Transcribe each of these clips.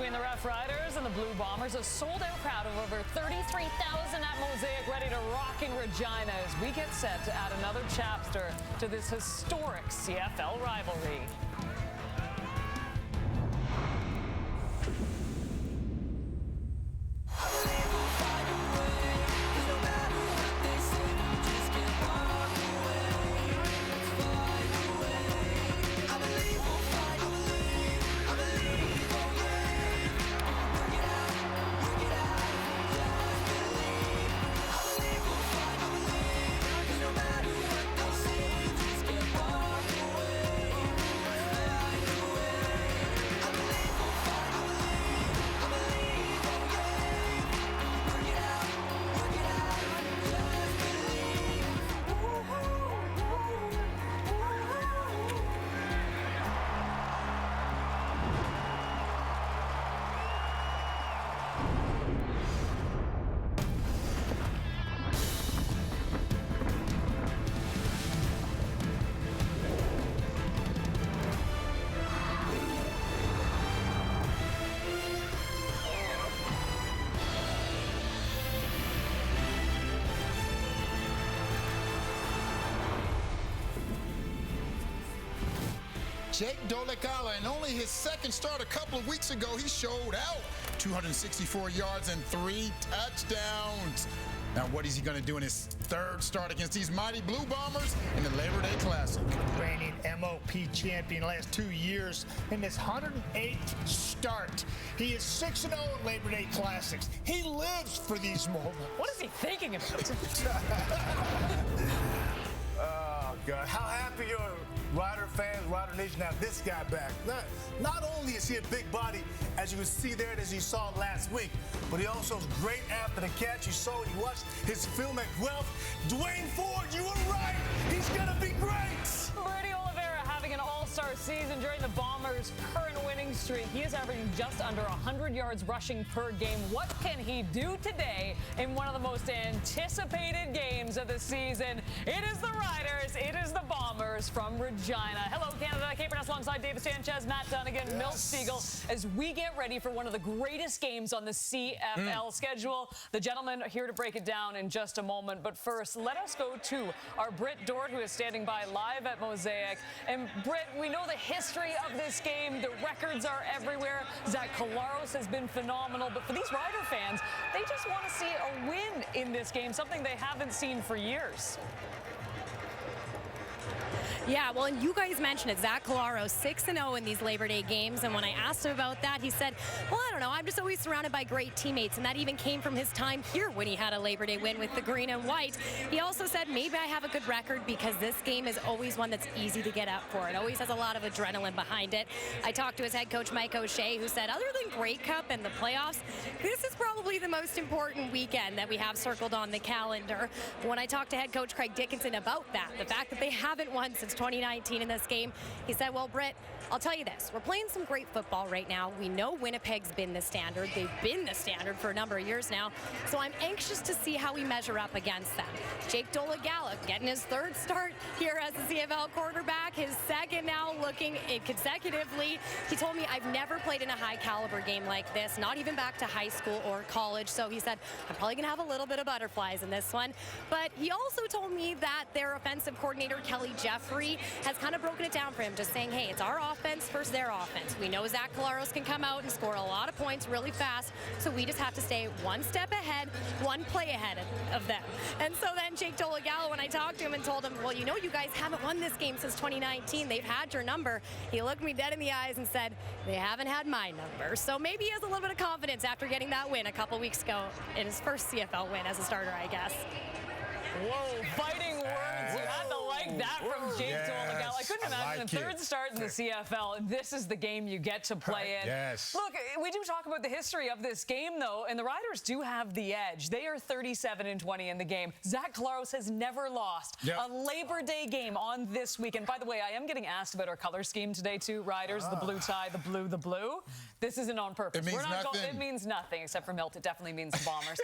between the Roughriders and the Blue Bombers. A sold-out crowd of over 33,000 at Mosaic, ready to rock in Regina as we get set to add another chapter to this historic CFL rivalry. Jake Dolegala, in only his second start a couple of weeks ago, he showed out. 264 yards and 3 touchdowns. Now, what is he going to do in his third start against these mighty Blue Bombers in the Labor Day Classic? Reigning MOP champion last 2 years in his 108th start. He is 6-0 in Labor Day Classics. He lives for these moments. What is he thinking about? Oh, God. How happy are Rider fans, Rider Nation, to have this guy back. Not only is he a big body, as you can see there, as you saw last week, but he also is great after the catch. You saw when you watched his film at Guelph. Dwayne Ford, you were right. He's going to be great. Brady Oliveira having an all-star season during the Bombers' current winning streak. He is averaging just under 100 yards rushing per game. What can he do today in one of the most anticipated games of the season? It is the Riders. It is the Bombers from Regina. Hello, Canada. Kate Burness alongside David Sanchez, Matt Dunnigan, Milt Siegel, as we get ready for one of the greatest games on the CFL schedule. The gentlemen are here to break it down in just a moment. But first, let us go to our Britt Dort, who is standing by live at Mosaic. And Britt, we know the history of this game. The records are everywhere. Zach Collaros has been phenomenal. But for these Rider fans, they just want to see a win in this game, something they haven't seen for years. Yeah, well, and you guys mentioned it. Zach Collaros, 6-0 in these Labor Day games. And when I asked him about that, he said, well, I don't know. I'm just always surrounded by great teammates. And that even came from his time here when he had a Labor Day win with the green and white. He also said, maybe I have a good record because this game is always one that's easy to get up for. It always has a lot of adrenaline behind it. I talked to his head coach, Mike O'Shea, who said, other than Grey Cup and the playoffs, this is probably the most important weekend that we have circled on the calendar. When I talked to head coach Craig Dickinson about that, the fact that they haven't won since 2019 in this game, he said, well, Britt, I'll tell you this. We're playing some great football right now. We know Winnipeg's been the standard. They've been the standard for a number of years now. So I'm anxious to see how we measure up against them. Jake Dolegala getting his third start here as a CFL quarterback, his second now looking consecutively. He told me, I've never played in a high caliber game like this, not even back to high school or college. So he said, I'm probably going to have a little bit of butterflies in this one. But he also told me that their offensive coordinator, Kelly Jeffrey, has kind of broken it down for him, just saying, hey, it's our offense versus their offense. We know Zach Collaros can come out and score a lot of points really fast, so we just have to stay one step ahead, one play ahead of them. And so then Jake Dolegala, when I talked to him and told him, well, you know, you guys haven't won this game since 2019. They've had your number. He looked me dead in the eyes and said, they haven't had my number. So maybe he has a little bit of confidence after getting that win a couple weeks ago in his first CFL win as a starter, I guess. Whoa, fighting words. You had to like that from Jake Dolegala. I couldn't imagine a third start in the CFL. This is the game you get to play in. Yes. Look, we do talk about the history of this game, though, and the Riders do have the edge. They are 37-20 in the game. Zach Collaros has never lost a Labor Day game on this weekend. By the way, I am getting asked about our color scheme today, too. Riders, the blue tie, the blue, the blue. This isn't on purpose. It means nothing. It means nothing, except for Milt. It definitely means the Bombers.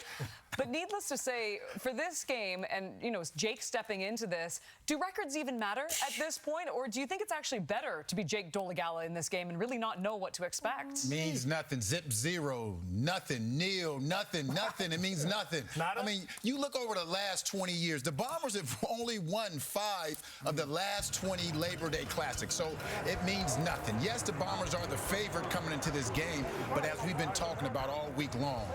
But needless to say, for this game, and Jake stepping into this, do records even matter at this point, or do you think it's actually better to be Jake Dolegala in this game and really not know what to expect? Means nothing. Zip, zero, nothing, nil, nothing. It means nothing. Nada? I mean, you look over the last 20 years, the Bombers have only won 5 of the last 20 Labor Day Classics, so it means nothing. Yes, the Bombers are the favorite coming into this game, but as we've been talking about all week long,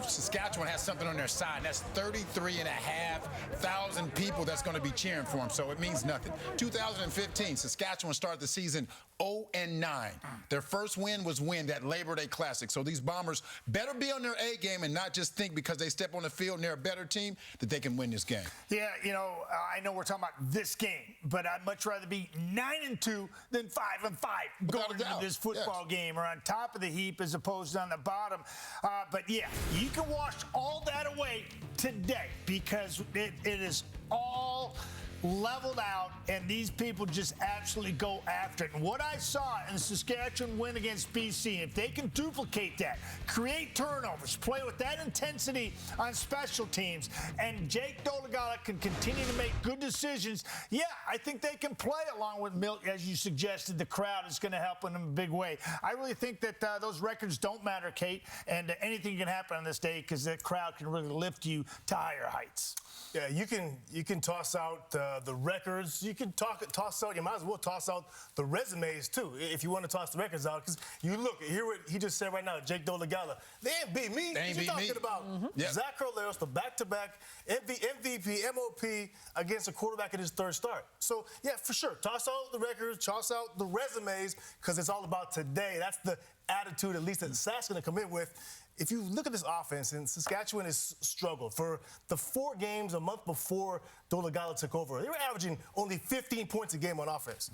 Saskatchewan has something on their side. That's 33,500 people that's going to be cheering for them, so it means nothing. 2015, Saskatchewan started the season 0-9. Their first win was that Labor Day Classic. So these Bombers better be on their A game and not just think because they step on the field and they're a better team that they can win this game. Yeah, I know we're talking about this game, but I'd much rather be 9-2 than 5-5 going into this football game, or on top of the heap as opposed to on the bottom. But yeah, you can wash all that away today because it is all leveled out, and these people just absolutely go after it. And what I saw in the Saskatchewan win against BC, if they can duplicate that, create turnovers, play with that intensity on special teams, and Jake Dolegala can continue to make good decisions, yeah, I think they can play along with Milk, as you suggested. The crowd is going to help in a big way. I really think that those records don't matter, Kate, and anything can happen on this day because that crowd can really lift you to higher heights. Yeah, you can toss out the records. You can toss out. You might as well toss out the resumes too, if you want to toss the records out. Because you hear what he just said right now, Jake Dolegala. They ain't beat me. They ain't beat me. Talking about Zach Carleros, the back-to-back MVP, MOP against a quarterback in his third start. So yeah, for sure, toss out the records, toss out the resumes, because it's all about today. That's the attitude, at least that Sask's going to come in with. If you look at this offense, and Saskatchewan has struggled. For the 4 games a month before Dolegala took over, they were averaging only 15 points a game on offense.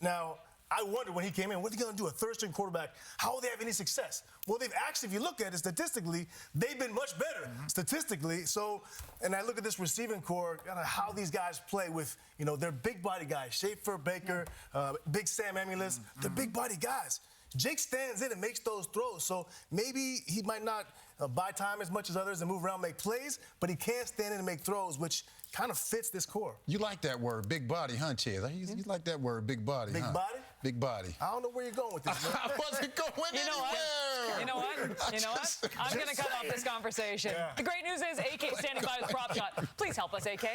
Now, I wonder when he came in, what's he going to do, a third-string quarterback? How will they have any success? Well, they've actually, if you look at it statistically, they've been much better statistically. So, and I look at this receiving core, how these guys play with, their big-body guys, Schaefer, Baker, Big Sam Amulis, they're big-body guys. Jake stands in and makes those throws, so maybe he might not buy time as much as others and move around, make plays, but he can stand in and make throws, which kind of fits this core. You like that word, big body, huh, Chaz? You like that word, big body, Big body? Big body. I don't know where you're going with this, man. I wasn't going anywhere. You know what? I'm going to cut off this conversation. Yeah. The great news is AK standing by with prop shot. Please help us, AK.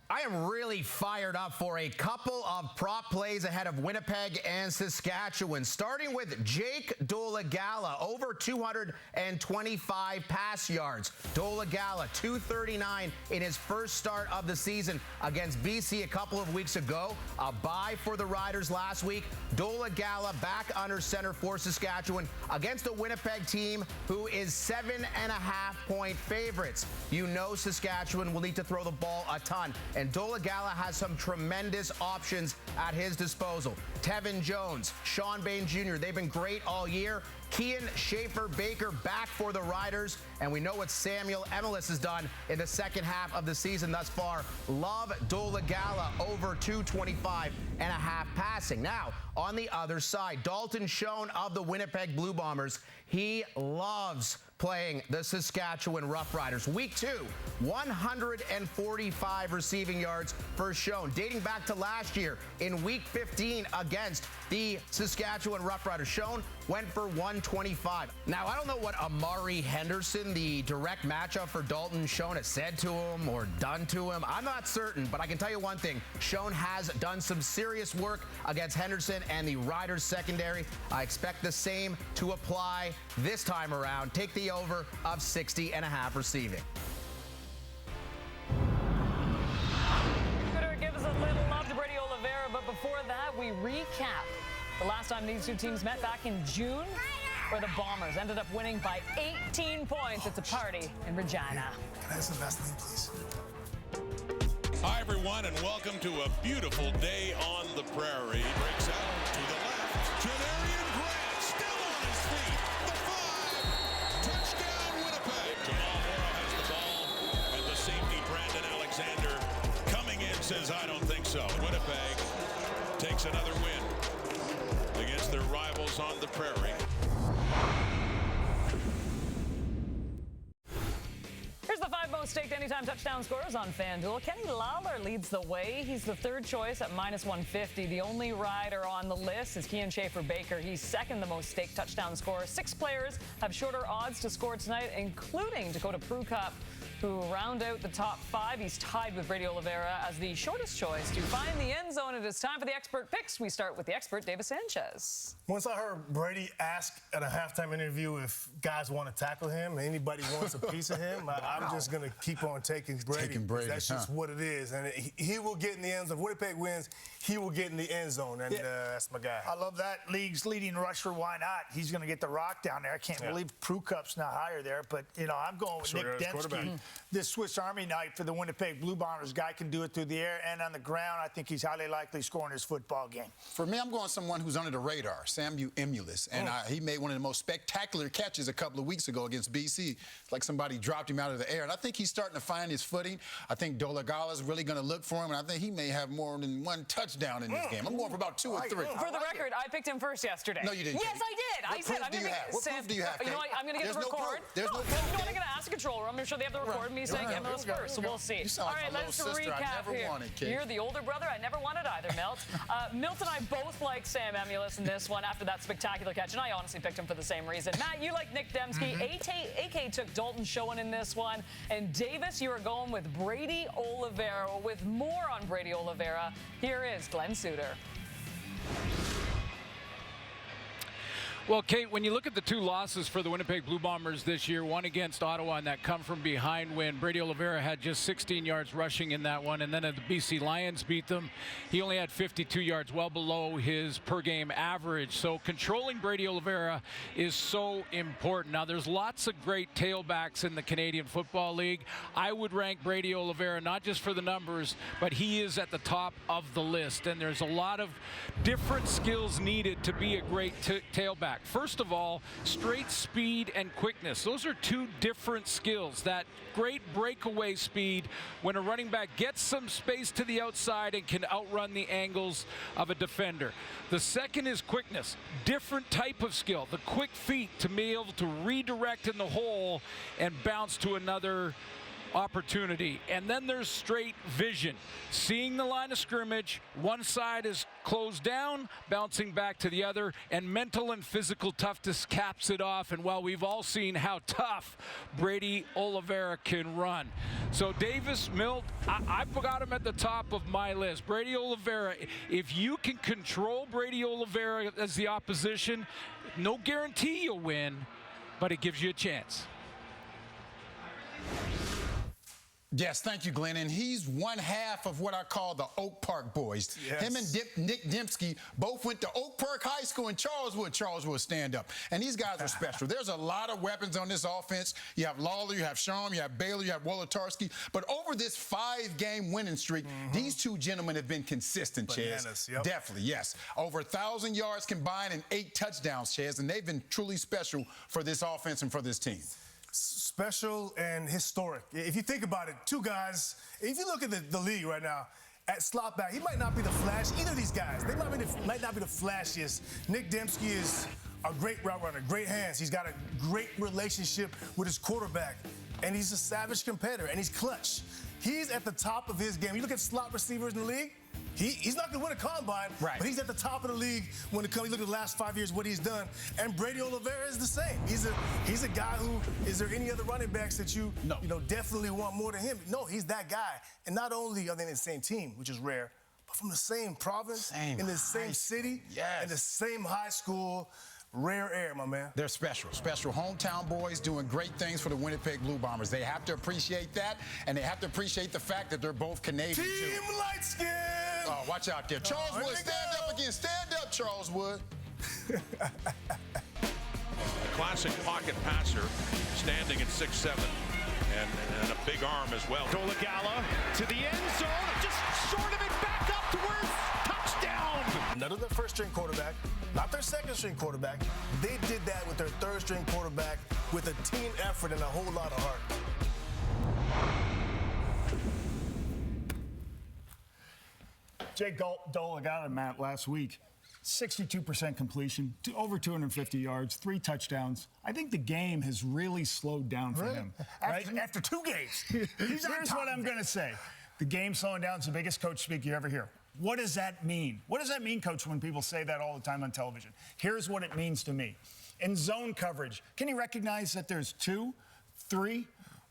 I am really fired up for a couple of prop plays ahead of Winnipeg and Saskatchewan, starting with Jake Dolegala, over 225 pass yards. Dolegala, 239 in his first start of the season against BC a couple of weeks ago. A bye for the Riders last week. Dolegala back under center for Saskatchewan against a Winnipeg team who is 7.5-point favorites. Saskatchewan will need to throw the ball a ton, and Dolegala has some tremendous options at his disposal. Tevin Jones, Sean Bain Jr., they've been great all year. Kean Schaefer Baker back for the Riders, and we know what Samuel Emelis has done in the second half of the season thus far. Love Dolegala over 225.5 passing. Now, on the other side, Dalton Schoen of the Winnipeg Blue Bombers, he loves playing the Saskatchewan Roughriders. Week 2, 145 receiving yards for Schoen, dating back to last year in Week 15 against the Saskatchewan Roughriders. Schoen went for 125. Now, I don't know what Amari Henderson, the direct matchup for Dalton Schoen, has said to him or done to him. I'm not certain, but I can tell you one thing. Schoen has done some serious work against Henderson and the Riders secondary. I expect the same to apply this time around. Take the over of 60.5 receiving. Twitter, give us a little love to Brady Oliveira, but before that, we recap the last time these two teams met back in June, where the Bombers ended up winning by 18 points. It's a party in Regina. Can I have some Vaseline, please? Hi, everyone, and welcome to a beautiful day on the prairie. Breaks out to the left. Janarian Grant still on his feet. The 5. Touchdown, Winnipeg. Jamal Mora has the ball, and the safety, Brandon Alexander, coming in, says, I don't think so. Winnipeg takes another win against against their rivals on the prairie. Here's the 5 most staked anytime touchdown scorers on FanDuel. Kenny Lawler leads the way. He's the third choice at -150. The only rider on the list is Kean Schaefer-Baker. He's second the most staked touchdown scorer. 6 players have shorter odds to score tonight, including Dakota Prukop, who round out the top 5. He's tied with Brady Oliveira as the shortest choice to find the end zone. It is time for the expert picks. We start with the expert, Davis Sanchez. Once I heard Brady ask at a halftime interview if guys want to tackle him, anybody wants a piece of him, I'm just going to keep on taking Brady. That's just what it is. And he will get in the end zone. If Winnipeg wins, he will get in the end zone. And that's my guy. I love that. League's leading rusher. Why not? He's going to get the rock down there. I can't believe Prukop's not higher there. But, I'm going with Nick Dembski. This Swiss Army knife for the Winnipeg Blue Bombers. Guy can do it through the air and on the ground. I think he's highly likely scoring his football game. For me, I'm going someone who's under the radar, Samuel Emulis. And he made one of the most spectacular catches a couple of weeks ago against BC. It's like somebody dropped him out of the air. And I think he's starting to find his footing. I think Dolegala's really going to look for him. And I think he may have more than 1 touchdown in this game. I'm going for about 2 or 3. For the record, I picked him first yesterday. No, you didn't. Yes, I did. I said I'm going to pick What proof do you have? You know what? I'm going to get the record. There's no proof. I'm going to ask the control room. I'm sure they have the record of me saying Emulis first. So we'll see. All right, let's recap here. You're the older brother. I never wanted either, Milt. Milt and I both like Sam Emulis in this one after that spectacular catch, and I honestly picked him for the same reason. Matt, you like Nick Dembski. AK took Dalton Schoen in this one. And Davis, you are going with Brady Oliveira. With more on Brady Oliveira, here is Glenn Suter. Well, Kate, when you look at the 2 losses for the Winnipeg Blue Bombers this year, one against Ottawa and that come-from-behind win, Brady Oliveira had just 16 yards rushing in that one, and then the BC Lions beat them. He only had 52 yards, well below his per-game average. So controlling Brady Oliveira is so important. Now, there's lots of great tailbacks in the Canadian Football League. I would rank Brady Oliveira not just for the numbers, but he is at the top of the list, and there's a lot of different skills needed to be a great tailback. First of all, straight speed and quickness. Those are 2 different skills. That great breakaway speed when a running back gets some space to the outside and can outrun the angles of a defender. The second is quickness. Different type of skill. The quick feet to be able to redirect in the hole and bounce to another opportunity. And then there's straight vision. Seeing the line of scrimmage, one side is closed down, bouncing back to the other, and mental and physical toughness caps it off. And while we've all seen how tough Brady Oliveira can run. So Davis, Milt, I've got him at the top of my list. Brady Oliveira, if you can control Brady Oliveira as the opposition, no guarantee you'll win, but it gives you a chance. Yes, thank you, Glenn. And he's one half of what I call the Oak Park boys. Yes. Him and Nick Dembski both went to Oak Park High School in Charleswood stand-up. And these guys are special. There's a lot of weapons on this offense. You have Lawler, you have Schaum, you have Baylor, you have Wolotarski. But over this 5-game winning streak, these 2 gentlemen have been consistent, Chaz. Yep. Definitely, yes. Over 1,000 yards combined and 8 touchdowns, Chaz. And they've been truly special for this offense and for this team. Special and historic. If you think about it, 2 guys, if you look at the league right now, at slot back, he might not be the flash. Either of these guys, they might not be the flashiest. Nick Dembski is a great route runner, great hands. He's got a great relationship with his quarterback, and he's a savage competitor, and he's clutch. He's at the top of his game. You look at slot receivers in the league, he's not going to win a combine, but he's at the top of the league when it comes. You look at the last 5 years, what he's done. And Brady Oliveira is the same. He's a guy who, is there any other running backs that you definitely want more than him? No, he's that guy. And not only are they in the same team, which is rare, but from the same province, in the same city, in the same high school. Rare air, my man. They're special hometown boys doing great things for the Winnipeg Blue Bombers. They have to appreciate that, and they have to appreciate the fact that they're both Canadian, Team light skin! Oh, watch out there. Charles Wood, stand up again. Stand up, Charles Wood. A classic pocket passer, standing at 6'7", and a big arm as well. Dolegala to the end zone, just short of it, back up towards touchdown. None of their first-string quarterback, not their second-string quarterback. They did that with their third-string quarterback with a team effort and a whole lot of heart. Jake Dolegala, Matt, last week 62% completion, over 250 yards, 3 touchdowns. I think the game has really slowed down for him. After 2 games. Here's what I'm going to say. The game slowing down is the biggest coach speak you ever hear. What does that mean? What does that mean, Coach, when people say that all the time on television? Here's what it means to me. In zone coverage, can you recognize that there's 2, 3,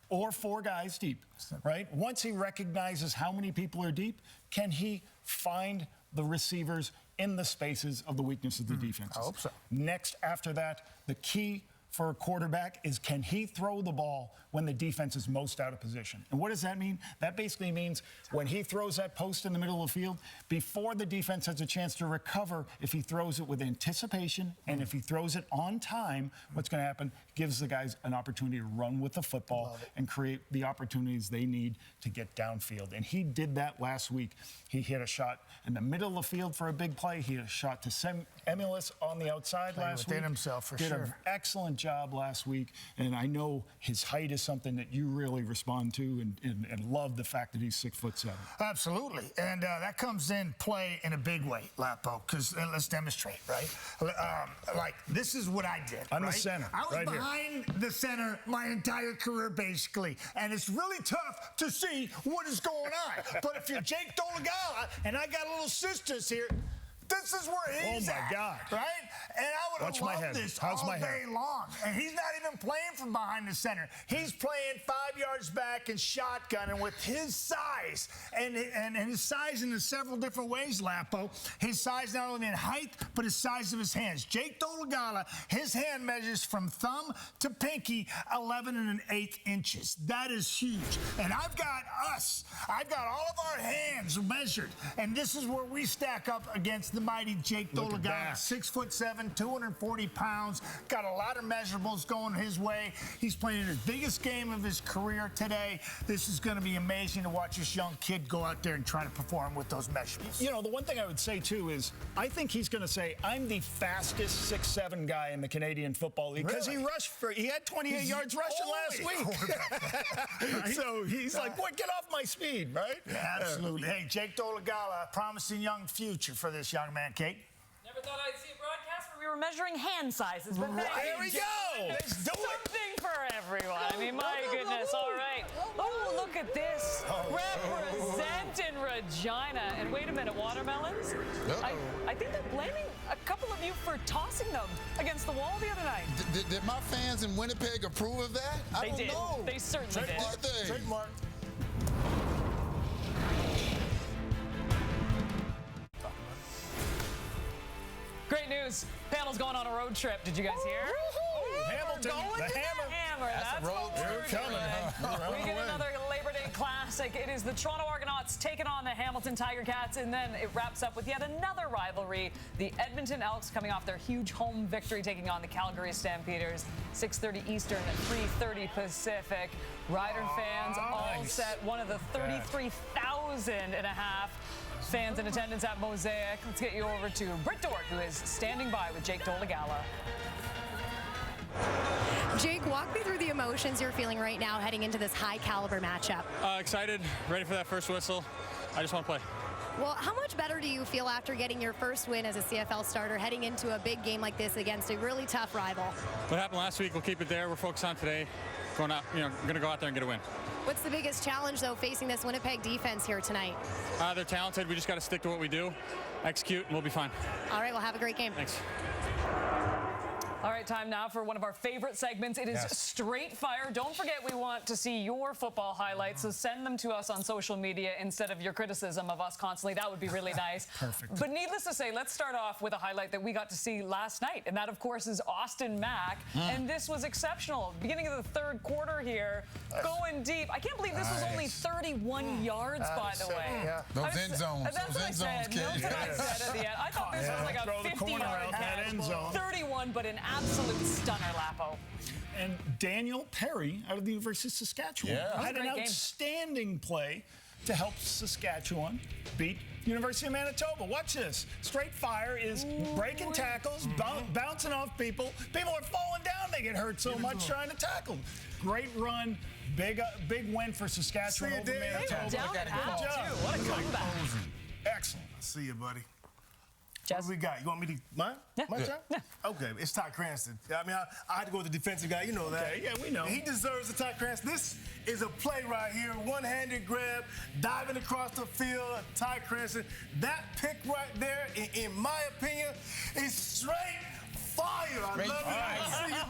or 4 guys deep, right? Once he recognizes how many people are deep, can he find the receivers in the spaces of the weakness of the defenses? I hope so. Next, after that, the key for a quarterback is, can he throw the ball when the defense is most out of position? And what does that mean? That basically means when he throws that post in the middle of the field, before the defense has a chance to recover, if he throws it with anticipation and if he throws it on time, what's going to happen? Gives the guys an opportunity to run with the football and create the opportunities they need to get downfield. And he did that last week. He hit a shot in the middle of the field for a big play. He hit a shot to Emilus on the outside last week. Himself, for did sure. An excellent job last week, and I know his height is something that you really respond to and love the fact that he's 6'7". Absolutely, and that comes in play in a big way, Lapo, because let's demonstrate, right? Like, this is what I did, I'm right? the center, I was right behind the center my entire career, basically, and it's really tough to see what is going on. But if you're Jake Dolegala, and I got little sisters here, this is where he's at. Oh, my God. Right? And I would have loved this all day long. And he's not even playing from behind the center. He's playing 5 yards back and shotgunning with his size. And his size in several different ways, Lapo. His size not only in height, but his size of his hands. Jake Dolegala, his hand measures from thumb to pinky 11 1/8 inches. That is huge. And I've got all of our hands measured. And this is where we stack up against the mighty Jake Dolegala, 6'7", 240 pounds, got a lot of measurables going his way. He's playing his biggest game of his career today. This is going to be amazing to watch this young kid go out there and try to perform with those measurables. You know, the one thing I would say, too, is I think he's going to say, I'm the fastest 6'7" guy in the Canadian Football League, because he had 28 yards rushing last week. So he's like, what, get off my speed, right? Yeah, absolutely. Hey, Jake Dolegala, a promising young future for this young man, Kate. Never thought I'd see a broadcast where we were measuring hand sizes, but There we go. Let's do something for everyone. I mean, my goodness. All right. Oh, look at this. Representing Regina. And wait a minute, watermelons? I think they're blaming a couple of you for tossing them against the wall the other night. Did my fans in Winnipeg approve of that? I don't know. They certainly did. Did they? Trademark. Great news. Panel's going on a road trip. Did you guys hear? Hamilton, We're going the to hammer. That's what we're coming. doing. We get another Labor Day classic. It is the Toronto Argonauts taking on the Hamilton Tiger Cats, and then it wraps up with yet another rivalry. The Edmonton Elks coming off their huge home victory, taking on the Calgary Stampeders. 6:30 Eastern, 3:30 Pacific. Rider fans all set. One of the 33,000 and a half fans in attendance at Mosaic. Let's get you over to Britt Dort, who is standing by with Jake Dolegala. Jake, walk me through the emotions you're feeling right now heading into this high-caliber matchup. Excited, ready for that first whistle. I just want to play. Well, how much better do you feel after getting your first win as a CFL starter, heading into a big game like this against a really tough rival? What happened last week, we'll keep it there. We're focused on today. Going to go out there and get a win. What's the biggest challenge, though, facing this Winnipeg defense here tonight? They're talented. We just got to stick to what we do, execute, and we'll be fine. All right, well, have a great game. Thanks. All right, time now for one of our favorite segments. It is Straight Fire. Don't forget, we want to see your football highlights, so send them to us on social media instead of your criticism of us constantly. That would be really nice. Perfect. But needless to say, let's start off with a highlight that we got to see last night, and that, of course, is Austin Mack. And this was exceptional. Beginning of the third quarter here, going deep. I can't believe this was only 31 yards, by the way. Yeah. Those end zones. That's what I said. Milton, I said at the end. I thought this was like a 50-yard end zone. 31, but an absolute stunner, Lapo. And Daniel Perry out of the University of Saskatchewan had an outstanding play to help Saskatchewan beat University of Manitoba. Watch this. Straight Fire is breaking tackles, bouncing off people. People are falling down. They get hurt so much trying to tackle. Great run. Big win for Saskatchewan over Manitoba. Down and out, too. What a comeback. Excellent. See you, buddy. Jazz? What do we got? You want me to mine? Yeah. My turn? Yeah. Okay, it's Ty Cranston. I mean, I had to go with the defensive guy. You know that. Okay, yeah, we know. And he deserves the Ty Cranston. This is a play right here. One-handed grab, diving across the field. Ty Cranston. That pick right there, in my opinion, is straight fire. I love it. I see you.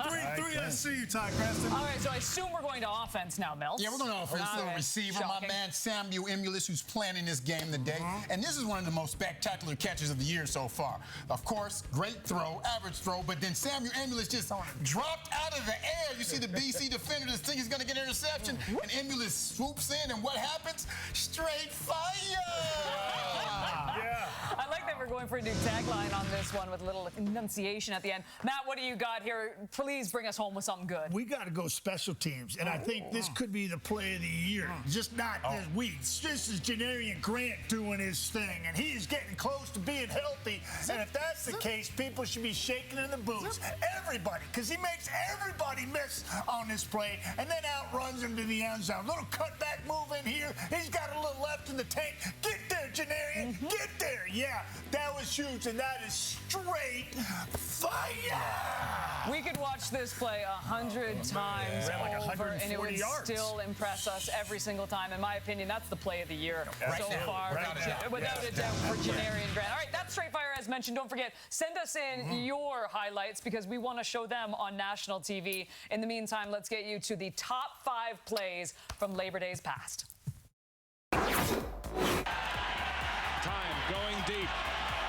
3-3. I see you, Ty Cranston. All right, so I assume we're going to offense now, Mel. Yeah, we're going to offense. All Little right. receiver, Shocking. my man Samuel Emulis, who's playing in this game today. And this is one of the most spectacular catches of the year so far. Of course, great throw, average throw, but then Samuel Emulis just dropped out of the air. You see the BC defender just think he's going to get an interception, and Emulis swoops in, and what happens? Straight fire! Yeah. I like that we're going for a new tagline on this one with a little enunciation at the end. Matt, what do you got here? Please bring us home with something good. We got to go special teams, and I think this could be the play of the year. Just not this week. This is Janarian Grant doing his thing, and he is getting close to being healthy. And if that's the case, people should be shaking in the boots. Everybody, because he makes everybody miss on this play, and then outruns him to the end zone. Little cutback move in here. He's got a little left in the tank. Get there, Janarian. Get there. Yeah, that was huge, and that is straight fire. We could watch this play 100 times Ran like over, and it 140 would yards. still impress us every single time. In my opinion, that's the play of the year so far, without a doubt, for Janarian Grant. All right, that's Straight Fire as mentioned. Don't forget, send us in your highlights because we want to show them on national TV. In the meantime, let's get you to the top 5 plays from Labor Day's past. Time going deep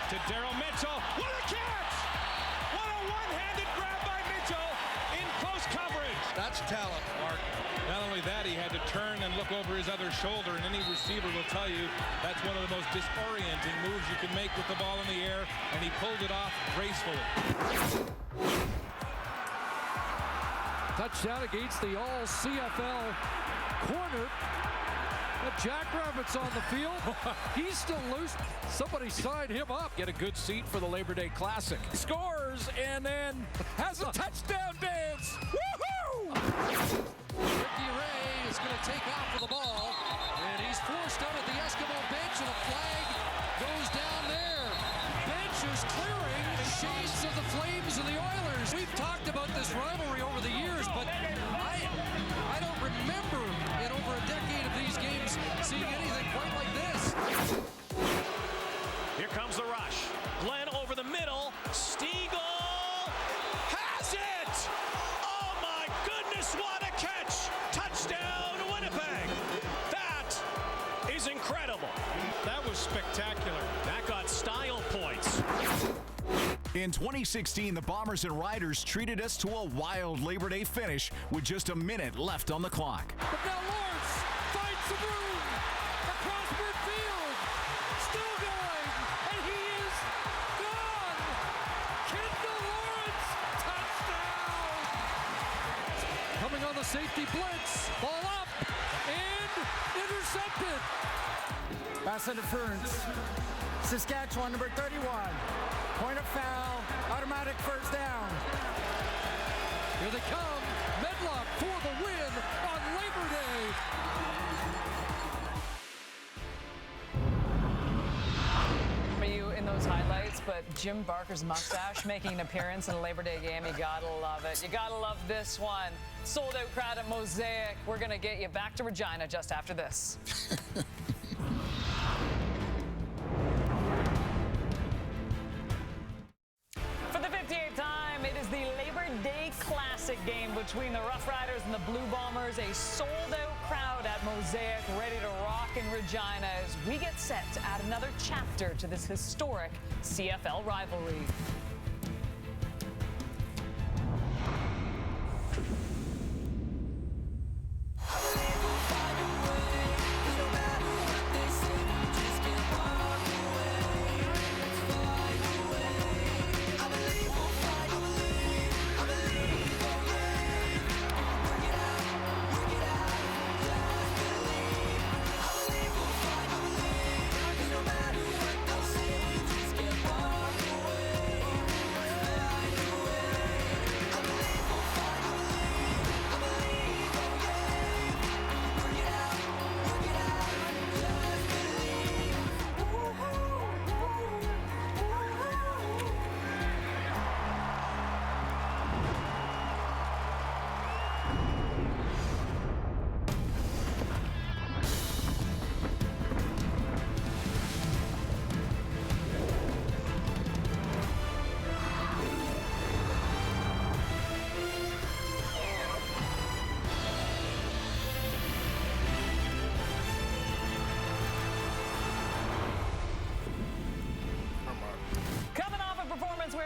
to Daryl Mitchell. What a catch! What a one-handed grab by Mitchell in close coverage. That's talent, Mark. Not only that, he had to turn and look over his other shoulder, and any receiver will tell you that's one of the most disorienting moves you can make with the ball in the air, and he pulled it off gracefully. Touchdown against the all CFL corner. Jackrabbit's on the field. He's still loose. Somebody signed him up. Get a good seat for the Labor Day Classic. Scores and then has a touchdown dance. Woohoo! Ricky Ray is going to take off with the ball, and he's forced out at the Eskimo bench, and a flag goes down there. Bench is clearing the shades of the Flames and the Oilers. We've talked about this rivalry over the years, but I don't remember in over a decade of these games seeing anything quite like this. Here comes the rush. Glenn over the middle. Stiegel has it! Oh my goodness, what a catch! Touchdown, Winnipeg! That is incredible. That was spectacular. That got style points. In 2016, the Bombers and Riders treated us to a wild Labor Day finish with just a minute left on the clock. But now Lawrence finds some room across midfield. Still going, and he is gone. Kendall Lawrence, touchdown. Coming on the safety blitz, ball up, and intercepted. Pass interference. Saskatchewan, number 31. Point of foul, automatic first down. Here they come. Medlock for the win on Labor Day. For you in those highlights, but Jim Barker's mustache making an appearance in a Labor Day game, you gotta love it. You gotta love this one. Sold out crowd at Mosaic. We're gonna get you back to Regina just after this. For the 58th time, it is the Labor Day Classic game between the Roughriders and the Blue Bombers. A sold-out crowd at Mosaic ready to rock in Regina as we get set to add another chapter to this historic CFL rivalry.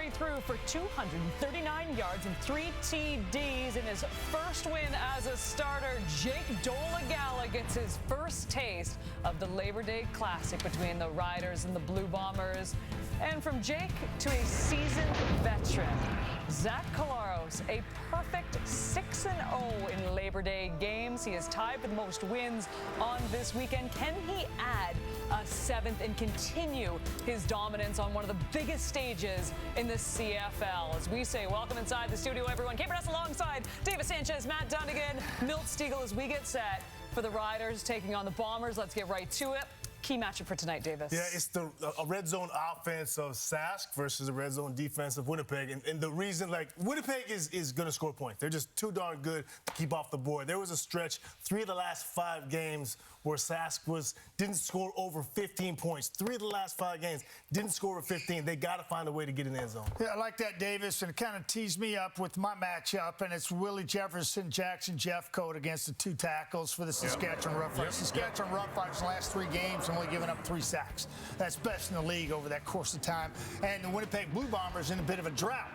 carried through for 239 yards and 3 TDs in his first win as a starter. Jake Dolegala gets his first taste of the Labor Day Classic between the Riders and the Blue Bombers. And from Jake to a seasoned veteran, Zach Collaros, a perfect 6-0 in Labor Day games. He is tied for the most wins on this weekend. Can he add a 7th and continue his dominance on one of the biggest stages in the CFL? As we say, welcome inside the studio, everyone. Keeping us alongside David Sanchez, Matt Dunnigan, Milt Stiegel as we get set for the Riders taking on the Bombers. Let's get right to it. Key matchup for tonight, Davis. Yeah, it's a red zone offense of Sask versus a red zone defense of Winnipeg. And the reason, like, Winnipeg is going to score points. They're just too darn good to keep off the board. There was a stretch, 3 of the last 5 games, where Sask didn't score over 15 points. 3 of the last 5 games didn't score over 15. They got to find a way to get in the end zone. Yeah, I like that, Davis, and it kind of teased me up with my matchup, and it's Willie Jefferson, Jackson Jeffcoat against the 2 tackles for the Saskatchewan Roughriders. Saskatchewan Roughriders last 3 games only given up 3 sacks. That's best in the league over that course of time. And the Winnipeg Blue Bombers in a bit of a drought.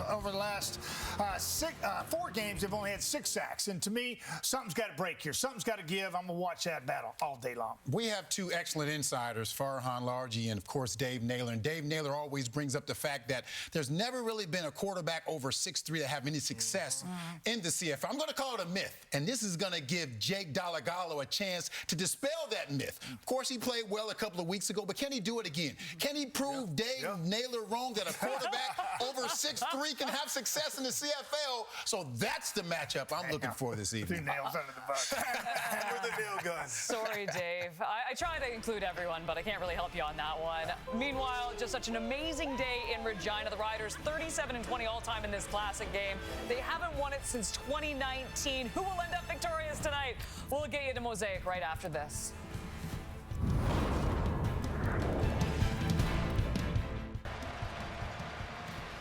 Over the last 4 games, they've only had 6 sacks. And to me, something's got to break here. Something's got to give. I'm going to watch that battle all day long. We have 2 excellent insiders, Farhan Larji and, of course, Dave Naylor. And Dave Naylor always brings up the fact that there's never really been a quarterback over 6'3" that have any success in the CFL. I'm going to call it a myth. And this is going to give Jake Dolegala a chance to dispel that myth. Of course, he played well a couple of weeks ago, but can he do it again? Can he prove Dave Naylor wrong that a quarterback over 6'3" can have success in the CFL? So that's the matchup I'm looking for this evening. 2 nails under the bus. With the nail gun. Sorry, Dave. I try to include everyone, but I can't really help you on that one. Meanwhile, just such an amazing day in Regina. The Riders 37-20 all-time in this classic game. They haven't won it since 2019. Who will end up victorious tonight? We'll get you to Mosaic right after this.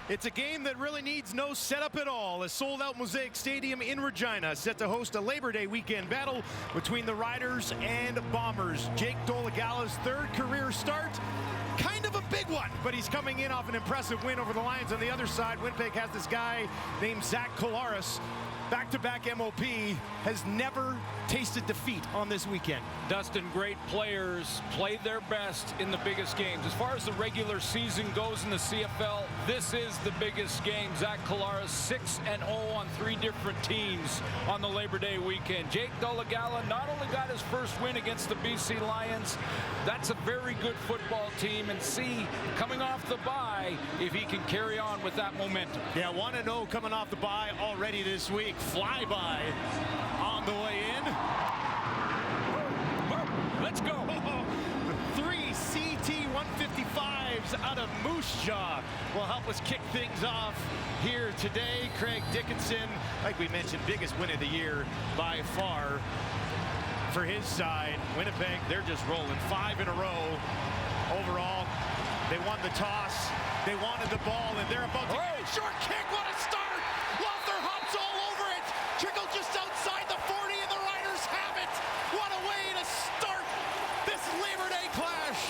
It's a game that really needs no setup at all. A sold-out Mosaic Stadium in Regina set to host a Labor Day weekend battle between the Riders and Bombers. Jake Dolegala's 3rd career start. Kind of a big one, but he's coming in off an impressive win over the Lions. On the other side, Winnipeg has this guy named Zach Collaros. Back-to-back MOP, has never tasted defeat on this weekend. Dustin, great players played their best in the biggest games. As far as the regular season goes in the CFL, this is the biggest game. Zach Collaros 6-0 on 3 different teams on the Labor Day weekend. Jake Dolegala not only got his first win against the BC Lions, that's a very good football team, and see, coming off the bye, if he can carry on with that momentum. Yeah, 1-0 coming off the bye already this week. Flyby on the way in. Let's go. 3 CT 155s out of Moose Jaw will help us kick things off here today. Craig Dickinson, like we mentioned, biggest win of the year by far for his side. Winnipeg, they're just rolling 5 in a row. Overall, they won the toss. They wanted the ball, and they're about to get a short kick. What a start! Lothar hops all over it. Trickle just outside the 40, and the Riders have it. What a way to start this Labor Day clash.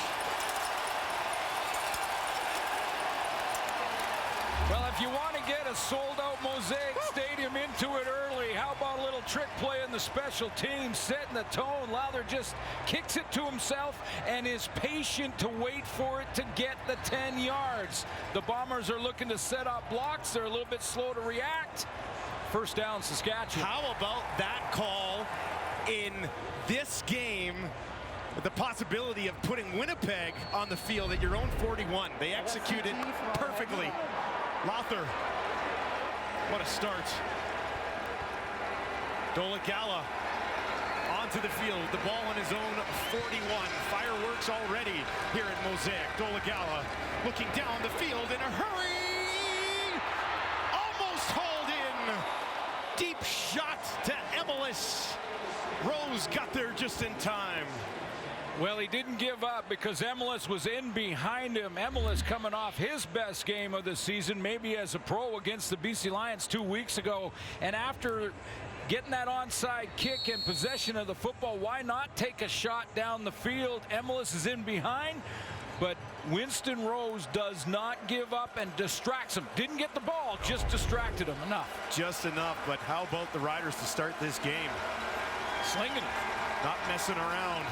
Well, if you want to get a sold-out Mosaic Stadium into it early, how about a little trick play in the special teams, setting the tone? Lowther just kicks it to himself and is patient to wait for it to get the 10 yards. The Bombers are looking to set up blocks. They're a little bit slow to react. First down, Saskatchewan. How about that call in this game with the possibility of putting Winnipeg on the field at your own 41? They executed perfectly. Lothar, what a start. Dolegala onto the field, the ball on his own 41. Fireworks already here at Mosaic. Dolegala looking down the field in a hurry. Almost hauled in. Deep shot to Emelis. Rose got there just in time. Well, he didn't give up because Emelis was in behind him. Emelis coming off his best game of the season, maybe as a pro against the BC Lions 2 weeks ago. And after getting that onside kick and possession of the football, why not take a shot down the field? Emelis is in behind. but Winston Rose does not give up and distracts him. Didn't get the ball, just distracted him enough. Just enough, but how about the Riders to start this game? Slinging it. Not messing around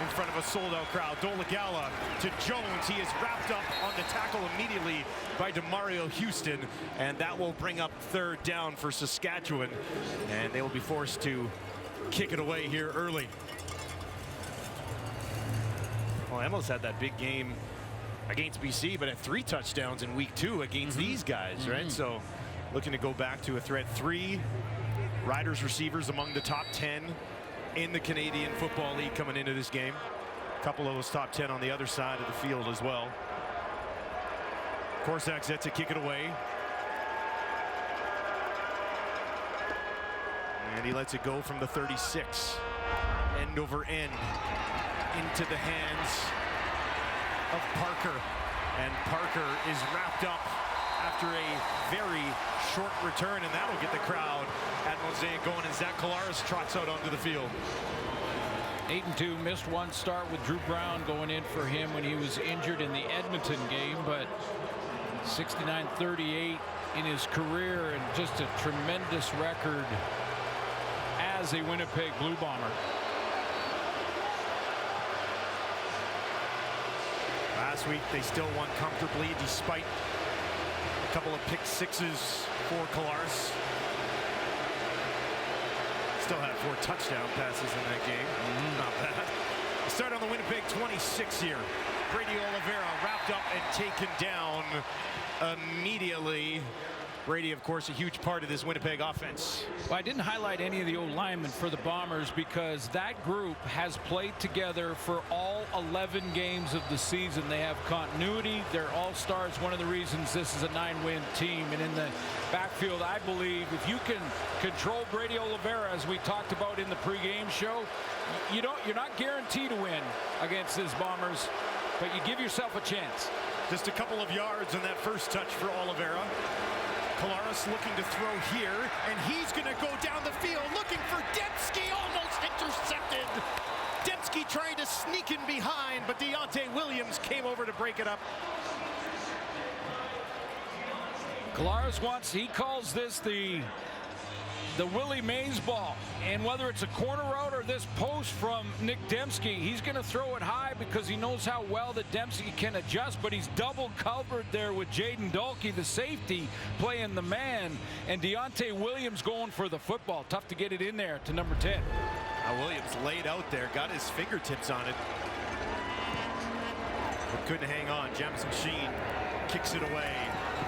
in front of a sold-out crowd. Dolegala to Jones. He is wrapped up on the tackle immediately by DeMario Houston, and that will bring up third down for Saskatchewan, and they will be forced to kick it away here early. Well, Emil's had that big game against BC, but had 3 touchdowns in week 2 against these guys, right? So looking to go back to a threat. 3 Riders receivers among the top 10 in the Canadian Football League coming into this game. A couple of those top 10 on the other side of the field as well. Korsak set to kick it away. And he lets it go from the 36. End over end into the hands of Parker. And Parker is wrapped up after a very short return, and that'll get the crowd at Mosaic going, and Zach Collaros trots out onto the field. 8-2, missed one start with Drew Brown going in for him when he was injured in the Edmonton game, but 69-38 in his career, and just a tremendous record as a Winnipeg Blue Bomber. Last week they still won comfortably despite a couple of pick sixes for Collaros. Still had 4 touchdown passes in that game. Not bad. Start on the Winnipeg 26 here. Brady Oliveira wrapped up and taken down immediately. Brady, of course, a huge part of this Winnipeg offense. Well, I didn't highlight any of the old linemen for the Bombers because that group has played together for all 11 games of the season. They have continuity. They're all-stars. One of the reasons this is a 9-win team. And in the backfield, I believe if you can control Brady Oliveira, as we talked about in the pregame show, you're not guaranteed to win against these Bombers, but you give yourself a chance. Just a couple of yards on that first touch for Oliveira. Collaros looking to throw here, and he's going to go down the field looking for Dembski, almost intercepted. Dembski trying to sneak in behind, but Deontay Williams came over to break it up. Collaros he calls this the Willie Mays ball, and whether it's a corner route or this post from Nick Dembski, he's going to throw it high because he knows how well that Dembski can adjust, but he's double covered there with Jaden Dalkey, the safety, playing the man, and Deontay Williams going for the football. Tough to get it in there to number 10. Williams laid out there, got his fingertips on it, but couldn't hang on. Jamison Sheen kicks it away.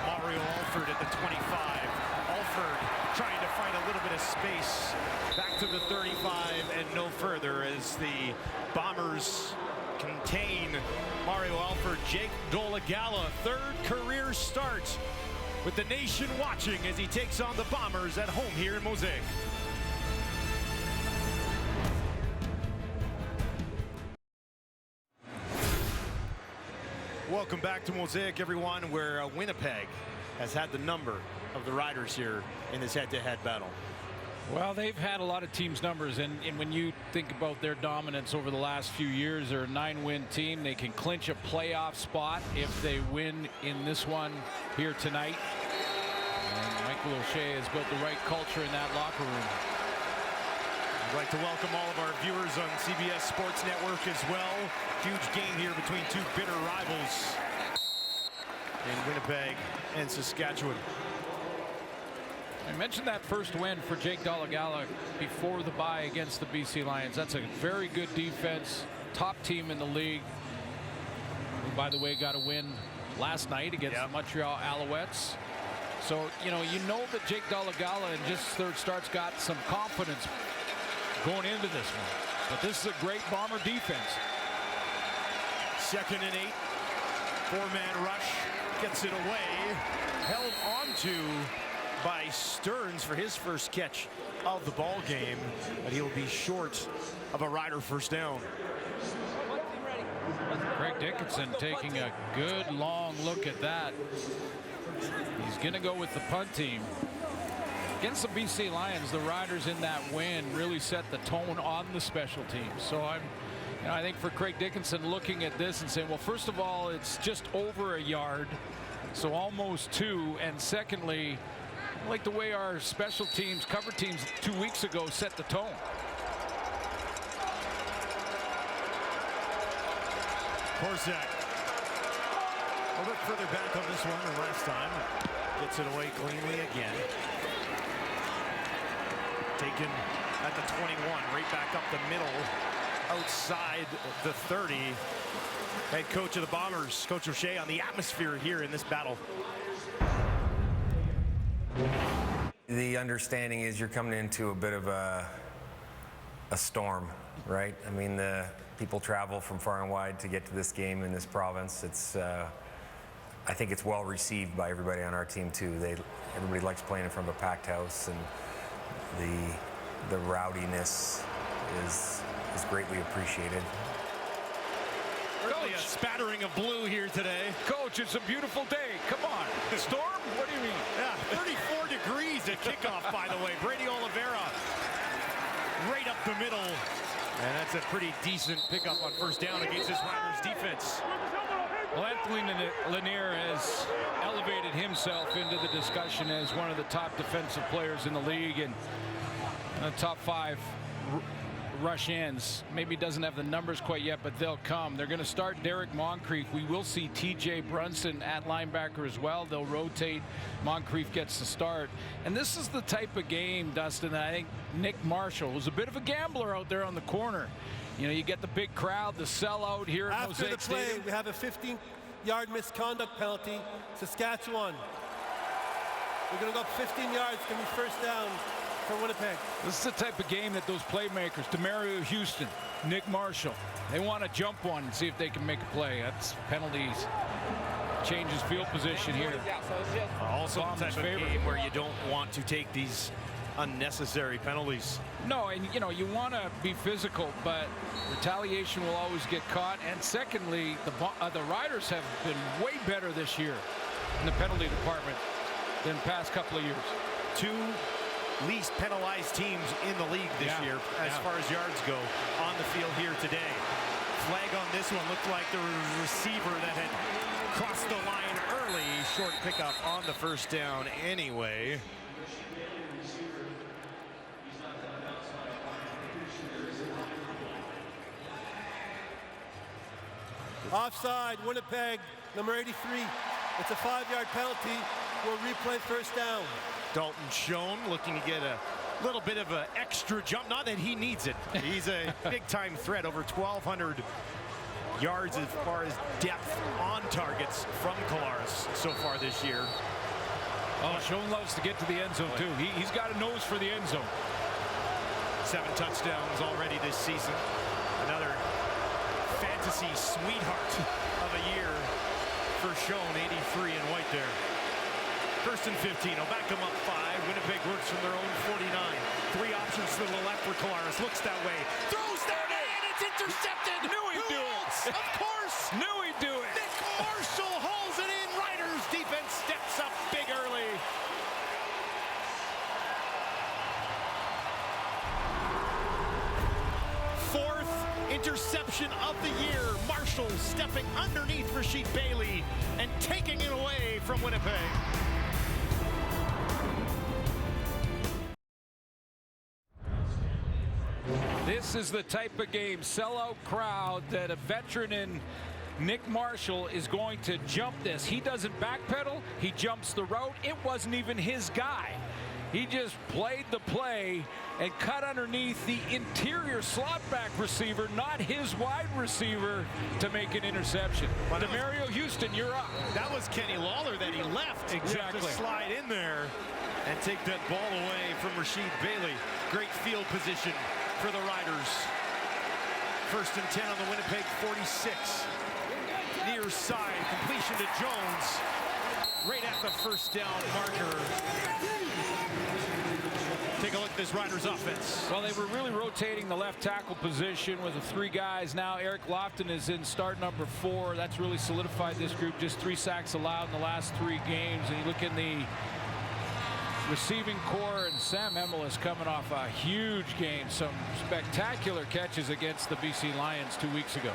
Mario Alford at the 25. Alford trying to find a little bit of space back to the 35 and no further as the Bombers contain Mario Alford. Jake Dolegala, 3rd career start with the nation watching as he takes on the Bombers at home here in Mosaic. Welcome back to Mosaic, everyone, where Winnipeg has had the number of the Riders here in this head-to-head battle. Well, they've had a lot of teams' numbers, and when you think about their dominance over the last few years, they're a 9-win team. They can clinch a playoff spot if they win in this one here tonight. And Michael O'Shea has built the right culture in that locker room. I'd like to welcome all of our viewers on CBS Sports Network as well. Huge game here between 2 bitter rivals in Winnipeg and Saskatchewan. I mentioned that first win for Jake Dolegala before the bye against the BC Lions. That's a very good defense, top team in the league, who, by the way, got a win last night against the Montreal Alouettes. So, you know that Jake Dolegala in just 3rd starts got some confidence going into this one. But this is a great Bomber defense. 2nd and 8. 4-man rush. Gets it away. Held onto by Stearns for his first catch of the ball game, but he'll be short of a Rider first down. Craig Dickinson taking a good long look at that. He's going to go with the punt team. Against the BC Lions, the Riders in that win really set the tone on the special teams. So I think for Craig Dickinson looking at this and saying, well, first of all, it's just over a yard, so almost 2. And secondly, I like the way our special teams, cover teams 2 weeks ago set the tone. Korczak a little bit further back on this one than last time. Gets it away cleanly again. Taken at the 21, right back up the middle, outside the 30. Head coach of the Bombers, Coach O'Shea, on the atmosphere here in this battle. The understanding is you're coming into a bit of a storm, right? I mean, the people travel from far and wide to get to this game in this province. It's I think it's well received by everybody on our team too. Everybody likes playing in front of a packed house, and the rowdiness is greatly appreciated. Really a spattering of blue here today. Coach, it's a beautiful day. Come on. Storm? What do you mean? Yeah, 34 degrees at kickoff, by the way. Brady Oliveira right up the middle. And that's a pretty decent pickup on first down against this Riders defense. Well, Anthony Lanier has elevated himself into the discussion as one of the top defensive players in the league and the top 5 rush ends. Maybe doesn't have the numbers quite yet, but they'll come. They're going to start Derek Moncrief. We will see TJ Brunson at linebacker as well. They'll rotate. Moncrief gets the start. And this is the type of game, Dustin, that I think Nick Marshall was a bit of a gambler out there on the corner. You know, you get the big crowd, the sellout here at After Mosaic the play, Stadium. we have a 15-yard misconduct penalty. Saskatchewan. We're going to go up 15 yards. It's going to be first down for Winnipeg. This is the type of game that those playmakers, Demario Houston, Nick Marshall, they want to jump one and see if they can make a play. That's penalties. Changes field position here. Also the type of game where you don't want to take these unnecessary penalties. No, and you know, you want to be physical, but retaliation will always get caught. And secondly, the Riders have been way better this year in the penalty department than the past couple of years. 2 least penalized teams in the league this year as far as yards go on the field here today. Flag on this one looked like the receiver that had crossed the line early. Short pickup on the first down anyway. Offside, Winnipeg, number 83. It's a 5-yard penalty. We'll replay first down. Dalton Schoen looking to get a little bit of an extra jump. Not that he needs it. He's a big-time threat, over 1,200 yards as far as depth on targets from Collaros so far this year. Oh, Schoen loves to get to the end zone, too. He's got a nose for the end zone. 7 touchdowns already this season. Another fantasy sweetheart of a year for Schoen, 83 in white there. First and 15, will back them up 5. Winnipeg works from their own 49. 3 options to the left for Collaros. Looks that way. Throws that in. It's intercepted. Knew he'd do it. Of course. Knew he'd do it. Nick Marshall hauls it in. Riders defense steps up big early. Fourth interception of the year. Marshall stepping underneath Rasheed Bailey and taking it away from Winnipeg. This is the type of game, sellout crowd, that a veteran in Nick Marshall is going to jump this. He doesn't backpedal. He jumps the route. It wasn't even his guy. He just played the play and cut underneath the interior slot back receiver, not his wide receiver, to make an interception. Well, Demario Houston, you're up. That was Kenny Lawler that he left. Exactly. To slide in there and take that ball away from Rasheed Bailey. Great field position for the Riders. First and 10 on the Winnipeg 46. Near side, completion to Jones. Right at the first down marker. Take a look at this Riders offense. Well, they were really rotating the left tackle position with the 3 guys. Now Eric Lofton is in start number 4. That's really solidified this group. Just 3 sacks allowed in the last 3 games. And you look in the receiving core, and Sam Emilus coming off a huge game. Some spectacular catches against the BC Lions 2 weeks ago.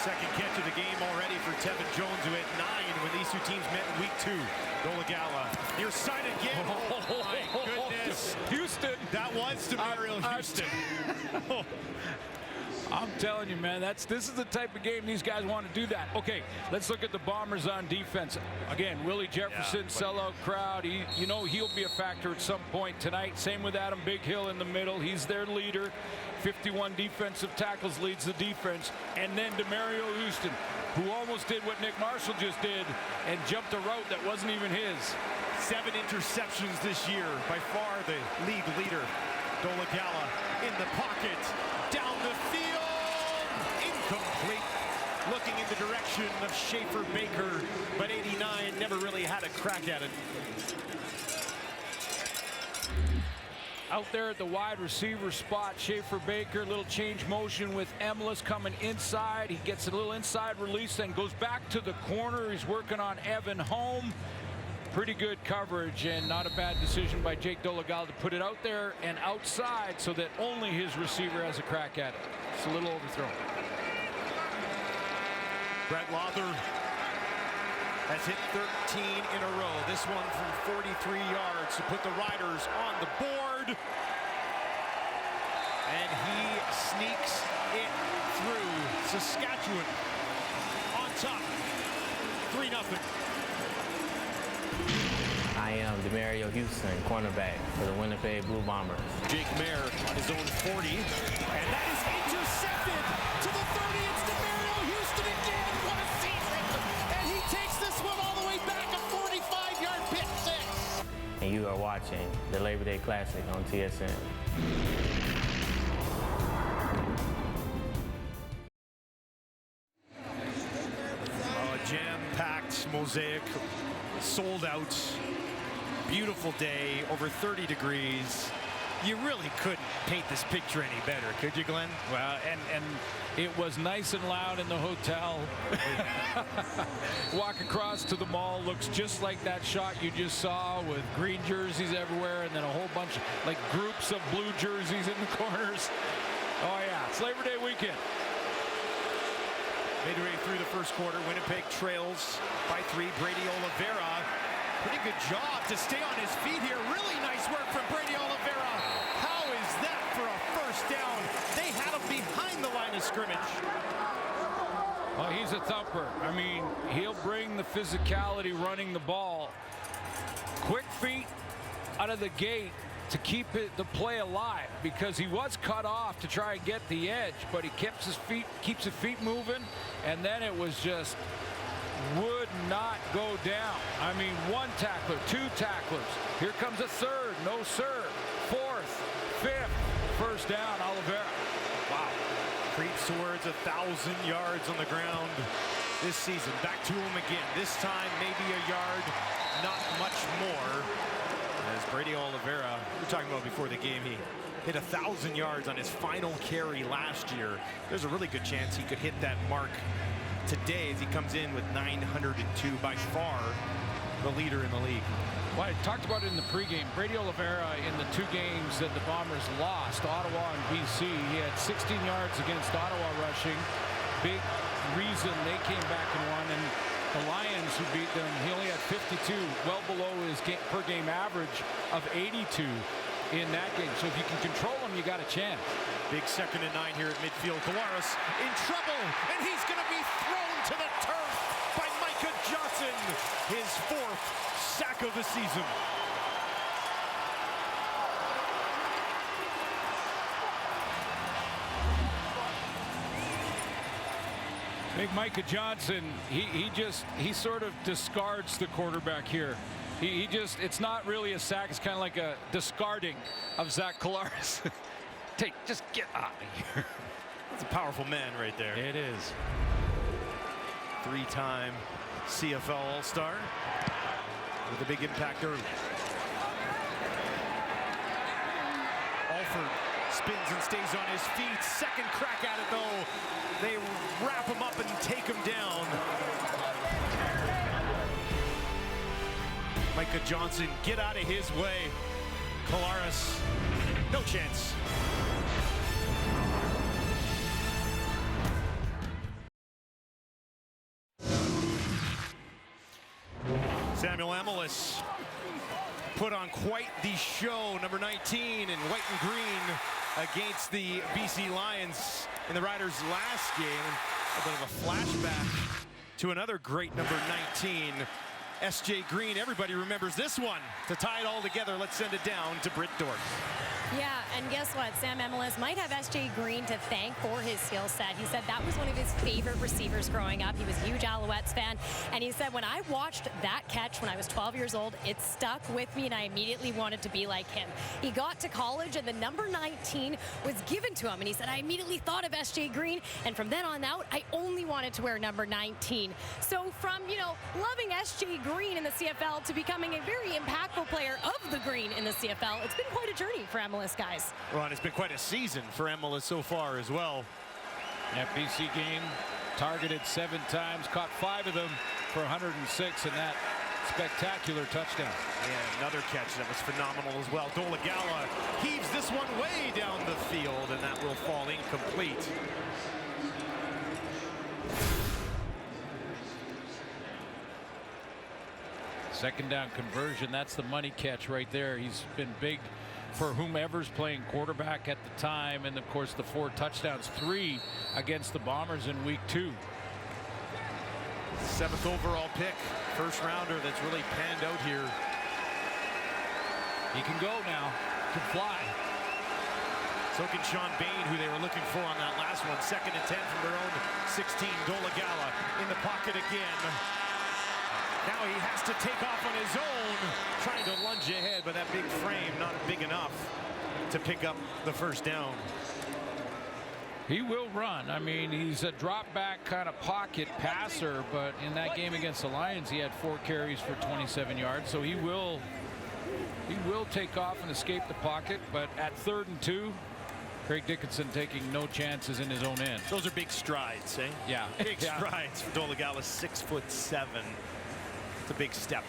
Second catch of the game already for Tevin Jones, who had 9 when these two teams met in week 2. Dolegala near side again. Oh my goodness. Houston. That was Demario Houston. I'm telling you, man, this is the type of game these guys want to do that. Okay, let's look at the Bombers on defense. Again, Willie Jefferson, sellout crowd. You know he'll be a factor at some point tonight. Same with Adam Big Hill in the middle. He's their leader. 51 defensive tackles leads the defense. And then Demario Houston, who almost did what Nick Marshall just did and jumped a route that wasn't even his. 7 interceptions this year, by far the league leader. Dolegala in the pocket, down the field, incomplete. Looking in the direction of Schaefer Baker, but 89 never really had a crack at it. Out there at the wide receiver spot, Schaefer Baker, little change motion with Emilus coming inside. He gets a little inside release, then goes back to the corner. He's working on Evan Home. Pretty good coverage, and not a bad decision by Jake Dolegala to put it out there and outside so that only his receiver has a crack at it. It's a little overthrown. Brett Lawther has hit 13 in a row. This one from 43 yards to put the Riders on the board. And he sneaks it through. Saskatchewan on top. 3-0. I am Demario Houston, cornerback for the Winnipeg Blue Bombers. Jake Mayer on his own 40. And that is intercepted to the 30. It's Demario Houston again. What a season. And he takes this one all the way back, a 45-yard pick six. And you are watching the Labor Day Classic on TSN. Jam-packed mosaic, sold out, beautiful day, over 30 degrees. You really couldn't paint this picture any better, could you, Glenn? Well, and it was nice and loud in the hotel. Walk across to the mall, looks just like that shot you just saw with green jerseys everywhere, and then a whole bunch of like groups of blue jerseys in the corners. Oh yeah, it's Labor Day weekend. Midway through the first quarter, Winnipeg trails by 3. Brady Oliveira, pretty good job to stay on his feet here. Really nice work from Brady Oliveira. How is that for a first down? They had him behind the line of scrimmage. Well, he's a thumper. I mean, he'll bring the physicality running the ball. Quick feet out of the gate to keep the play alive, because he was cut off to try and get the edge, but he keeps his feet moving, and then it was just would not go down. I mean, 1 tackler, 2 tacklers. Here comes a 3rd, no sir. 4th, 5th, first down, Oliveira. Wow. Creeps towards 1,000 yards on the ground this season. Back to him again. This time, maybe a yard, not much more. As Brady Oliveira, we were talking about before the game, he hit 1,000 yards on his final carry last year. There's a really good chance he could hit that mark today as he comes in with 902, by far the leader in the league. Well, I talked about it in the pregame. Brady Oliveira, in the 2 games that the Bombers lost, Ottawa and BC, he had 16 yards against Ottawa rushing. Big reason they came back and won. And the Lions, who beat them, he only had 52, well below his per game average of 82 in that game. So if you can control him, you got a chance. Big 2nd and 9 here at midfield. Kolaris in trouble, and he's going to be thrown to the turf by Micah Johnson. His 4th sack of the season. Big Micah Johnson, he sort of discards the quarterback here. It's not really a sack, it's kind of like a discarding of Zach Kolaris. Just get out of here. That's a powerful man right there. It is. 3-time CFL All-Star with a big impact early. Alford spins and stays on his feet. Second crack at it, though. They wrap him up and take him down. Micah Johnson, get out of his way. Collaros, no chance. Samuel Emelis put on quite the show, number 19 in white and green against the BC Lions in the Riders' last game. A bit of a flashback to another great number 19, S.J. Green. Everybody remembers this one. To tie it all together, let's send it down to Britt Dort. Yeah, and guess what? Sam Emelis might have S.J. Green to thank for his skill set. He said that was one of his favorite receivers growing up. He was a huge Alouettes fan, and he said, when I watched that catch when I was 12 years old, it stuck with me, and I immediately wanted to be like him. He got to college, and the number 19 was given to him, and he said, I immediately thought of S.J. Green, and from then on out, I only wanted to wear number 19. So from, loving S.J. Green in the CFL to becoming a very impactful player of the green in the CFL, it's been quite a journey for Emelis, guys. Well, and it's been quite a season for Emelis so far as well. That BC game targeted 7 times, caught 5 of them for 106 in that spectacular touchdown. And another catch that was phenomenal as well. Dolegala heaves this one way down the field, and that will fall incomplete. Second down conversion, that's the money catch right there. He's been big for whomever's playing quarterback at the time, and of course the 4 touchdowns, 3 against the Bombers in week 2. 7th overall pick, first rounder that's really panned out here. He can go now, can fly. So can Sean Bain, who they were looking for on that last one. 2nd and 10 from their own 16. Dolegala in the pocket again. Now he has to take off on his own, trying to lunge ahead, but that big frame not big enough to pick up the first down. He will run. I mean, he's a drop back kind of pocket passer, but in that game against the Lions, he had 4 carries for 27 yards. So he will take off and escape the pocket, but at 3rd and 2, Craig Dickinson taking no chances in his own end. Those are big strides, eh? Yeah. Big strides for Dolegala, 6'7". It's a big step.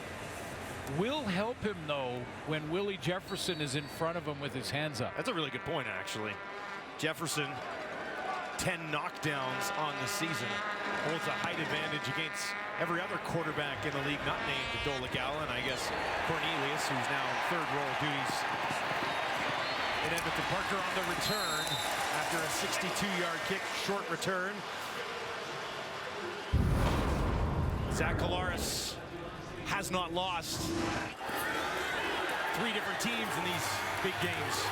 Will help him, though, when Willie Jefferson is in front of him with his hands up. That's a really good point, actually. Jefferson, 10 knockdowns on the season. Holds a height advantage against every other quarterback in the league not named Dolegala, and I guess Cornelius, who's now in 3rd role duties. And Edmonton Parker on the return after a 62-yard kick, short return. Zach Collaros has not lost. 3 different teams in these big games.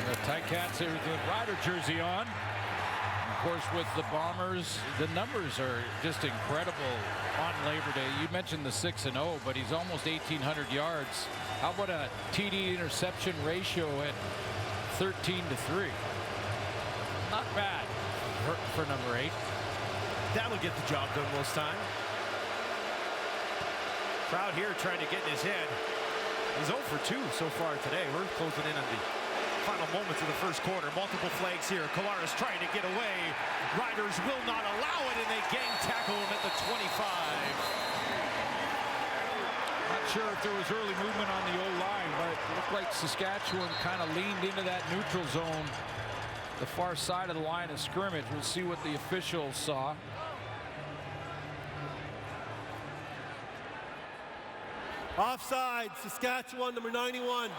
The Ticats here with the Rider jersey on. Of course, with the Bombers, the numbers are just incredible on Labor Day. You mentioned the 6-0, but he's almost 1,800 yards. How about a TD interception ratio at 13-3? Not bad for number 8. That'll get the job done most time. Crowd here trying to get in his head. He's 0 for 2 so far today. We're closing in on the final moments of the first quarter. Multiple flags here. Collaros trying to get away. Riders will not allow it, and they gang tackle him at the 25. Not sure if there was early movement on the O-line, but it looked like Saskatchewan kind of leaned into that neutral zone, the far side of the line of scrimmage. We'll see what the officials saw. Offside, Saskatchewan, number 91.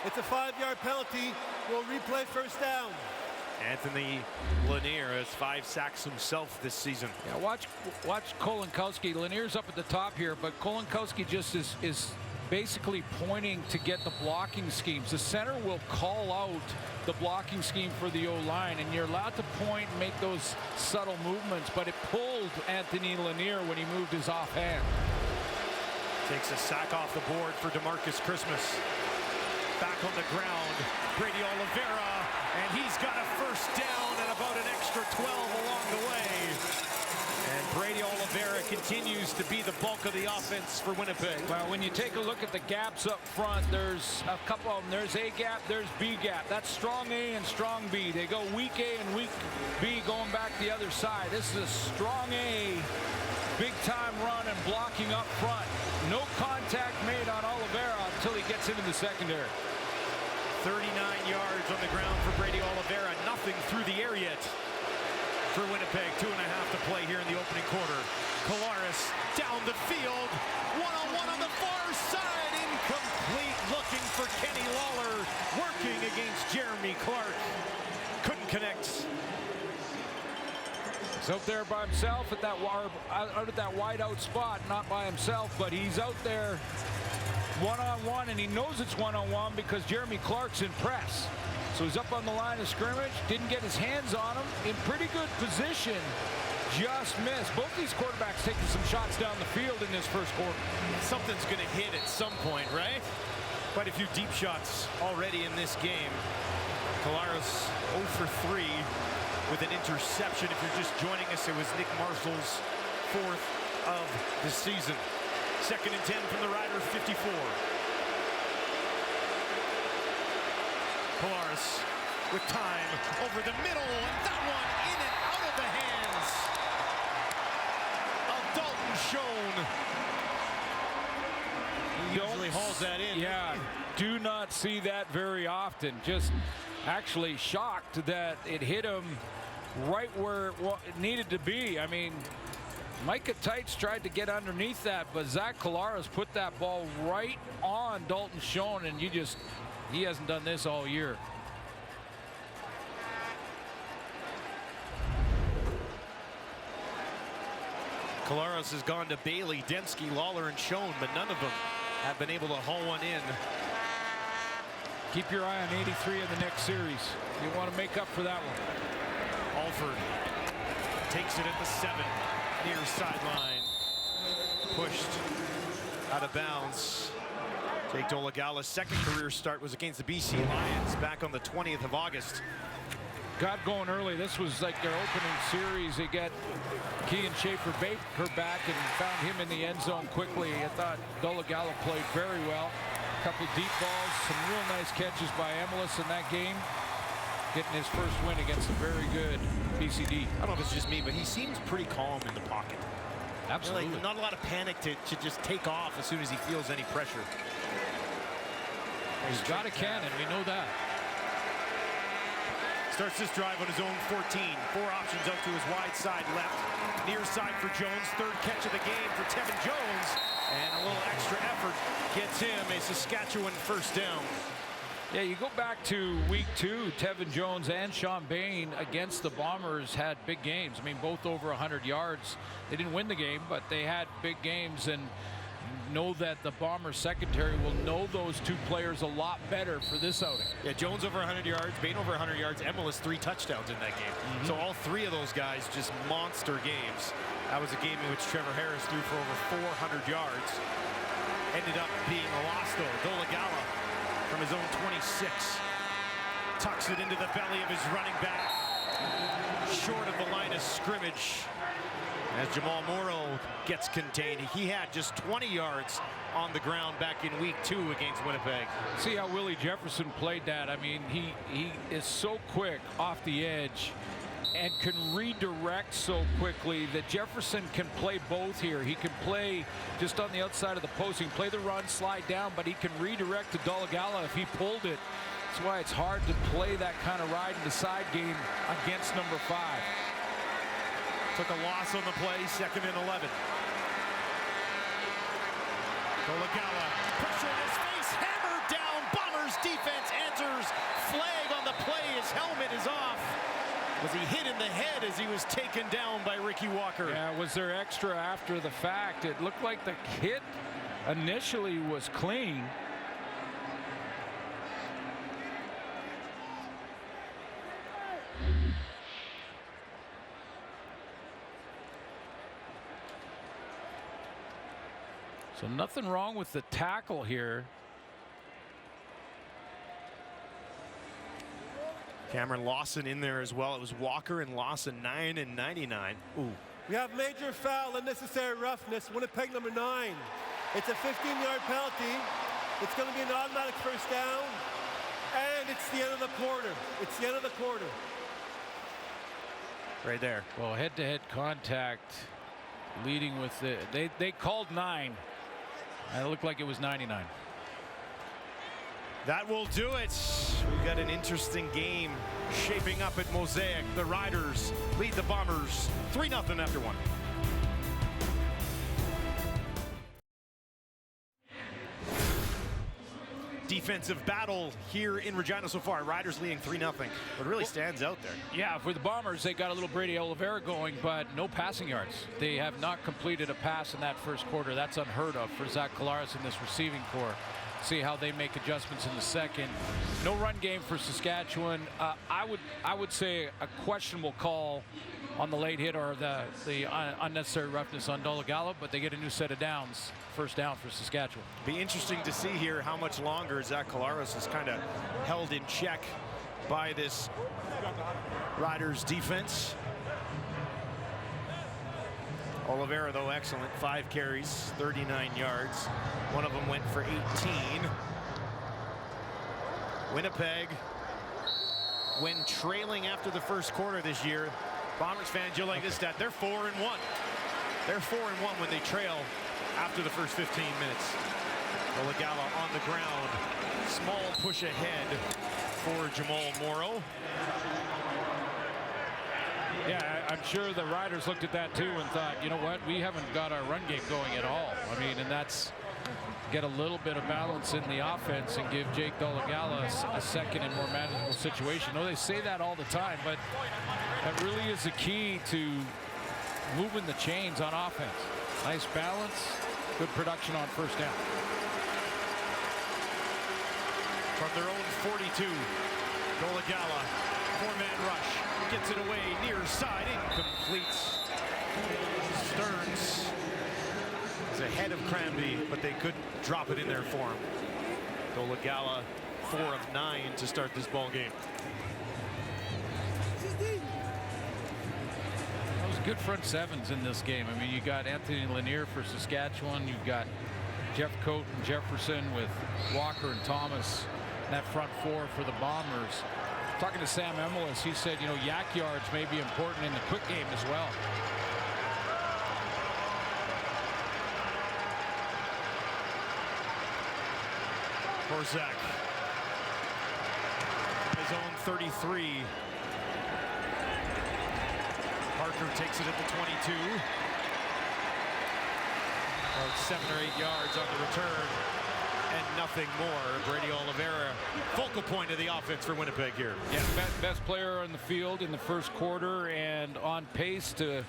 It's a 5-yard penalty. We'll replay first down. Anthony Lanier has 5 sacks himself this season. Yeah, watch Kolinkowski. Lanier's up at the top here, but Kolinkowski just is basically pointing to get the blocking schemes. The center will call out the blocking scheme for the O-line, and you're allowed to point and make those subtle movements, but it pulled Anthony Lanier when he moved his offhand. Takes a sack off the board for DeMarcus Christmas. Back on the ground, Brady Oliveira, and he's got a first down and about an extra 12 along the way. And Brady Oliveira continues to be the bulk of the offense for Winnipeg. Well, when you take a look at the gaps up front, there's a couple of them. There's A gap, there's B gap. That's strong A and strong B. They go weak A and weak B going back the other side. This is a strong A, big time run and blocking up front. No contact made on Oliveira until he gets into the secondary. 39 yards on the ground for Brady Oliveira. Nothing through the air yet for Winnipeg. 2.5 to play here in the opening quarter. Collaros down the field. One-on-one on the far side. Incomplete. Looking for Kenny Lawler. Working against Jeremy Clark. Couldn't connect. He's out there by himself at that out at that wide out spot. Not by himself, but he's out there one-on-one, and he knows it's one-on-one because Jeremy Clark's in press. So he's up on the line of scrimmage, didn't get his hands on him, in pretty good position, just missed. Both these quarterbacks taking some shots down the field in this first quarter. Something's going to hit at some point, right? Quite a few deep shots already in this game. Collaros 0 for 3 with an interception. If you're just joining us, it was Nick Marshall's 4th of the season. 2nd and 10 from the Riders 54. Collaros with time over the middle, and that one in and out of the hands of Dalton Schoen. He usually hauls that in. Yeah, do not see that very often. Just actually shocked that it hit him right where it needed to be. I mean, Micah Tights tried to get underneath that, but Zach Collaros put that ball right on Dalton Schoen, and he hasn't done this all year. Collaros has gone to Bailey, Dembski, Lawler, and Schoen, but none of them have been able to haul one in. Keep your eye on 83 in the next series. You want to make up for that one. Alford takes it at the 7, near sideline. Pushed out of bounds. Jake Dolegala's second career start was against the BC Lions back on the 20th of August. Got going early. This was like their opening series. They got Kean Schaefer-Baker back and found him in the end zone quickly. I thought Dolegala played very well. A couple deep balls, some real nice catches by Emelis in that game. Getting his first win against a very good BCD. I don't know if it's just me, but he seems pretty calm in the pocket. Absolutely. Like, not a lot of panic to just take off as soon as he feels any pressure. He's got a cannon, we know that. Starts this drive on his own 14. 4 options out to his wide side left. Near side for Jones. 3rd catch of the game for Tevin Jones. And a little extra effort gets him a Saskatchewan first down. Yeah, you go back to week 2, Tevin Jones and Sean Bain against the Bombers had big games. I mean, both over 100 yards. They didn't win the game, but they had big games, and know that the Bombers secondary will know those 2 players a lot better for this outing. Yeah, Jones over 100 yards, Bain over 100 yards, Emelis 3 touchdowns in that game. So all 3 of those guys just monster games. That was a game in which Trevor Harris threw for over 400 yards. Ended up being a loss though. Dolegala from his own 26 tucks it into the belly of his running back, short of the line of scrimmage. As Jamal Morrow gets contained, he had just 20 yards on the ground back in week 2 against Winnipeg. See how Willie Jefferson played that. I mean, he is so quick off the edge and can redirect so quickly that Jefferson can play both here. He can play just on the outside of the post. He can play the run, slide down, but he can redirect to Dolegala if he pulled it. That's why it's hard to play that kind of ride in the side game against number 5. Took a loss on the play, 2nd and 11. Dolegala, pressure in his face, hammered down. Bombers defense answers. Flag on the play, his helmet is off. Was he hit in the head as he was taken down by Ricky Walker? Yeah, was there extra after the fact? It looked like the hit initially was clean. So nothing wrong with the tackle here. Cameron Lawson in there as well. It was Walker and Lawson, 9 and 99. Ooh. We have major foul, unnecessary roughness, Winnipeg number 9. It's a 15-yard penalty. It's going to be an automatic first down. And it's the end of the quarter. It's the end of the quarter. Right there. Well, head-to-head contact leading with the, they called 9. It looked like it was 99. That will do it. We've got an interesting game shaping up at Mosaic. The Riders lead the Bombers 3-0 after one. Defensive battle here in Regina so far. Riders leading 3-0. What really stands out there? Yeah, for the Bombers, they got a little Brady Oliveira going, but no passing yards. They have not completed a pass in that first quarter. That's unheard of for Zach Collaros in this receiving corps. See how they make adjustments in the second. No run game for Saskatchewan. I would say a questionable call on the late hit or the unnecessary roughness on Dolegala, but they get a new set of downs. First down for Saskatchewan. Be interesting to see here how much longer Zach Collaros is kind of held in check by this Riders defense. Oliveira, though, excellent. 5 carries, 39 yards. One of them went for 18. Winnipeg, when trailing after the first quarter this year, Bombers fans, you'll like this stat, they're 4-1. They're 4-1 when they trail after the first 15 minutes. Dolegala on the ground. Small push ahead for Jamal Morrow. Yeah, I'm sure the Riders looked at that too and thought, you know what, we haven't got our run game going at all. I mean, and that's get a little bit of balance in the offense and give Jake Dolegala a second and more manageable situation. No, they say that all the time, but that really is the key to moving the chains on offense. Nice balance, good production on first down. From their own 42, Dolegala, 4-man rush. Gets it away near side, incomplete. Stearns is ahead of Cranby, but they couldn't drop it in there for him. Dolegala, 4 of 9 to start this ball game. Those good front sevens in this game. I mean, you got Anthony Lanier for Saskatchewan. You've got Jeff Coate and Jefferson with Walker and Thomas. And that front 4 for the Bombers. Talking to Sam Emelis, he said, you know, yak yards may be important in the quick game as well. Borzak, his own 33. Parker takes it at the 22. About 7 or 8 yards on the return. And nothing more. Brady Oliveira, focal point of the offense for Winnipeg here. Yeah, best player on the field in the first quarter and on pace to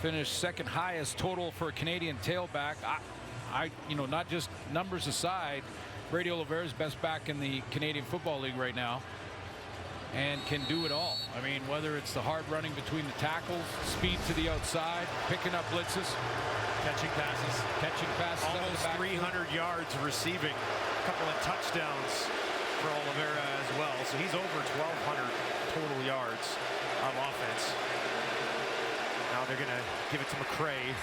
finish second highest total for a Canadian tailback. You know, not just numbers aside, Brady Oliveira's best back in the Canadian Football League right now and can do it all. I mean, whether it's the hard running between the tackles, speed to the outside, picking up blitzes, catching passes, almost 300 yards receiving, a couple of touchdowns for Oliveira as well. So he's over 1,200 total yards of offense. Now they're going to give it to McCray.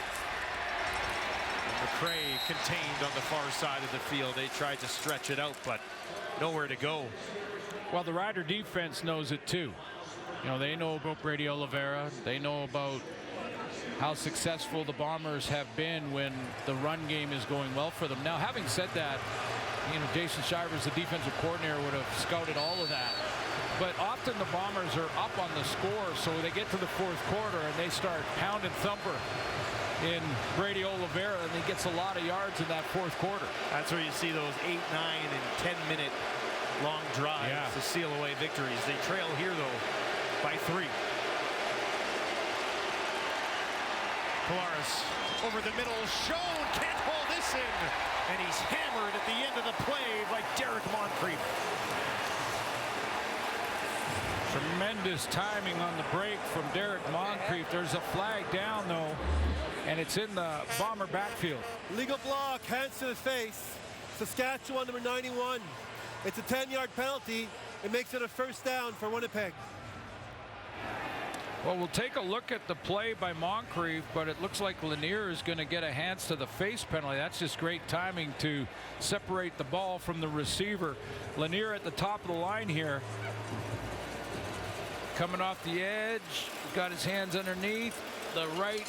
And McCray contained on the far side of the field. They tried to stretch it out, but nowhere to go. Well, the Rider defense knows it too. You know, they know about Brady Oliveira. They know about how successful the Bombers have been when the run game is going well for them. Now, having said that, you know, Jason Shivers, the defensive coordinator, would have scouted all of that. But often the Bombers are up on the score, so they get to the fourth quarter and they start pound and thumper in Brady Oliveira, and he gets a lot of yards in that fourth quarter. That's where you see those 8, 9, and 10-minute long drives to seal away victories. They trail here, though, by 3. Collaros over the middle, shown, can't hold this in, and he's hammered at the end of the play by Derek Moncrief. Tremendous timing on the break from Derek Moncrief. There's a flag down, though, and it's in the Bomber backfield. Legal block, hands to the face. Saskatchewan, number 91. It's a 10-yard penalty. It makes it a first down for Winnipeg. Well, we'll take a look at the play by Moncrief, but it looks like Lanier is going to get a hands to the face penalty. That's just great timing to separate the ball from the receiver. Lanier at the top of the line here. Coming off the edge, got his hands underneath, the right,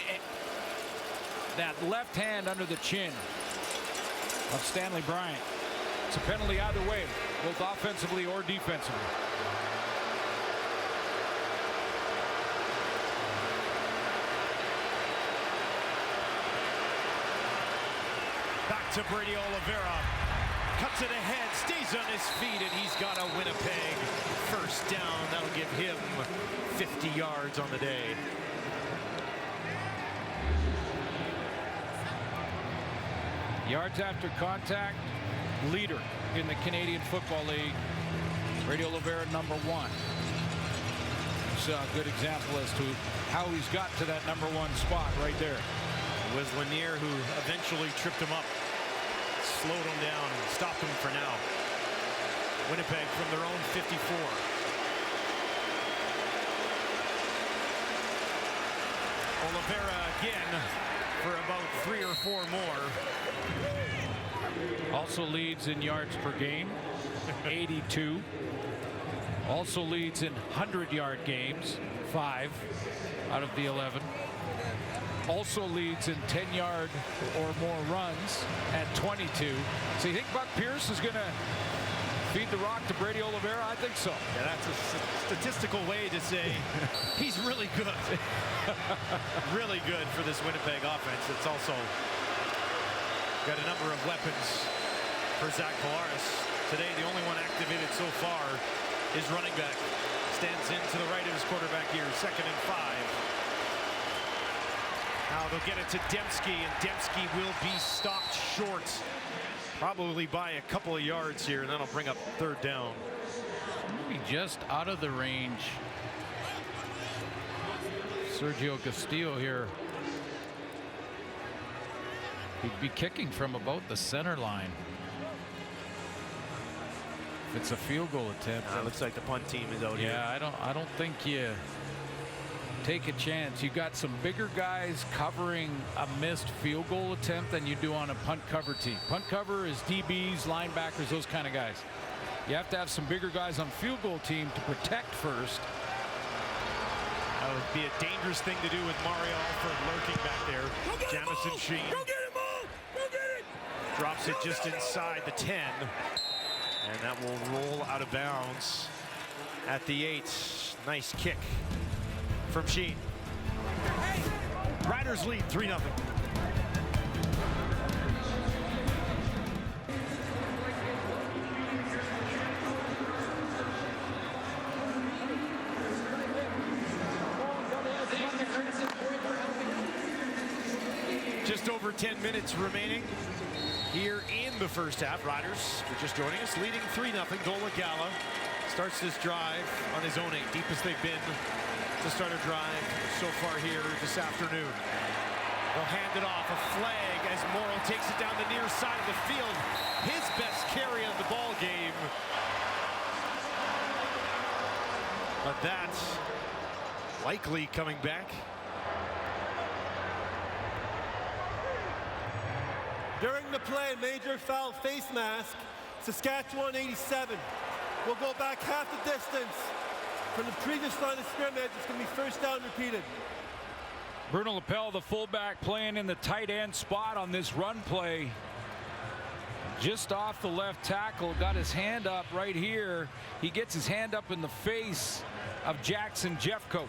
that left hand under the chin. of Stanley Bryant. It's a penalty either way, both offensively or defensively. Back to Brady Oliveira. Cuts it ahead, stays on his feet, and he's got a Winnipeg first down. That'll give him 50 yards on the day. Yards after contact, leader in the Canadian Football League. Brady Oliveira, number 1. It's a good example as to how he's got to that number 1 spot right there. It was Lanier who eventually tripped him up, slowed him down, and stopped him for now. Winnipeg from their own 54. Oliveira again for about 3 or 4 more. Also leads in yards per game, 82. Also leads in 100-yard games, 5 out of the 11. Also leads in 10-yard or more runs at 22. So you think Buck Pierce is going to feed the rock to Brady Oliveira? I think so. Yeah, that's a statistical way to say he's really good. Really good for this Winnipeg offense. It's also got a number of weapons for Zach Collaros. Today, the only one activated so far is running back. Stands in to the right of his quarterback here, 2nd and 5. Now they'll get it to Dembski, and Dembski will be stopped short. Probably by a couple of yards here, and that'll bring up 3rd down. Maybe just out of the range. Sergio Castillo here. He'd be kicking from about the center line. If it's a field goal attempt. It looks like the punt team is out here. Yeah, I don't think you take a chance. You got some bigger guys covering a missed field goal attempt than you do on a punt cover team. Punt cover is DBs, linebackers, those kind of guys. You have to have some bigger guys on field goal team to protect first. That would be a dangerous thing to do with Mario Alford lurking back there. Jamison Sheen. Go get him, Mo! Go get it! Drops it just inside the 10. And that will roll out of bounds at the 8. Nice kick from Sheen. Riders lead 3-0. Just over 10 minutes remaining here in the first half. Riders, for just joining us, leading 3-0. Dola Gala starts this drive on his own 8, deep as they've been to start a drive so far here this afternoon. They'll hand it off, a flag as Morrow takes it down the near side of the field. His best carry of the ball game. But that's likely coming back. During the play, major foul face mask, Saskatchewan 87. We'll go back half the distance from the previous line of scrimmage. It's going to be first down repeated. Bruno Lapel, the fullback, playing in the tight end spot on this run play. Just off the left tackle, got his hand up right here. He gets his hand up in the face of Jackson Jeffcoat.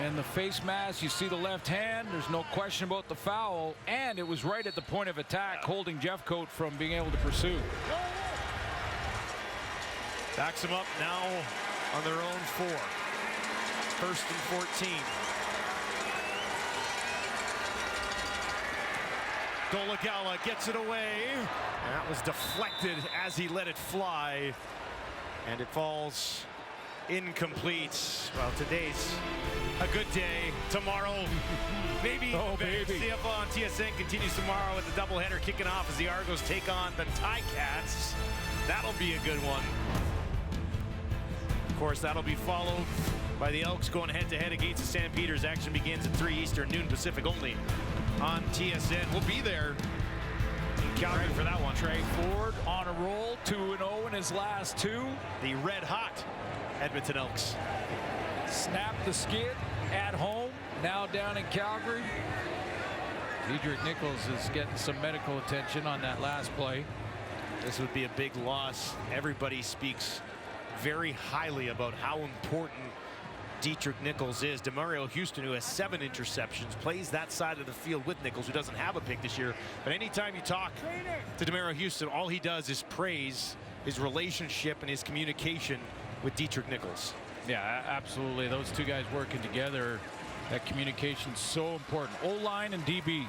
And the face mask, you see the left hand. There's no question about the foul. And it was right at the point of attack, holding Jeffcoat from being able to pursue. Backs them up now on their own 4. 1st and 14. Dolagala gets it away. And that was deflected as he let it fly. And it falls incomplete. Well, today's a good day. Tomorrow, maybe. Oh, baby. CFL on TSN continues tomorrow with the doubleheader kicking off as the Argos take on the Ticats. That'll be a good one. Of course, that'll be followed by the Elks going head-to-head against the St. Peters. Action begins at 3 Eastern, noon Pacific only on TSN. We'll be there in Calgary for that one. Trey Ford on a roll, 2-0 in his last 2. The red-hot Edmonton Elks. Snapped the skid at home, now down in Calgary. Dedrick Nichols is getting some medical attention on that last play. This would be a big loss. Everybody speaks very highly about how important Dedrick Nichols is. DeMario Houston, who has 7 interceptions, plays that side of the field with Nichols, who doesn't have a pick this year. But anytime you talk to DeMario Houston, all he does is praise his relationship and his communication with Dedrick Nichols. Yeah, absolutely. Those two guys working together, that communication's so important. O-line and DBs,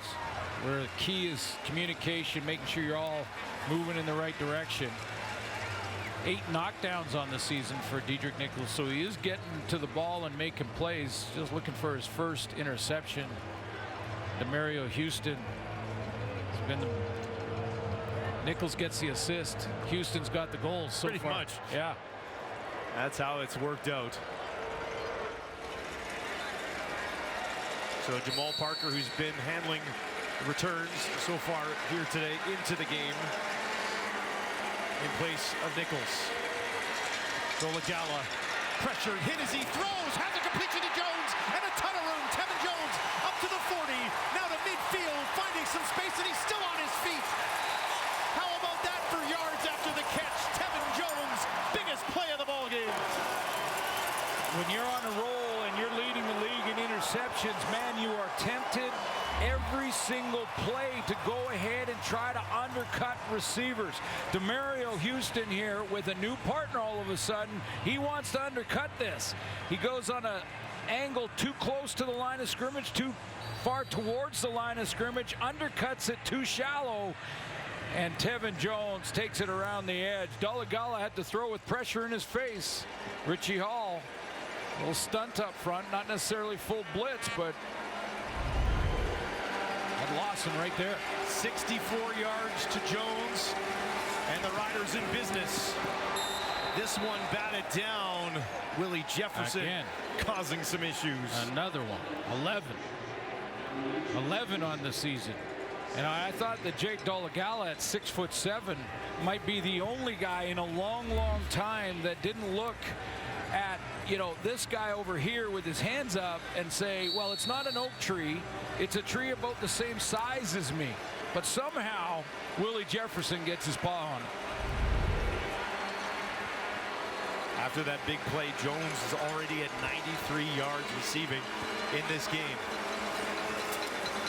where the key is communication, making sure you're all moving in the right direction. 8 knockdowns on the season for Dedrick Nichols, so he is getting to the ball and making plays. Just looking for his first interception. DeMario Houston has been Nichols gets the assist. Houston's got the goals so Pretty far. much. Yeah. That's how it's worked out. So Jamal Parker, who's been handling returns so far here today into the game, in place of Nichols. Dolagala, pressured, hit as he throws, has a completion to Jones, and a ton of room. Tevin Jones up to the 40, now to midfield, finding some space, and he's still on his feet. How about that for yards after the catch? Tevin Jones, biggest play of the ball game. When you're on a roll and you're leading the league in interceptions, man, you are tempted every single play to go ahead and try to undercut receivers. DeMario Houston here with a new partner all of a sudden. He wants to undercut this. He goes on an angle too close to the line of scrimmage, too far towards the line of scrimmage, undercuts it too shallow, and Tevin Jones takes it around the edge. Dolagala had to throw with pressure in his face. Richie Hall, a little stunt up front, not necessarily full blitz, but Lawson right there. 64 yards to Jones, and the Riders in business. This one batted down. Willie Jefferson again, causing some issues. Another one. 11 on the season. And I thought that Jake Dolagala at 6'7" might be the only guy in a long time that didn't look at, you know, this guy over here with his hands up and say, well, it's not an oak tree, it's a tree about the same size as me. But somehow Willie Jefferson gets his paw on it. After that big play, Jones is already at 93 yards receiving in this game.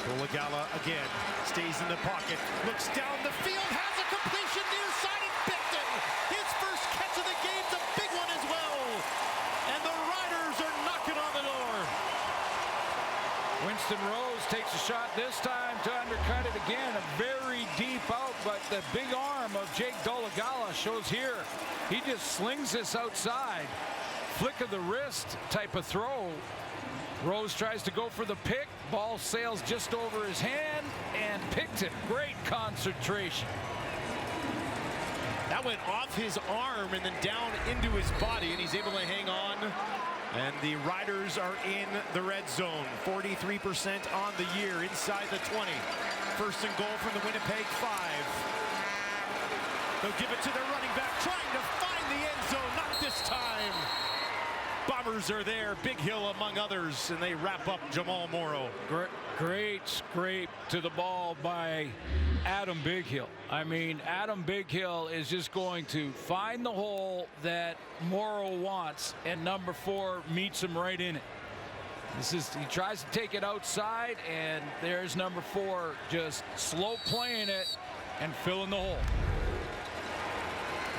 Dolagala again stays in the pocket, looks down the field, has a completion near side, and Bickton, his first catch of the game's a big one as well. And the Riders are knocking on the door. Winston Rose takes a shot this time to undercut it again. A very deep out, but the big arm of Jake Dolagala shows here. He just slings this outside. Flick of the wrist type of throw. Rose tries to go for the pick. Ball sails just over his hand and picked it. Great concentration. That went off his arm and then down into his body, and he's able to hang on. And the Riders are in the red zone. 43% on the year inside the 20. First and goal from the Winnipeg 5. They'll give it to their running back, trying to find the end zone. Not this time. Bombers are there, Big Hill among others, and they wrap up Jamal Morrow. Great scrape to the ball by Adam Bighill. I mean, Adam Bighill is just going to find the hole that Morrow wants, and number 4 meets him right in it. He tries to take it outside, and there's number 4 just slow playing it and filling the hole.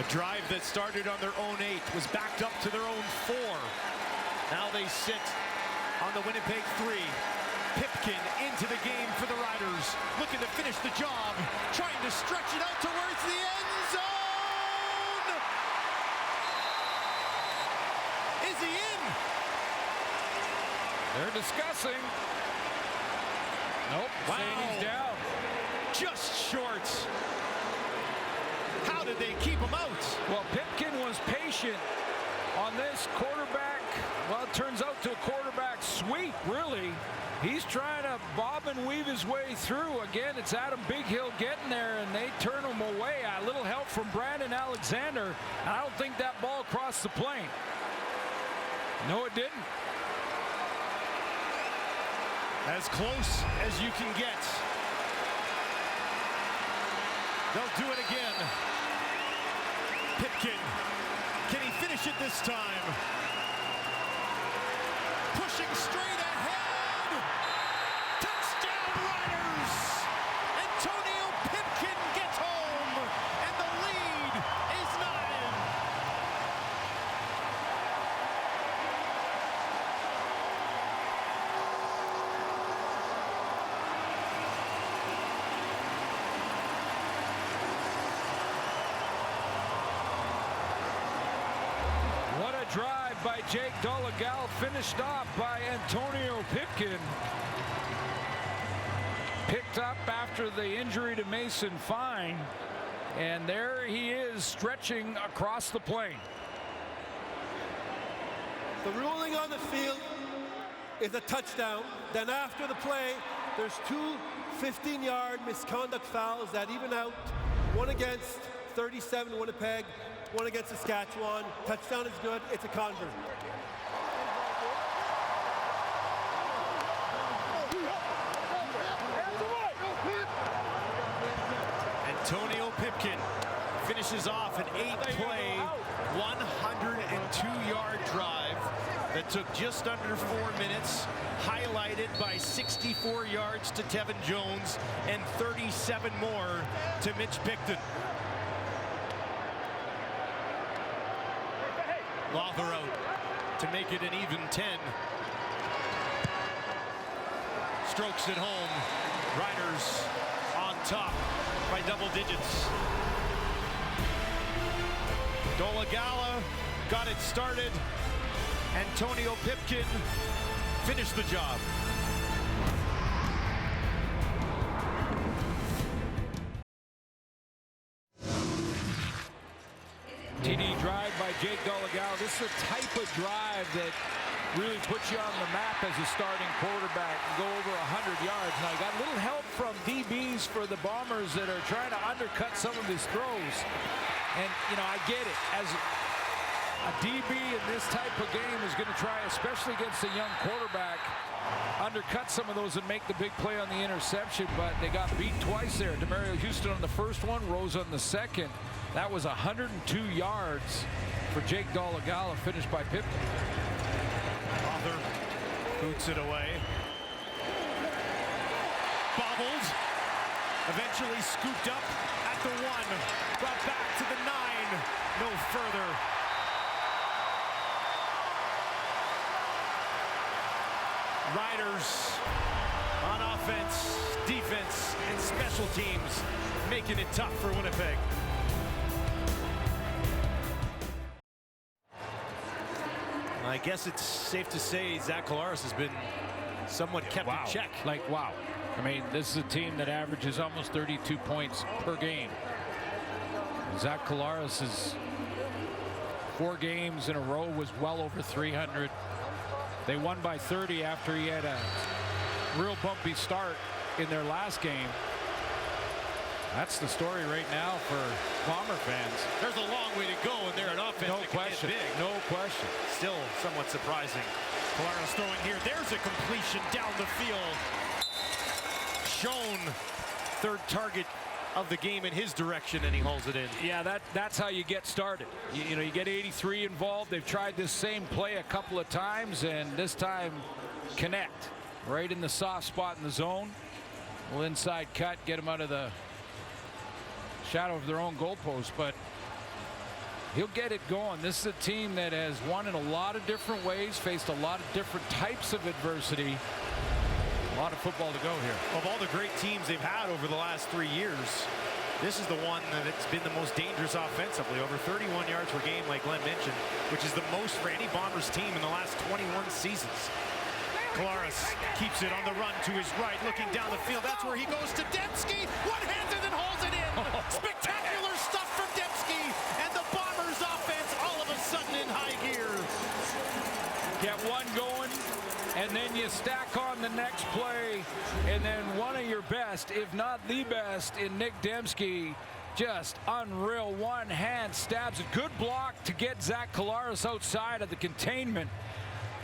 A drive that started on their own 8 was backed up to their own 4. Now they sit on the Winnipeg 3. Pipkin into the game for the Riders, looking to finish the job, trying to stretch it out towards the end zone. Is he in? They're discussing. Nope, wow. Saying he's down. Just short. How did they keep him out? Well, Pipkin was patient on this quarterback. Well, it turns out to a quarterback sweep, really. He's trying to bob and weave his way through. Again, it's Adam Bighill getting there, and they turn him away. A little help from Brandon Alexander. And I don't think that ball crossed the plane. No, it didn't. As close as you can get. They'll do it again. Pipkin. Can he finish it this time? Pushing straight ahead. Touchdown Riders. Antonio Pipkin gets home, and the lead is 9. What a drive by Jake Dolegala, finished off by Antonio Pipkin. Picked up after the injury to Mason Fine, and there he is stretching across the plane. The ruling on the field is a touchdown. Then after the play, there's 2 15-yard misconduct fouls that even out. One against 37 Winnipeg, one against Saskatchewan. Touchdown is good. It's a convert. Antonio Pipkin finishes off an 8-play, 102-yard drive that took just under 4 minutes, highlighted by 64 yards to Tevin Jones and 37 more to Mitch Picton. Lawther out to make it an even 10. Strokes it home. Riders on top by double digits. Dolegala got it started. Antonio Pipkin finished the job. TD drive by Jake Dolegala. This is the type of drive that really puts you on the map as a starting quarterback and go over 100 yards. Now, he got a little help from DBs for the Bombers that are trying to undercut some of his throws. And, you know, I get it. As a DB in this type of game is going to try, especially against a young quarterback, undercut some of those and make the big play on the interception, but they got beat twice there. Demario Houston on the first one, Rose on the second. That was 102 yards for Jake Dolegala, finished by Pipkin. Lawther boots it away. Bobbled. Eventually scooped up at the 1. Brought back to the 9. No further. Riders on offense, defense, and special teams making it tough for Winnipeg. I guess it's safe to say Zach Collaros has been somewhat kept in check. Like, wow. I mean, this is a team that averages almost 32 points per game. Zach Collaros' 4 games in a row was well over 300. They won by 30 after he had a real bumpy start in their last game. That's the story right now for Bomber fans. There's a long way to go, and they're an offense no that question. can hit big. No question. Still somewhat surprising. Collaros throwing here. There's a completion down the field. Shown third target of the game in his direction, and he holds it in. Yeah, that's how you get started. You know, you get 83 involved. They've tried this same play a couple of times, and this time connect right in the soft spot in the zone. Well, inside cut, get them out of the shadow of their own goalpost, but he'll get it going. This is a team that has won in a lot of different ways, faced a lot of different types of adversity. A lot of football to go here. Of all the great teams they've had over the last 3 years, this is the one that's been the most dangerous offensively. Over 31 yards per game, like Glenn mentioned, which is the most for any Bombers team in the last 21 seasons. Collaros keeps it on the run to his right, looking down the field. That's where he goes to Dembski. One-handed and holds it in. Spectacular stuff from Dembski. And the Bombers offense all of a sudden in high gear. Get one going, and then you stack on the next play, and then one of your best, if not the best, in Nick Dembski. Just unreal. One hand stabs a good block to get Zach Collaros outside of the containment.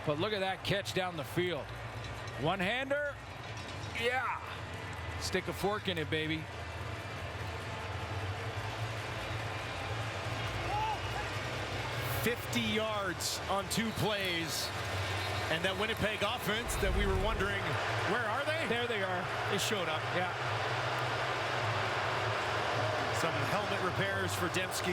But look at that catch down the field. One-hander, yeah. Stick a fork in it, baby. 50 yards on 2 plays. And that Winnipeg offense that we were wondering, where are they? There they are. They showed up. Yeah. Some helmet repairs for Dembski.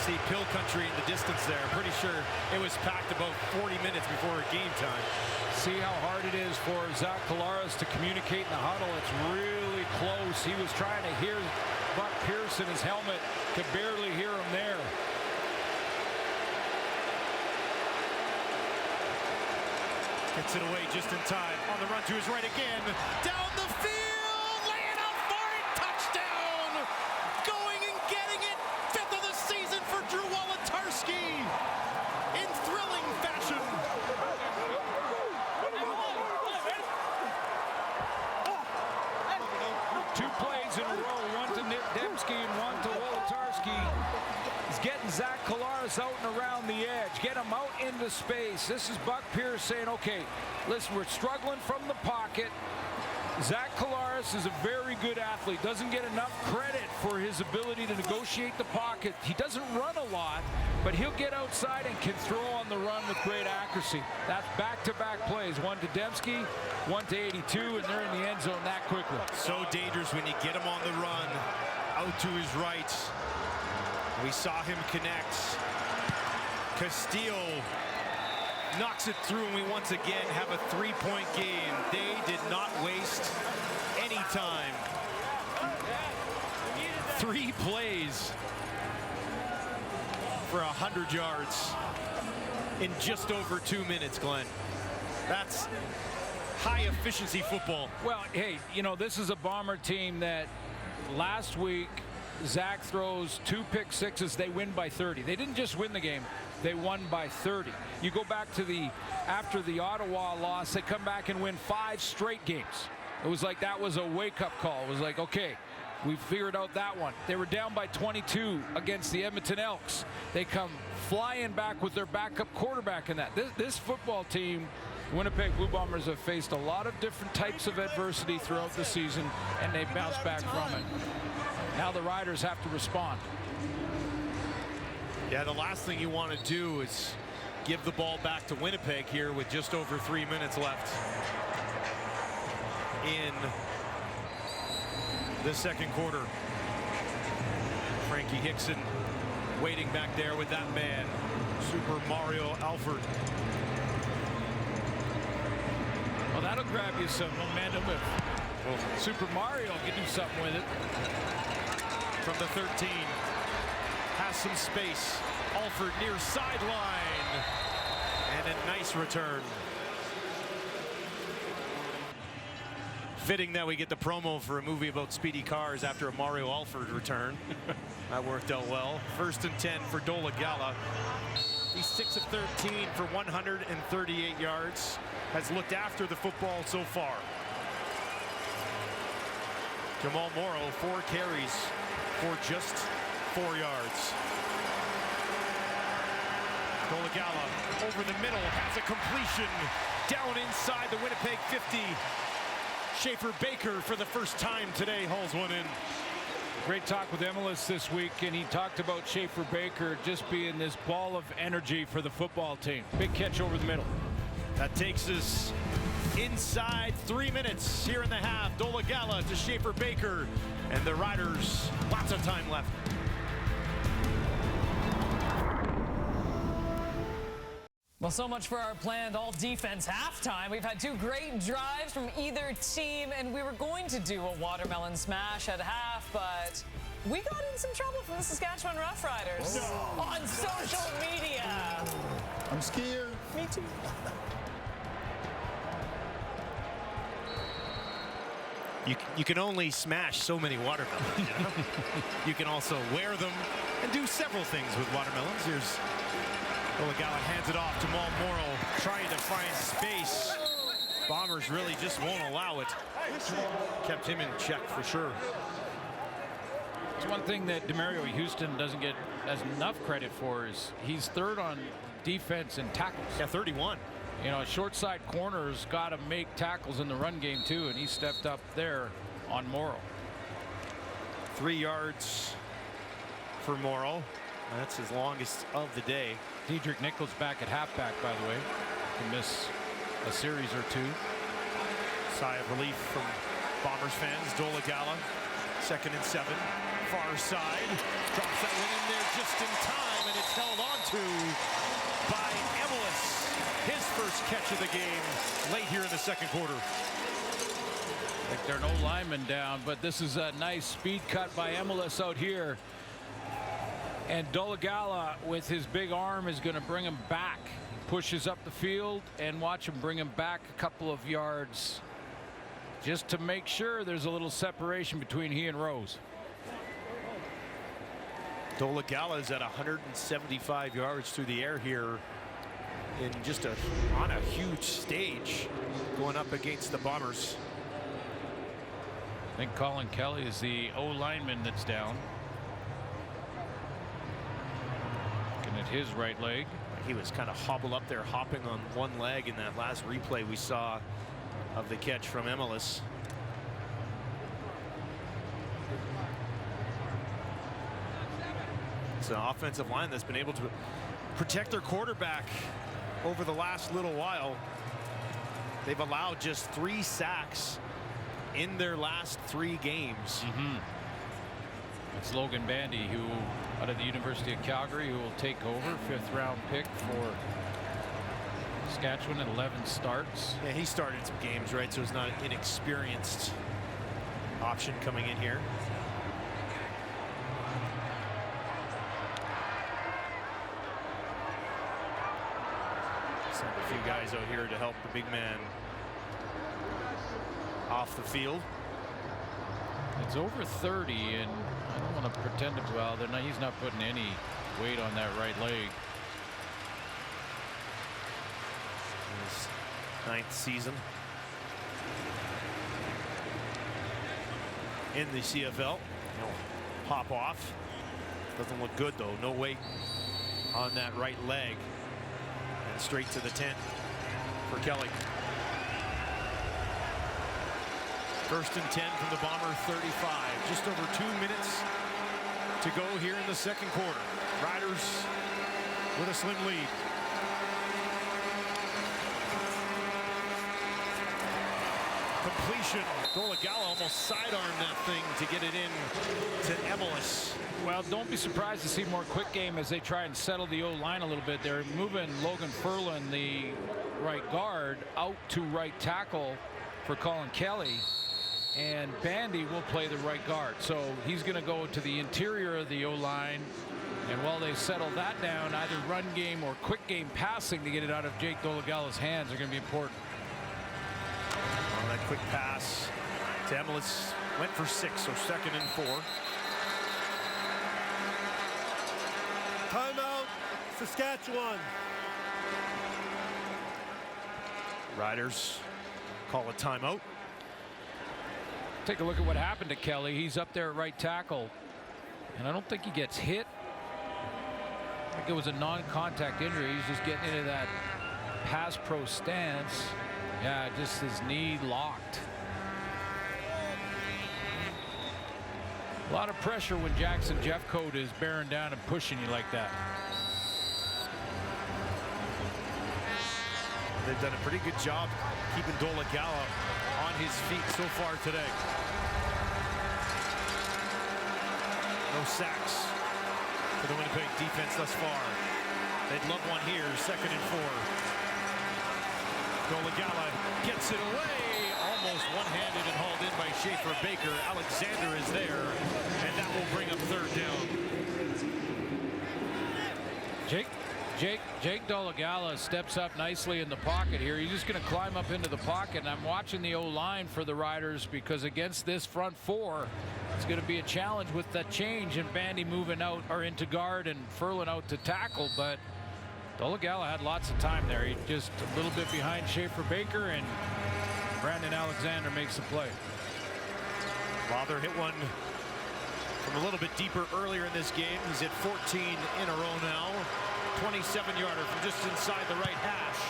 See Pill Country in the distance there. Pretty sure it was packed about 40 minutes before game time. See how hard it is for Zach Collaros to communicate in the huddle. It's really close. He was trying to hear Buck Pierce in his helmet, could barely hear him there. Gets it away just in time. On the run to his right again. Down the field. Laying up for it. Touchdown. Going and getting it. 5th of the season for Drew Wolotarski. In thrilling fashion. Two plays in a row, one to Dembski and one to Wolotarski. He's getting Zach Collaros out and around the edge, get him out into space. This is Buck Pierce saying, okay, listen, we're struggling from the pocket. Zach Collaros is a very good athlete, doesn't get enough credit for his ability to negotiate the pocket. He doesn't run a lot, but he'll get outside and can throw on the run with great accuracy. That's back-to-back plays, one to Dembski, one to 82, and they're in the end zone that quickly. So dangerous when you get him on the run, out to his right. We saw him connect. Castillo knocks it through, and we once again have a 3-point game. They did not waste any time. 3 plays for 100 yards in just over 2 minutes, Glenn. That's high efficiency football. Well, hey, you know, this is a Bomber team that last week Zach throws 2 pick sixes. They win by 30. They didn't just win the game. They won by 30. You go back to after the Ottawa loss, they come back and win 5 straight games. It was like that was a wake-up call. It was like, okay, we figured out that one. They were down by 22 against the Edmonton Elks. They come flying back with their backup quarterback in that. This football team, Winnipeg Blue Bombers, have faced a lot of different types of adversity throughout the season, and they bounced back from it. Now the Riders have to respond. Yeah, the last thing you want to do is give the ball back to Winnipeg here with just over 3 minutes left in the second quarter. Frankie Hickson waiting back there with that man, Super Mario Alford. Well, that'll grab you some momentum if Super Mario can do something with it. From the 13. Has some space. Alford near sideline. And a nice return. Fitting that we get the promo for a movie about speedy cars after a Mario Alford return. That worked out well. 1st and 10 for Dolegala. He's 6 of 13 for 138 yards. Has looked after the football so far. Jamal Morrow, 4 carries for just 4 yards. Dolegala over the middle, has a completion down inside the Winnipeg 50. Schaefer Baker for the first time today hauls one in. Great talk with Emilus this week, and he talked about Schaefer Baker just being this ball of energy for the football team. Big catch over the middle. That takes us inside 3 minutes here in the half. Dolegala to Schaefer Baker, and the Riders, lots of time left. Well, so much for our planned all-defense halftime. We've had 2 great drives from either team, and we were going to do a watermelon smash at half, but we got in some trouble from the Saskatchewan Roughriders on social media. I'm scared. Me too. You can only smash so many watermelons, you know? You can also wear them and do several things with watermelons. Here's Dolegala, hands it off to Jamal Morrow, trying to find space. Bombers really just won't allow it. Kept him in check for sure. It's one thing that Demario Houston doesn't get as enough credit for is he's 3rd on defense in tackles. Yeah, 31. You know, short side corners got to make tackles in the run game too, and he stepped up there on Morrow. 3 yards for Morrow. That's his longest of the day. Diedrich Nichols back at halfback, by the way. Can miss a series or two. Sigh of relief from Bombers fans. Dolegala, 2nd and 7. Far side. Drops that one in there just in time, and it's held on to by Emelis. His first catch of the game late here in the second quarter. I think there are no linemen down, but this is a nice speed cut by Emelis out here. And Dolegala, with his big arm, is going to bring him back. Pushes up the field, and watch him bring him back a couple of yards just to make sure there's a little separation between he and Rose. Dolegala is at 175 yards through the air here in just on a huge stage going up against the Bombers. I think Colin Kelly is the O-lineman that's down. Looking at his right leg. He was kind of hobbled up there, hopping on one leg in that last replay we saw of the catch from Emelis. It's an offensive line that's been able to protect their quarterback over the last little while. They've allowed just 3 sacks in their last 3 games. It's Logan Bandy, who out of the University of Calgary, who will take over, 5th round pick for Saskatchewan at 11 starts. Yeah, he started some games, right? So it's not an inexperienced option coming in here. Send a few guys out here to help the big man off the field. It's over 30, and I don't want to pretend to, well, he's not putting any weight on that right leg. His 9th season in the CFL. He'll hop off. Doesn't look good though. No weight on that right leg. And straight to the tent for Kelly. 1st and 10 from the Bomber 35. Just over 2 minutes to go here in the second quarter. Riders with a slim lead. Completion. Dolegala almost sidearmed that thing to get it in to Emelis. Well, don't be surprised to see more quick game as they try and settle the O-line a little bit. They're moving Logan Furlan, the right guard, out to right tackle for Colin Kelly. And Bandy will play the right guard. So he's going to go to the interior of the O-line. And while they settle that down, either run game or quick game passing to get it out of Jake Dolegala's hands are going to be important. Well, that quick pass to Emelis went for 6, so 2nd and 4. Timeout, Saskatchewan. Riders call a timeout. Take a look at what happened to Kelly. He's up there at right tackle, and I don't think he gets hit. I think it was a non-contact injury. He's just getting into that pass pro stance. Yeah, just his knee locked. A lot of pressure when Jackson Jeffcoat is bearing down and pushing you like that. They've done a pretty good job keeping Dolegala on his feet so far today. No sacks for the Winnipeg defense thus far. They'd love one here, 2nd and 4. Dolegala gets it away, almost one-handed and hauled in by Schaefer Baker. Alexander is there, and that will bring up 3rd down. Jake Dolegala steps up nicely in the pocket here. He's just going to climb up into the pocket, and I'm watching the O-line for the Riders because against this front 4, it's going to be a challenge with that change and Bandy moving out or into guard and Furlan out to tackle. But Dolegala had lots of time there. He's just a little bit behind Schaefer Baker, and Brandon Alexander makes the play. Lawther hit one from a little bit deeper earlier in this game. He's hit 14 in a row now. 27-yarder from just inside the right hash.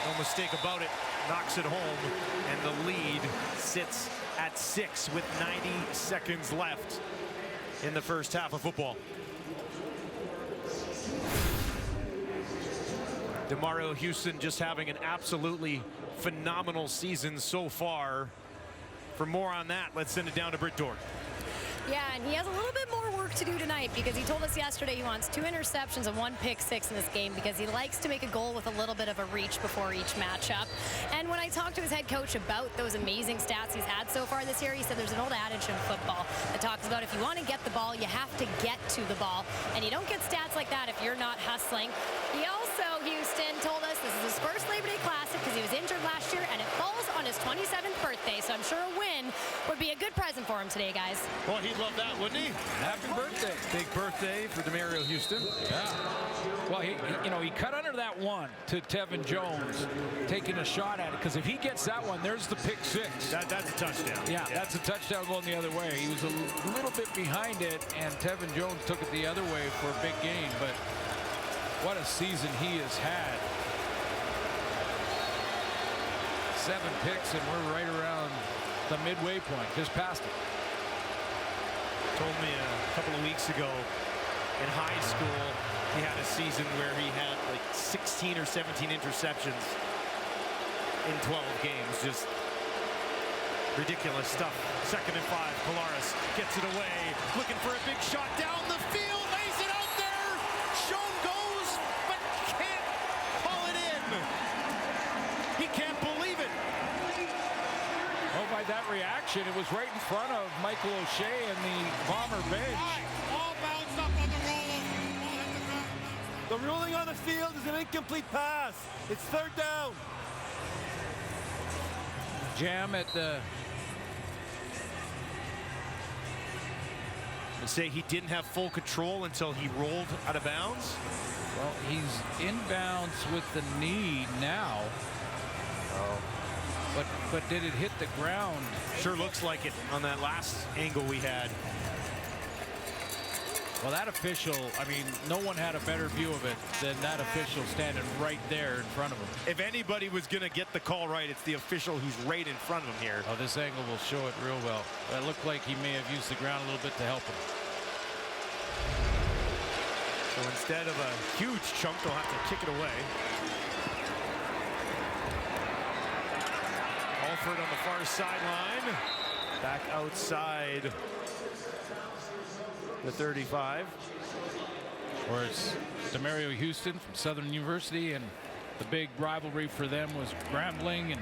No mistake about it. knocks it home, and the lead sits at 6 with 90 seconds left in the first half of football. DeMario Houston just having an absolutely phenomenal season so far. For more on that, let's send it down to Britt Dort. Yeah, and he has a little bit more work to do tonight because he told us yesterday he wants 2 interceptions and 1 pick six in this game because he likes to make a goal with a little bit of a reach before each matchup. And when I talked to his head coach about those amazing stats he's had so far this year, he said there's an old adage in football that talks about if you want to get the ball, you have to get to the ball. And you don't get stats like that if you're not hustling. He also, Houston, told us this is his first Labor Day Classic because he was injured last year and it falls on his 27th birthday. So I'm sure a win would be a good present for him today, guys. Well, he'd love that, wouldn't he? Happy birthday. Big birthday for DeMario Houston. Yeah. Well, he cut under that one to Tevin Jones, taking a shot at it, because if he gets that one, there's the pick six. That's a touchdown. Yeah, that's a touchdown going the other way. He was a little bit behind it, and Tevin Jones took it the other way for a big gain, but what a season he has had. 7 picks, and we're right around the midway point, just past it. Told me a couple of weeks ago in high school he had a season where he had like 16 or 17 interceptions in 12 games. Just ridiculous stuff. 2nd and 5. Collaros gets it away, looking for a big shot down the field, lays it out there. Schoen goes, but can't call it in. He can't believe it. Oh, by that reaction, it was right in front of Michael O'Shea and the Bomber bench. All bounced up on the roll. The ruling on the field is an incomplete pass. It's 3rd down. Jam at the... They say he didn't have full control until he rolled out of bounds. Well, he's inbounds with the knee now. Oh. But did it hit the ground? Sure looks like it on that last angle we had. Well, that official, I mean, no one had a better view of it than that official standing right there in front of him. If anybody was going to get the call right, it's the official who's right in front of him here. Oh, this angle will show it real well. It looked like he may have used the ground a little bit to help him. So instead of a huge chunk, they'll have to kick it away. Alford on the far sideline. Back outside the 35. Where it's DeMario Houston from Southern University, and the big rivalry for them was Grambling, and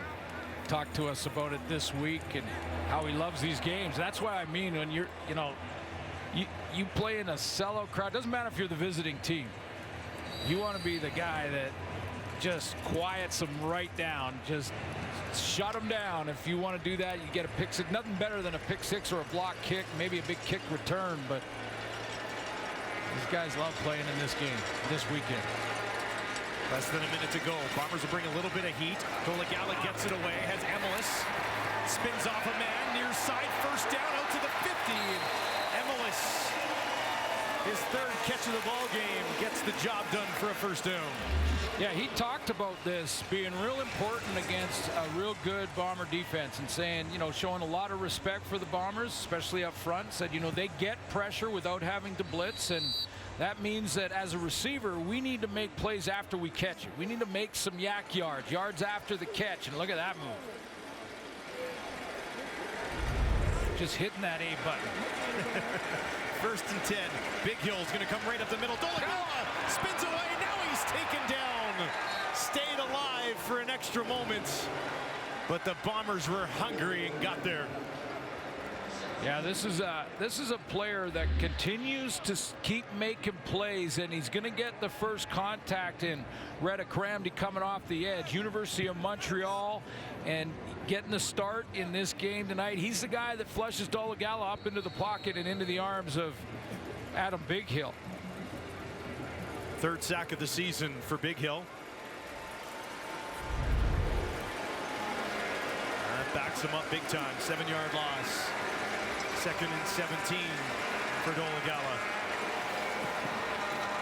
talked to us about it this week and how he loves these games. That's why I mean, when you're, you play in a sellout crowd, doesn't matter if you're the visiting team. You want to be the guy that just quiets them right down, just shut them down. If you want to do that, you get a pick six. Nothing better than a pick six or a block kick, maybe a big kick return, but these guys love playing in this game this weekend. Less than a minute to go. Bombers will bring a little bit of heat. Dolegala gets it away, has Emelis. Spins off a man, near side, 1st down, out to the 50. Emelis, his 3rd catch of the ball game, gets the job done for a 1st down. Yeah, he talked about this being real important against a real good Bomber defense, and saying, showing a lot of respect for the Bombers, especially up front. Said, they get pressure without having to blitz, and that means that as a receiver, we need to make plays after we catch it. We need to make some yak yards after the catch, and look at that move. Just hitting that A button. 1st and 10. Big Hill's going to come right up the middle. Dolegala spins away. Now he's taken down. Stayed alive for an extra moment. But the Bombers were hungry and got there. Yeah, this is a player that continues to keep making plays, and he's going to get the first contact in. Retta Cramdy coming off the edge. University of Montreal, and getting the start in this game tonight. He's the guy that flushes Dolegala up into the pocket and into the arms of Adam Big Hill. 3rd sack of the season for Big Hill. That backs him up big time. 7-yard loss. 2nd and 17 for Dolegala.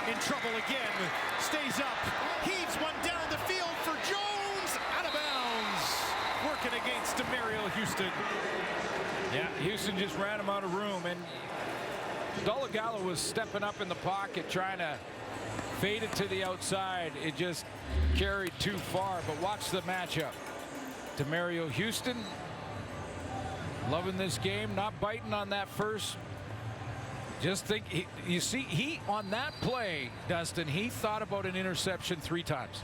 In trouble again. Stays up. Heaves one down the field for Jones. Out of bounds. working against Demario Houston. Yeah, Houston just ran him out of room, and Dolegala was stepping up in the pocket trying to fade it to the outside. It just carried too far, but watch the matchup. Demario Houston loving this game, not biting on that first. Just think, you see, he on that play, Dustin, he thought about an interception 3 times.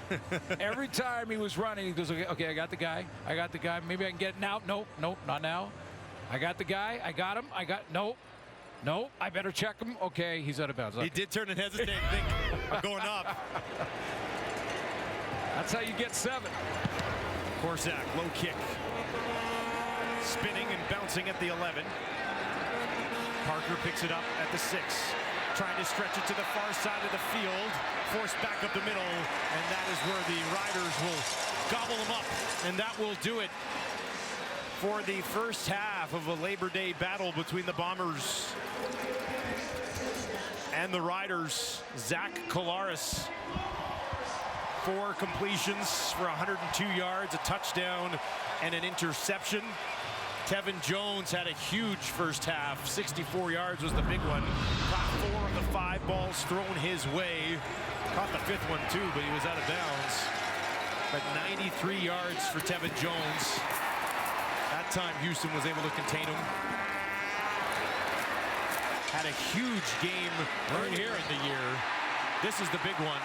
Every time he was running, he goes, okay, I got the guy. Maybe I can get it now. Nope, not now. I got the guy. I got him. Nope. I better check him. Okay, he's out of bounds. Okay. He did turn and hesitate and think, I'm going up. That's how you get 7. Korczak, low kick. Spinning and bouncing at the 11. Parker picks it up at the 6. Trying to stretch it to the far side of the field. Forced back up the middle. And that is where the Riders will gobble them up. And that will do it for the first half of a Labor Day battle between the Bombers and the Riders. Zach Collaros, 4 completions for 102 yards, a touchdown, and an interception. Tevin Jones had a huge first half. 64 yards was the big one. Caught 4 of the 5 balls thrown his way. Caught the 5th one too, but he was out of bounds. But 93 yards for Tevin Jones. That time Houston was able to contain him. Had a huge game earlier in the year. This is the big one.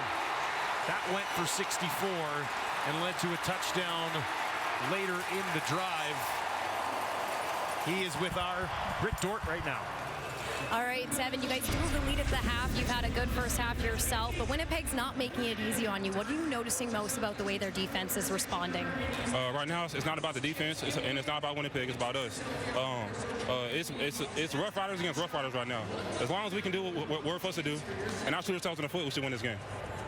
That went for 64 and led to a touchdown later in the drive. He is with our Britt Dort right now. All right, Tevin, you guys do have the lead at the half. You've had a good first half yourself, but Winnipeg's not making it easy on you. What are you noticing most about the way their defense is responding? Right now, it's not about the defense, and it's not about Winnipeg. It's about us. It's Rough Riders against Rough Riders right now. As long as we can do what we're supposed to do, and not shoot ourselves in the foot, we should win this game.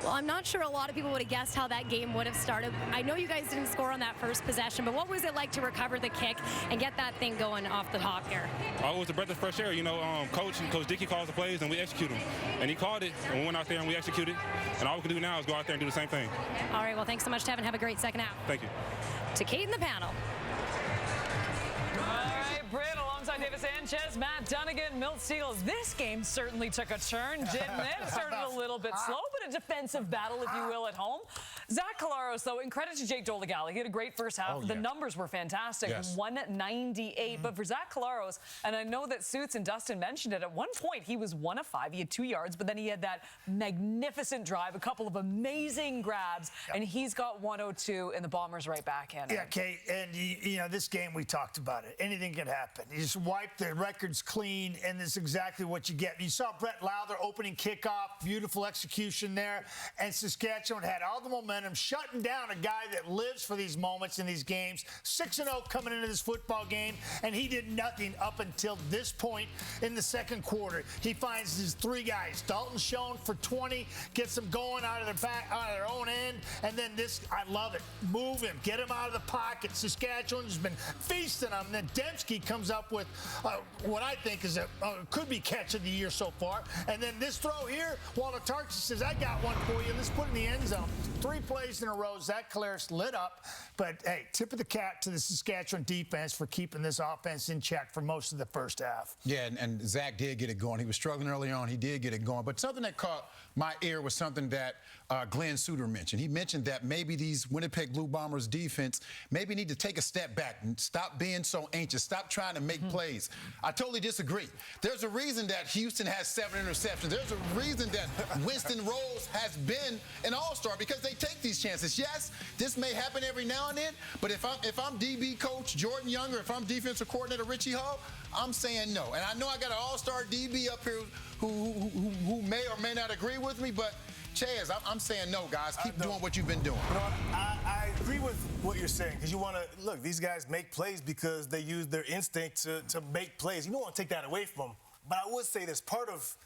Well, I'm not sure a lot of people would have guessed how that game would have started. I know you guys didn't score on that first possession, but what was it like to recover the kick and get that thing going off the hop here? Oh, it was a breath of fresh air. You know, Coach Dickey calls the plays, and we execute them. And he called it, and we went out there and we executed. And all we can do now is go out there and do the same thing. All right, well, thanks so much, Tevin. Have a great second half. Thank you. To Kate in the panel. All right, Britt, alongside David Sanchez, Matt Dunnigan, Milt Steagles. This game certainly took a turn, didn't it? It started a little bit slow, but a defensive battle, if you will, at home. Zach Collaros, though, and credit to Jake Dolegala. He had a great first half. The numbers were fantastic. Yes. 198. But for Zach Collaros, and I know that Suits and Dustin mentioned it, at one point he was 1 of 5. He had 2 yards, but then he had that magnificent drive, a couple of amazing grabs, and he's got 102, and the Bombers right back in it. Yeah, Kate, and you know, this game, we talked about it. Anything can happen. You just wipe the records clean, and this is exactly what you get. You saw Brett Lowther opening kickoff, beautiful execution there, and Saskatchewan had all the momentum, shutting down a guy that lives for these moments in these games. 6-0 coming into this football game, and he did nothing up until this point in the second quarter. He finds his 3 guys. Dalton Schoen for 20, gets them going out of their own end, and then this, I love it. Move him, get him out of the pocket. Saskatchewan's been feasting on him. Then Dembski comes up with what I think is could be catch of the year so far. And then this throw here, Wolotarski says, I got one for you. Let's put it in the end zone. 3 plays in a row. Zach Collaros lit up. But, hey, tip of the cap to the Saskatchewan defense for keeping this offense in check for most of the first half. Yeah, and Zach did get it going. He was struggling early on. He did get it going. But something that caught my ear was something that Glenn Suter mentioned. He mentioned that maybe these Winnipeg Blue Bombers defense maybe need to take a step back and stop being so anxious. Stop trying to make plays. I totally disagree. There's a reason that Houston has 7 interceptions. There's a reason that Winston Rose has been an all-star, because they take these chances. Yes, this may happen every now and then, but if I'm DB coach Jordan Younger, if I'm defensive coordinator Richie Hall, I'm saying no. And I know I got an all-star DB up here who may or may not agree with me, but Chaz, I'm saying no, guys. Keep doing what you've been doing. You know, I agree with what you're saying, because you want to look. These guys make plays because they use their instinct to make plays. You don't want to take that away from them. But I would say this: part of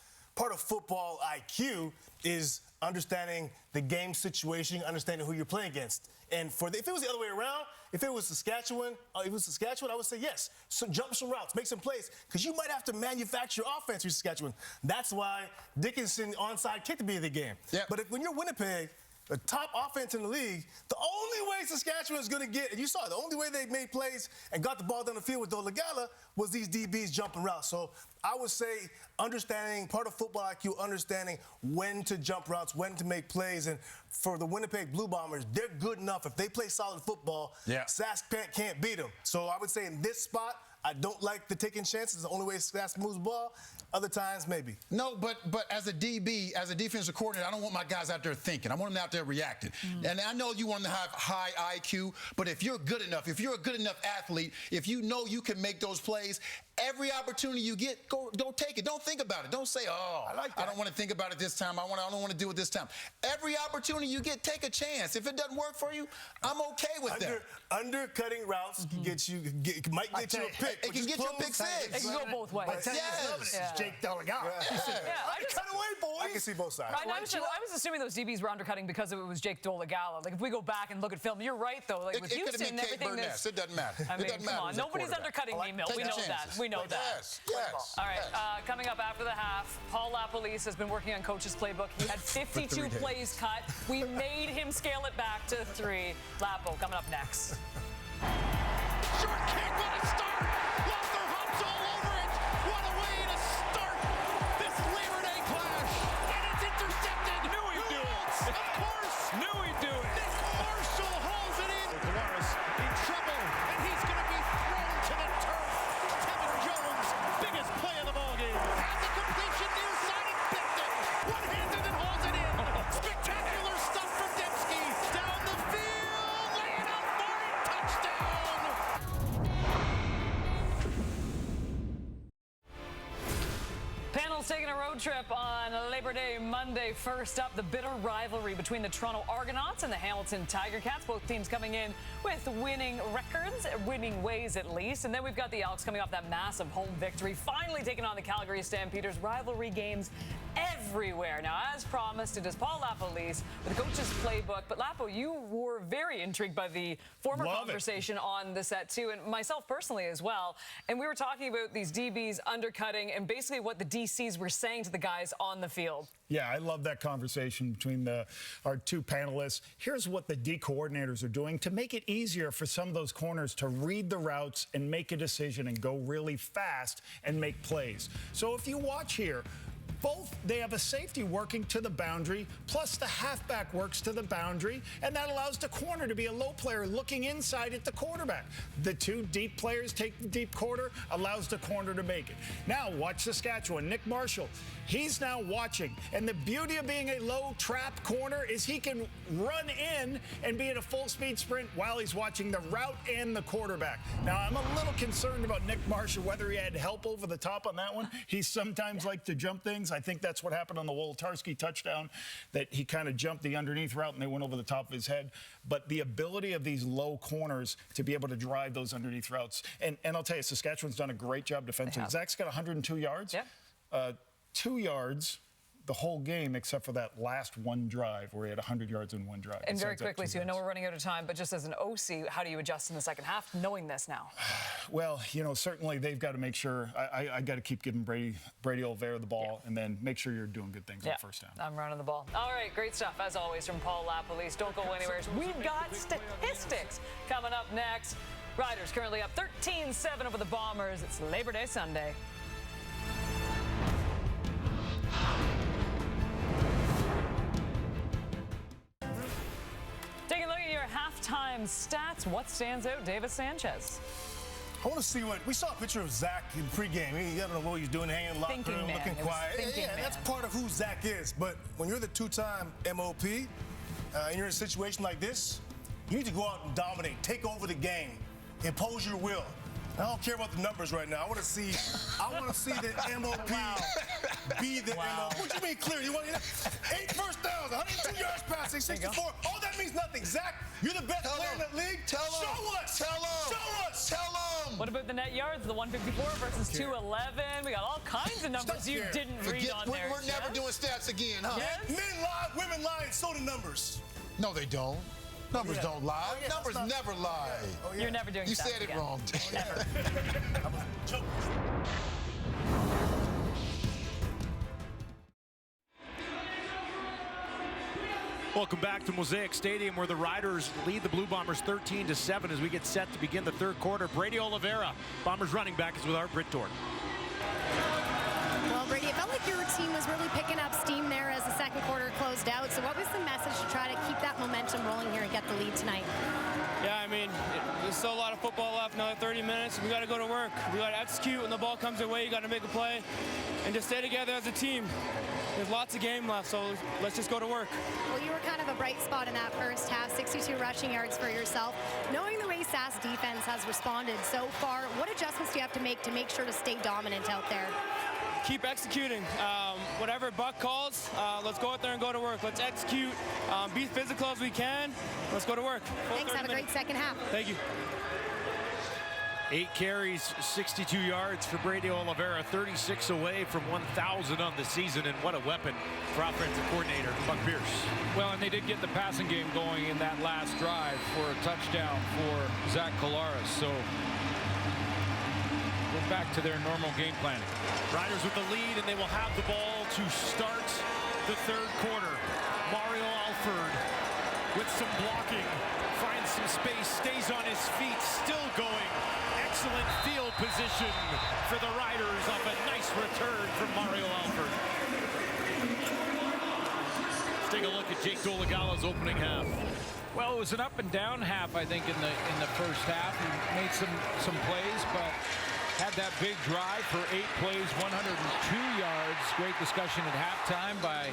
football IQ is understanding the game situation, understanding who you're playing against. And if it was the other way around, if it was Saskatchewan, I would say yes. So jump some routes, make some plays, because you might have to manufacture offense for Saskatchewan. That's why Dickinson onside kicked to be in the game. Yep. But when you're Winnipeg, the top offense in the league, the only way Saskatchewan is going to get, and you saw it, the only way they made plays and got the ball down the field with Dolegala was these DBs jumping routes. So I would say understanding, part of football IQ, understanding when to jump routes, when to make plays. And for the Winnipeg Blue Bombers, they're good enough. If they play solid football, Sask can't beat them. So I would say in this spot, I don't like the taking chances. The only way Sask moves the ball. Other times, maybe. No, but as a DB, as a defensive coordinator, I don't want my guys out there thinking. I want them out there reacting. And I know you want them to have high IQ, but if you're good enough, if you're a good enough athlete, if you know you can make those plays, every opportunity you get, don't take it. Don't think about it. Don't say, oh, I don't want to think about it this time. I don't want to do it this time. Every opportunity you get, take a chance. If it doesn't work for you, I'm okay with that. Undercutting routes can get you, might get you a pick. It can get you a pick six. It can go both ways. Yes. Jake Delegado. Cut away, boys. I can see both sides. I was assuming those DBs were undercutting because it was Jake Dolegala. Like, if we go back and look at film, you're right, though. Like, with Houston and everything. It doesn't matter. I mean, come on. Nobody's undercutting me, Milt. We know that. We know that. Yes. All right, coming up after the half, Paul LaPolice has been working on Coach's playbook. He had 52 plays cut. We made him scale it back to 3. Lapo coming up next. Short kick, what a start! Luther hops all over it. What a way to start this Labor Day clash. And it's intercepted. Knew he'd do it. Of course. Knew he'd do it. Nick Marshall hauls it in. Tavares in trouble, and he's going to be thrown to the turf. Tevin Jones, biggest play of the ballgame. Has a completion near side and picked it. One-handed and hauls it in. Spectacular stuff from Dembski. Down the field, laying up for it. Touchdown. Panel's taking a road trip on Labor Day Monday. First up, the bitter rivalry between the Toronto Argonauts and the Hamilton Tiger Cats. Both teams coming in with winning records, winning ways at least. And then we've got the Elks coming off that massive home victory, finally taking on the Calgary Stampeders. Rivalry games everywhere. Now, as promised, it is Paul LaPolice with the Coach's playbook. But Lapo, you were very intrigued by the former conversation on the set too, and myself personally as well. And we were talking about these DBs undercutting and basically what the DCs were saying to the guys on the field. Yeah, I love that conversation between our two panelists. Here's what the D coordinators are doing to make it easier for some of those corners to read the routes and make a decision and go really fast and make plays. So if you watch here, they have a safety working to the boundary, plus the halfback works to the boundary, and that allows the corner to be a low player looking inside at the quarterback. The two deep players take the deep corner, allows the corner to make it. Now watch Saskatchewan. Nick Marshall, he's now watching, and the beauty of being a low trap corner is he can run in and be in a full speed sprint while he's watching the route and the quarterback. Now I'm a little concerned about Nick Marshall, whether he had help over the top on that one. He sometimes likes to jump things. I think that's what happened on the Woltarski touchdown, that he kind of jumped the underneath route and they went over the top of his head. But the ability of these low corners to be able to drive those underneath routes. And I'll tell you, Saskatchewan's done a great job defensively. Zach's got 102 yards. 2 yards the whole game except for that last one drive where he had 100 yards in one drive. And very quickly, so I know we're running out of time, but just as an OC, how do you adjust in the second half knowing this now? Well, you know, certainly they've got to make sure, I got to keep giving Brady Olvera the ball and then make sure you're doing good things on first down. I'm running the ball. All right, great stuff, as always, from Paul LaPolice. Don't go anywhere. We've got statistics coming up next. Riders currently up 13-7 over the Bombers. It's Labor Day Sunday. Taking a look at your halftime stats. What stands out? Davis Sanchez. I want to see what we saw a picture of Zach in pregame. I don't know what he's doing, hanging in the locker room, looking quiet. Yeah, that's part of who Zach is. But when you're the two-time MOP and you're in a situation like this, you need to go out and dominate, take over the game, impose your will. I don't care about the numbers right now. I want to see the MOP be the MOP. What do you mean clear? You want 8 first downs, 102 yards passing, 64. All that means nothing. Zach, you're the best player in the league. Show us. Show us. What about the net yards? The 154 versus 211. We got all kinds of numbers you didn't read on there. We're never doing stats again, huh? Yes? Men lie, women lie, and so do numbers. No, they don't. Numbers don't lie. Numbers never lie. You're never doing You stats said it again. wrong. Never. Welcome back to Mosaic Stadium, where the Riders lead the Blue Bombers 13-7 as we get set to begin the third quarter. Brady Oliveira, Bombers running back, is with Art Brittorn. Well, Brady, it felt like your team was really picking up steam there as the second quarter closed out. So what was the message to try to keep that momentum rolling here and get the lead tonight? Yeah, I mean, there's still a lot of football left, another 30 minutes. We got to go to work. We got to execute. When the ball comes your way, you got to make a play and just stay together as a team. There's lots of game left, so let's just go to work. Well, you were kind of a bright spot in that first half, 62 rushing yards for yourself. Knowing the way Sask defense has responded so far, what adjustments do you have to make sure to stay dominant out there? Keep executing. Whatever Buck calls, let's go out there and go to work. Let's execute, be physical as we can. Let's go to work. Thanks, have a great second half. Thank you. 8 carries, 62 yards for Brady Oliveira, 36 away from 1,000 on the season, and what a weapon for offensive coordinator Buck Pierce. Well, and they did get the passing game going in that last drive for a touchdown for Zach Collaros. So we're back to their normal game planning. Riders with the lead, and they will have the ball to start the third quarter. Mario Alford with some blocking, finds some space, stays on his feet, still going. Excellent field position for the Riders off a nice return from Mario Alford. Let's take a look at Jake Dolegala's opening half. Well, it was an up and down half, I think, in the first half. He made some plays, but had that big drive for 8 plays, 102 yards. Great discussion at halftime by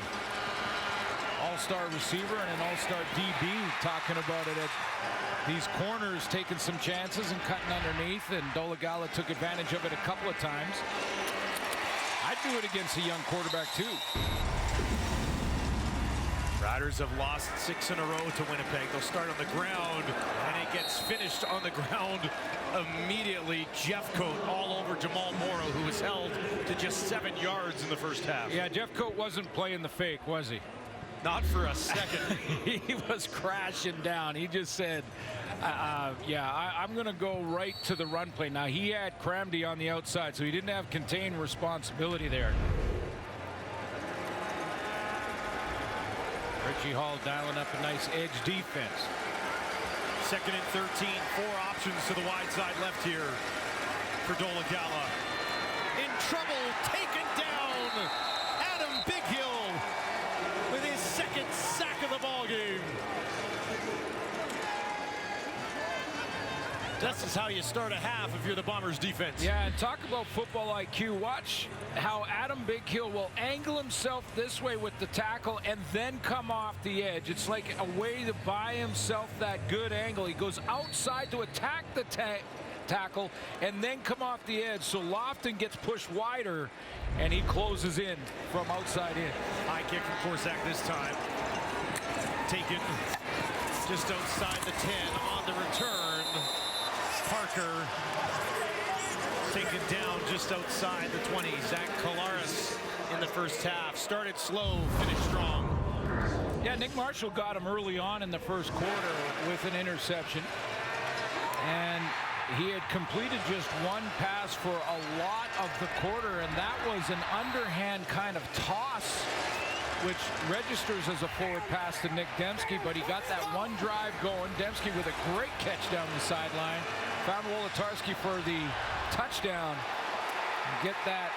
all-star receiver and an all-star DB talking about it at these corners, taking some chances and cutting underneath, and Dolegala took advantage of it a couple of times. I'd do it against a young quarterback too. Riders have lost 6 in a row to Winnipeg. They'll start on the ground, and it gets finished on the ground immediately. Jeffcoat all over Jamal Morrow, who was held to just 7 yards in the first half. Yeah, Jeffcoat wasn't playing the fake, was he? Not for a second. He was crashing down. He just said, I'm going to go right to the run play. Now, he had Cramdy on the outside, so he didn't have contained responsibility there. Richie Hall dialing up a nice edge defense. 2nd and 13, 4 options to the wide side left here for Dolegala. In trouble, taken down. Adam Bighill with his 2nd sack of the ball game. This is how you start a half if you're the Bombers defense. Yeah, and talk about football IQ. Watch how Adam Bighill will angle himself this way with the tackle and then come off the edge. It's like a way to buy himself that good angle. He goes outside to attack the tackle and then come off the edge. So Lofton gets pushed wider and he closes in from outside in. High kick from Korsak this time. Taken just outside the 10 on the return. Parker taken down just outside the 20. Zach Collaros in the first half. Started slow, finished strong. Yeah, Nick Marshall got him early on in the first quarter with an interception. And he had completed just one pass for a lot of the quarter, and that was an underhand kind of toss, which registers as a forward pass to Nick Dembski, but he got that one drive going. Dembski with a great catch down the sideline. Found Wolotarski for the touchdown. And get that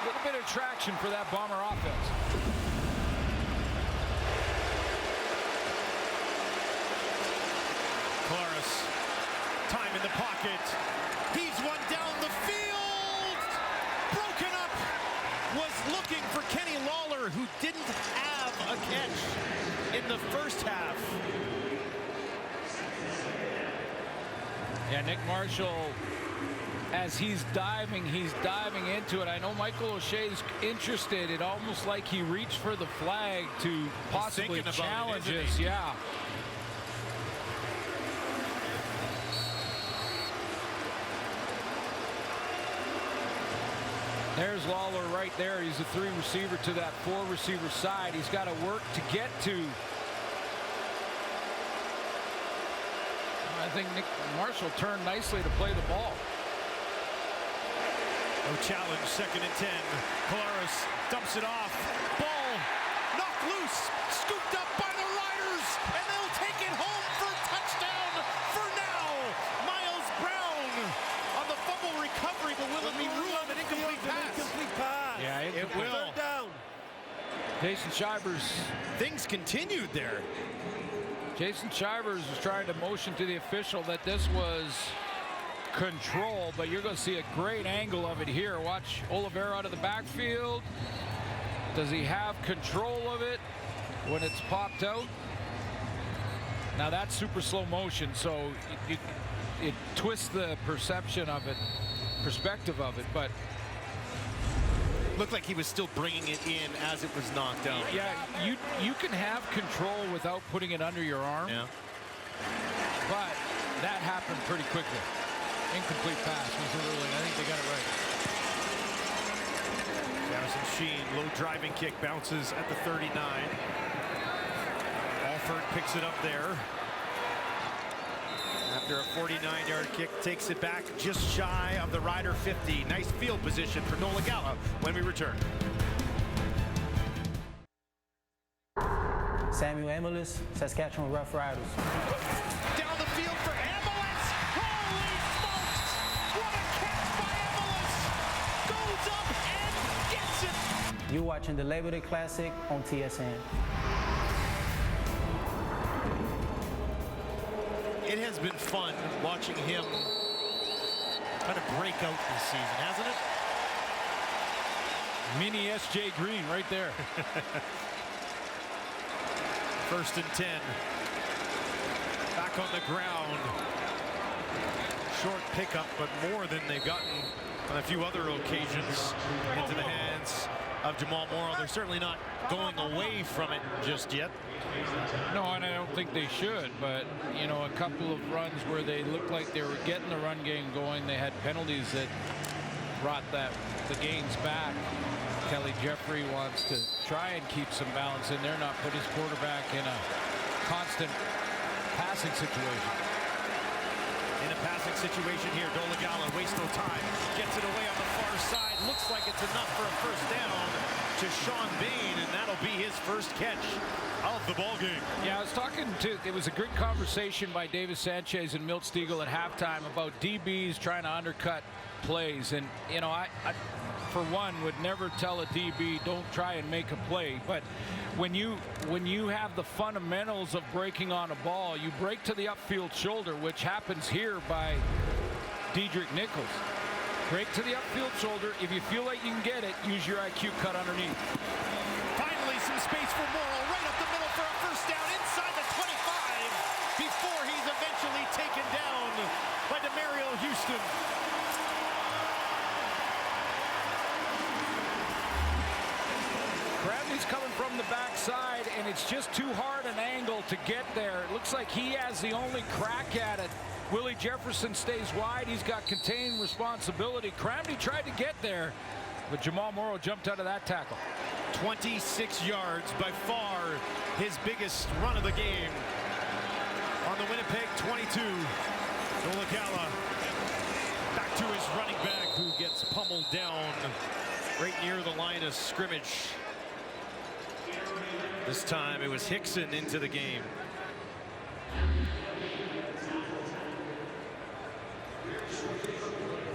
little bit of traction for that Bomber offense. Collaros, time in the pocket. He's one down the field. Broken up. Was looking for Kenny Lawler, who didn't have a catch in the first half. Yeah, Nick Marshall, as he's diving into it. I know Michael O'Shea's interested. It almost like he reached for the flag to possibly challenge us. Yeah. There's Lawler right there. He's a 3 receiver to that 4 receiver side. He's got to work to get to. I think Nick Marshall turned nicely to play the ball. No challenge, 2nd and 10. Collaros dumps it off. Ball knocked loose, scooped up by the and they'll take it home for a touchdown for now. Miles Brown on the fumble recovery, but will it be ruled an incomplete pass? Incomplete pass. Yeah, it will. Third down. Jason Shivers. Things continued there. Jason Shivers was trying to motion to the official that this was control, but you're going to see a great angle of it here. Watch Oliveira out of the backfield. Does he have control of it when it's popped out? Now that's super slow motion, so it twists the perception of it, perspective of it, but looked like he was still bringing it in as it was knocked out. yeah, you can have control without putting it under your arm. Yeah. But that happened pretty quickly. Incomplete pass was the ruling. I think they got it right. Jamison Sheen, low driving kick, bounces at the 39. Alford picks it up there. After a 49-yard kick, takes it back just shy of the Rider 50. Nice field position for Nola Gala when we return. Samuel Emilus, Saskatchewan Roughriders. Down the field for Emilus. Holy smokes! What a catch by Emilus! Goes up and gets it. You're watching the Labor Day Classic on TSN. It has been fun watching him kind of break out this season, hasn't it? Mini S.J. Green right there. 1st and 10. Back on the ground. Short pickup, but more than they've gotten on a few other occasions into the hands of Jamal Morrow. They're certainly not going away from it just yet. No, and I don't think they should, but, you know, a couple of runs where they looked like they were getting the run game going. They had penalties that brought the gains back. Kelly Jeffrey wants to try and keep some balance in there, not put his quarterback in a constant passing situation. In a passing situation here, Dolegala wastes no time, gets it away on the far side. Looks like it's enough for a first down to Sean Bain, and that'll be his first catch of the ball game. Yeah, I was talking to, it was a great conversation by Davis Sanchez and Milt Stegall at halftime about DBs trying to undercut plays. And, you know, I for one, would never tell a DB, don't try and make a play. But when you have the fundamentals of breaking on a ball, you break to the upfield shoulder, which happens here by Dedrick Nichols. Break to the upfield shoulder. If you feel like you can get it, use your IQ cut underneath. Finally, some space for Morrow right up the middle for a first down inside the 25 before he's eventually taken down by Demario Houston. Bradley's coming from the backside, and it's just too hard an angle to get there. It looks like he has the only crack at it. Willie Jefferson stays wide. He's got contained responsibility. Cramney tried to get there, but Jamal Morrow jumped out of that tackle. 26 yards, by far his biggest run of the game. On the Winnipeg 22, Dolegala back to his running back, who gets pummeled down right near the line of scrimmage. This time it was Hickson into the game.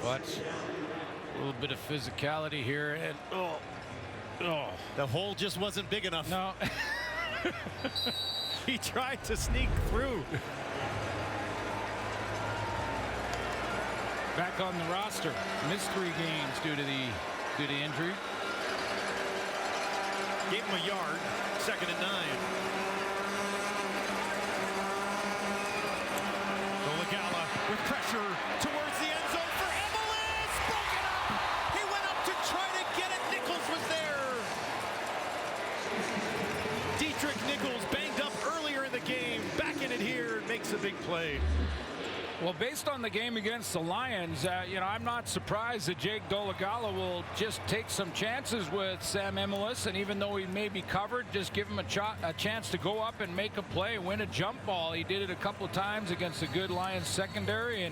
Watch a little bit of physicality here, and the hole just wasn't big enough. No. He tried to sneak through. Back on the roster, missed 3 games due to injury. Gave him a yard. 2nd and 9. Dolegala with pressure towards the end zone for Emilus. Broken up. He went up to try to get it. Nichols was there. Dedrick Nichols banged up earlier in the game. Back in it here and makes a big play. Well, based on the game against the Lions, you know, I'm not surprised that Jake Dolegala will just take some chances with Sam Emilus, and even though he may be covered, just give him a chance to go up and make a play, win a jump ball. He did it a couple of times against a good Lions secondary,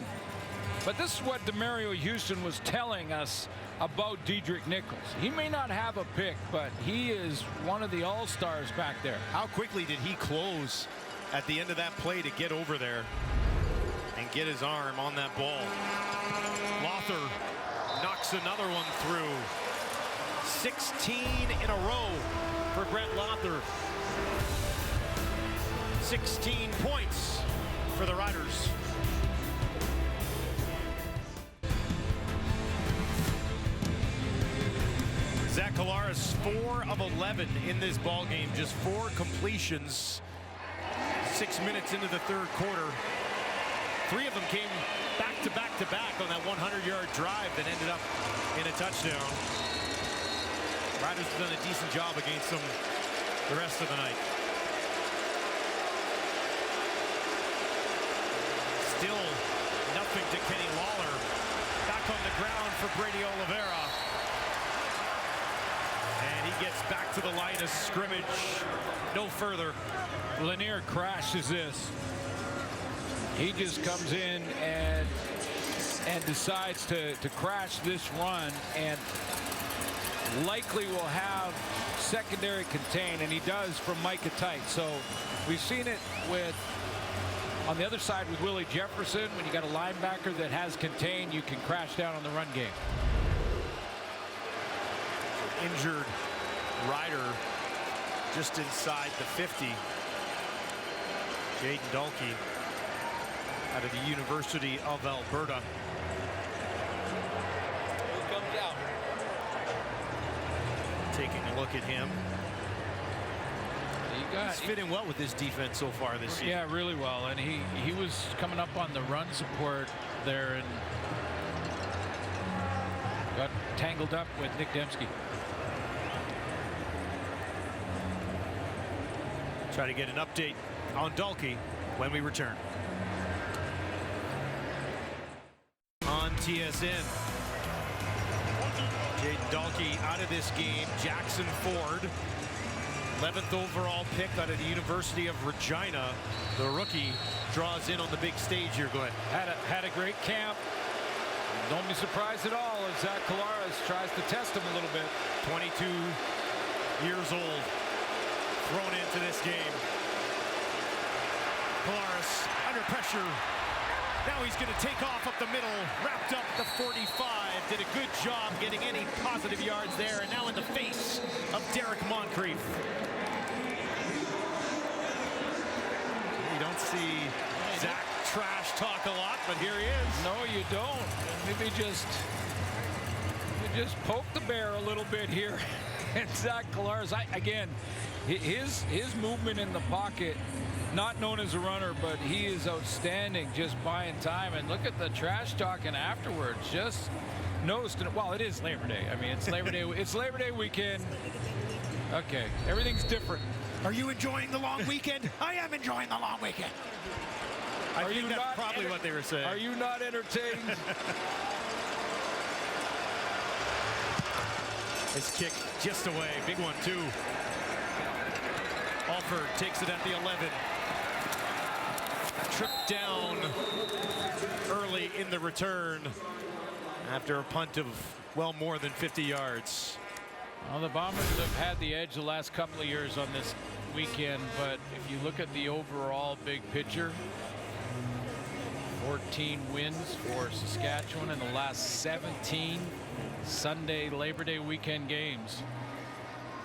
but this is what Demario Houston was telling us about Dedrick Nichols. He may not have a pick, but he is one of the all-stars back there. How quickly did he close at the end of that play to get over there and get his arm on that ball. Lothar knocks another one through. 16 in a row for Brett Lothar. 16 points for the Riders. Zach Collaros 4 of 11 in this ball game, just 4 completions. 6 minutes into the third quarter. 3 of them came back to back to back on that 100-yard drive that ended up in a touchdown. Riders have done a decent job against them the rest of the night. Still nothing to Kenny Lawler. Back on the ground for Brady Oliveira. And he gets back to the line of scrimmage. No further. Lanier crashes this. He just comes in and decides to crash this run, and likely will have secondary contain, and he does from Micah Tight. So we've seen it with on the other side with Willie Jefferson. When you got a linebacker that has contain, you can crash down on the run game. Injured Rider just inside the 50. Jaden Dalkey out of the University of Alberta. Who comes out? Taking a look at him. He's fitting well with this defense so far this season. Yeah, really well. And he was coming up on the run support there and got tangled up with Nick Dembski. Try to get an update on Dalkey when we return. On TSN. Jaden Dalkey out of this game. Jackson Ford, 11th overall pick out of the University of Regina. The rookie draws in on the big stage here. Go ahead. Had a great camp. Don't be surprised at all if Zach Collaros tries to test him a little bit. 22 years old. Thrown into this game. Collaros under pressure. Now he's going to take off up the middle. Wrapped up the 45. Did a good job getting any positive yards there. And now in the face of Derek Moncrief. You don't see Zach trash talk a lot, but here he is. No, you don't. Maybe just poke the bear a little bit here. And Zach Collaros, again, his movement in the pocket, not known as a runner, but he is outstanding, just buying time. And look at the trash talking afterwards. Just noticed. Well, it is Labor Day. I mean, it's Labor Day. It's Labor Day weekend. Okay, everything's different. Are you enjoying the long weekend? I am enjoying the long weekend. I think that's probably what they were saying. Are you not entertained? His kick just away. Big one, too. Alford takes it at the 11. Tripped down early in the return after a punt of well more than 50 yards. Well, the Bombers have had the edge the last couple of years on this weekend, but if you look at the overall big picture, 14 wins for Saskatchewan in the last 17 Sunday Labor Day weekend games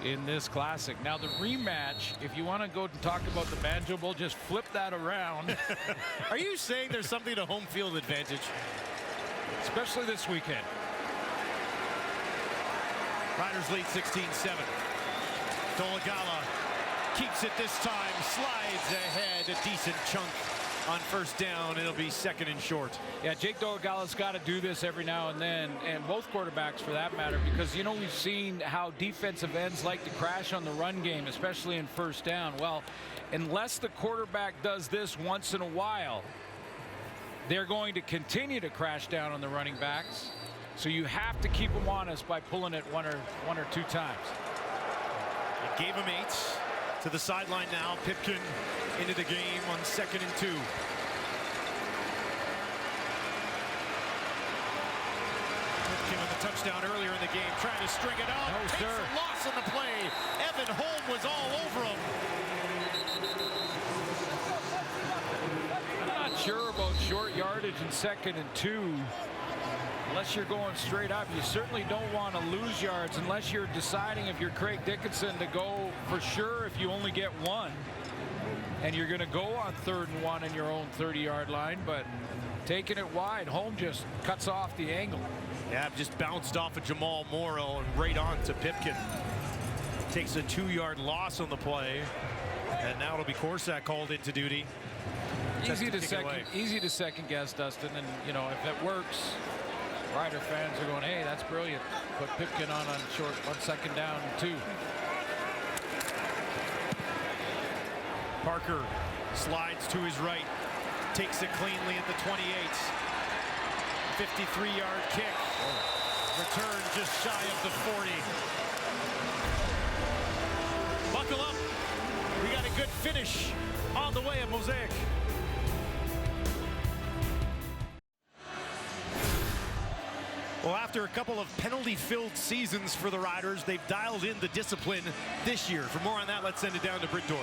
in this classic. Now the rematch, if you want to go and talk about the Banjo Bowl, just flip that around. Are you saying there's something to home field advantage? Especially this weekend. Riders lead 16-7. Dolegala keeps it this time, slides ahead, a decent chunk on first down. It'll be second and short. Yeah, Jake Dolegala's got to do this every now and then, and both quarterbacks for that matter, because, you know, we've seen how defensive ends like to crash on the run game, especially in first down. Well, unless the quarterback does this once in a while, they're going to continue to crash down on the running backs. So you have to keep them honest by pulling it one or two times. It gave him 8 to the sideline now. Pipkin into the game on 2nd and 2. Pipkin with a touchdown earlier in the game, trying to string it out. No, takes sir. a loss on the play. Evan Holm was all over him. in 2nd and 2, unless you're going straight up, you certainly don't want to lose yards unless you're deciding, if you're Craig Dickinson, to go for sure if you only get one. And you're going to go on 3rd and 1 in your own 30-yard line, but taking it wide, home just cuts off the angle. Yeah, just bounced off of Jamal Morrow and right on to Pipkin. Takes a 2-yard loss on the play, and now it'll be Corsack called into duty. Easy to second guess, Dustin, and you know, if that works, Rider fans are going, hey, that's brilliant. Put Pipkin on short, on 2nd down and 2. Parker slides to his right, takes it cleanly at the 28. 53-yard kick. Return just shy of the 40. Buckle up. We got a good finish on the way at Mosaic. Well, after a couple of penalty-filled seasons for the Riders, they've dialed in the discipline this year. For more on that, let's send it down to Britt Dorr.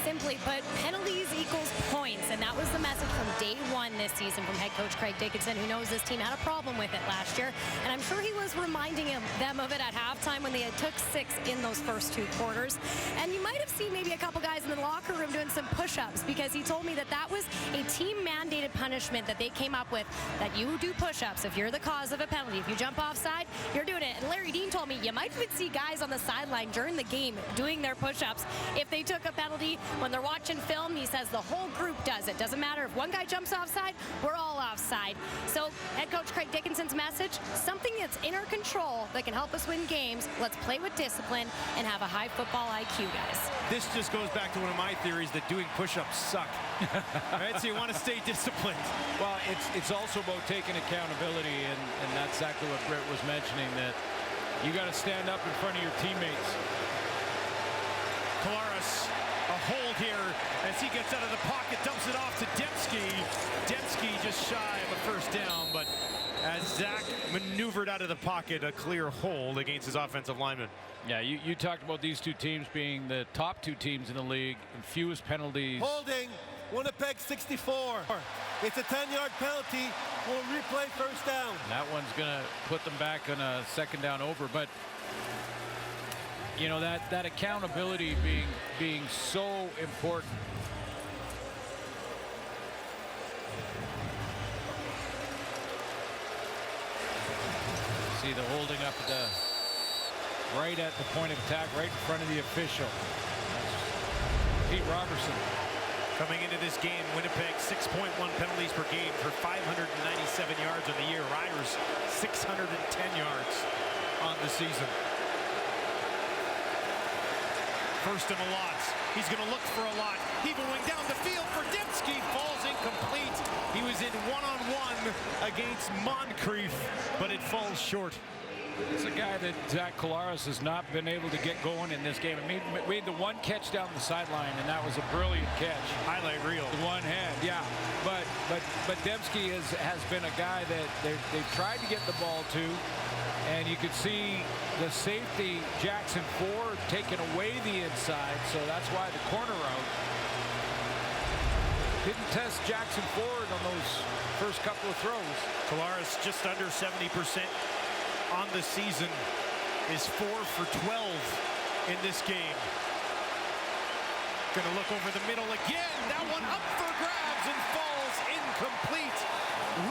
Simply put, penalties equals points, and that was the message from day one this season from head coach Craig Dickinson, who knows this team had a problem with it last year, and I'm sure he was reminding them of it at halftime when they had took 6 in those first 2 quarters. And you might have seen maybe a couple guys in the locker room doing some push-ups, because he told me that that was a team-mandated punishment that they came up with, that you do push-ups if you're the cause of a penalty. If you jump offside, you're doing it. And Larry Dean told me you might even see guys on the sideline during the game doing their push-ups if they took a penalty. When they're watching film, he says the whole group does it. Doesn't matter if one guy jumps offside, we're all offside. So head coach Craig Dickinson's message, something that's in our control that can help us win games. Let's play with discipline and have a high football IQ, guys. This just goes back to one of my theories that doing push-ups suck. Right? So you want to stay disciplined. Well, it's also about taking accountability, and that's exactly what Britt was mentioning, that you got to stand up in front of your teammates. Kolaris, a hold here as he gets out of the pocket, dumps it off to Dembski. Dembski just shy of a first down, but as Zach maneuvered out of the pocket, a clear hold against his offensive lineman. Yeah, you talked about these 2 teams being the top 2 teams in the league and fewest penalties. Holding, Winnipeg 64. It's a 10-yard penalty. We'll replay first down. And that one's going to put them back on a 2nd down over, but you know, that accountability being so important. See the holding up at the right at the point of attack, right in front of the official. Pete Robertson. Coming into this game, Winnipeg 6.1 penalties per game for 597 yards on the year. Riders 610 yards on the season. First and a lot. He's going to look for a lot. Heaving down the field for Dembski. Falls incomplete. He was in one-on-one against Moncrief, but it falls short. It's a guy that Zach Kolaris has not been able to get going in this game. He made the one catch down the sideline, and that was a brilliant catch. Highlight reel. The one hand, yeah. But Dembski has been a guy that they've tried to get the ball to, and you could see the safety, Jackson Ford, taking away the inside, so that's why the corner route didn't test Jackson Ford on those first couple of throws. Kolaris just under 70% on the season, is 4 for 12 in this game. Gonna look over the middle again. That one up for grabs and falls incomplete.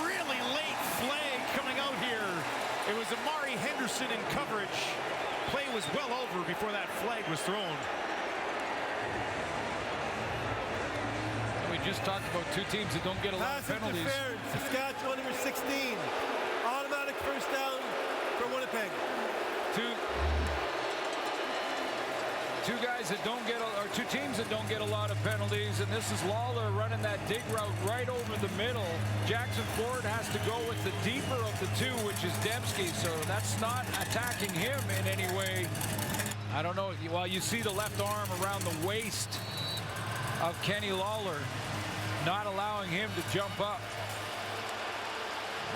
Really late flag coming out here. It was Amari Henderson in coverage. Play was well over before that flag was thrown. We just talked about 2 teams that don't get a lot of penalties. Saskatchewan number 16. Automatic first down for Winnipeg. Two guys that don't get, or 2 teams that don't get a lot of penalties, and this is Lawler running that dig route right over the middle. Jackson Ford has to go with the deeper of the 2, which is Dembski, so that's not attacking him in any way. I don't know. Well, you see the left arm around the waist of Kenny Lawler, not allowing him to jump up.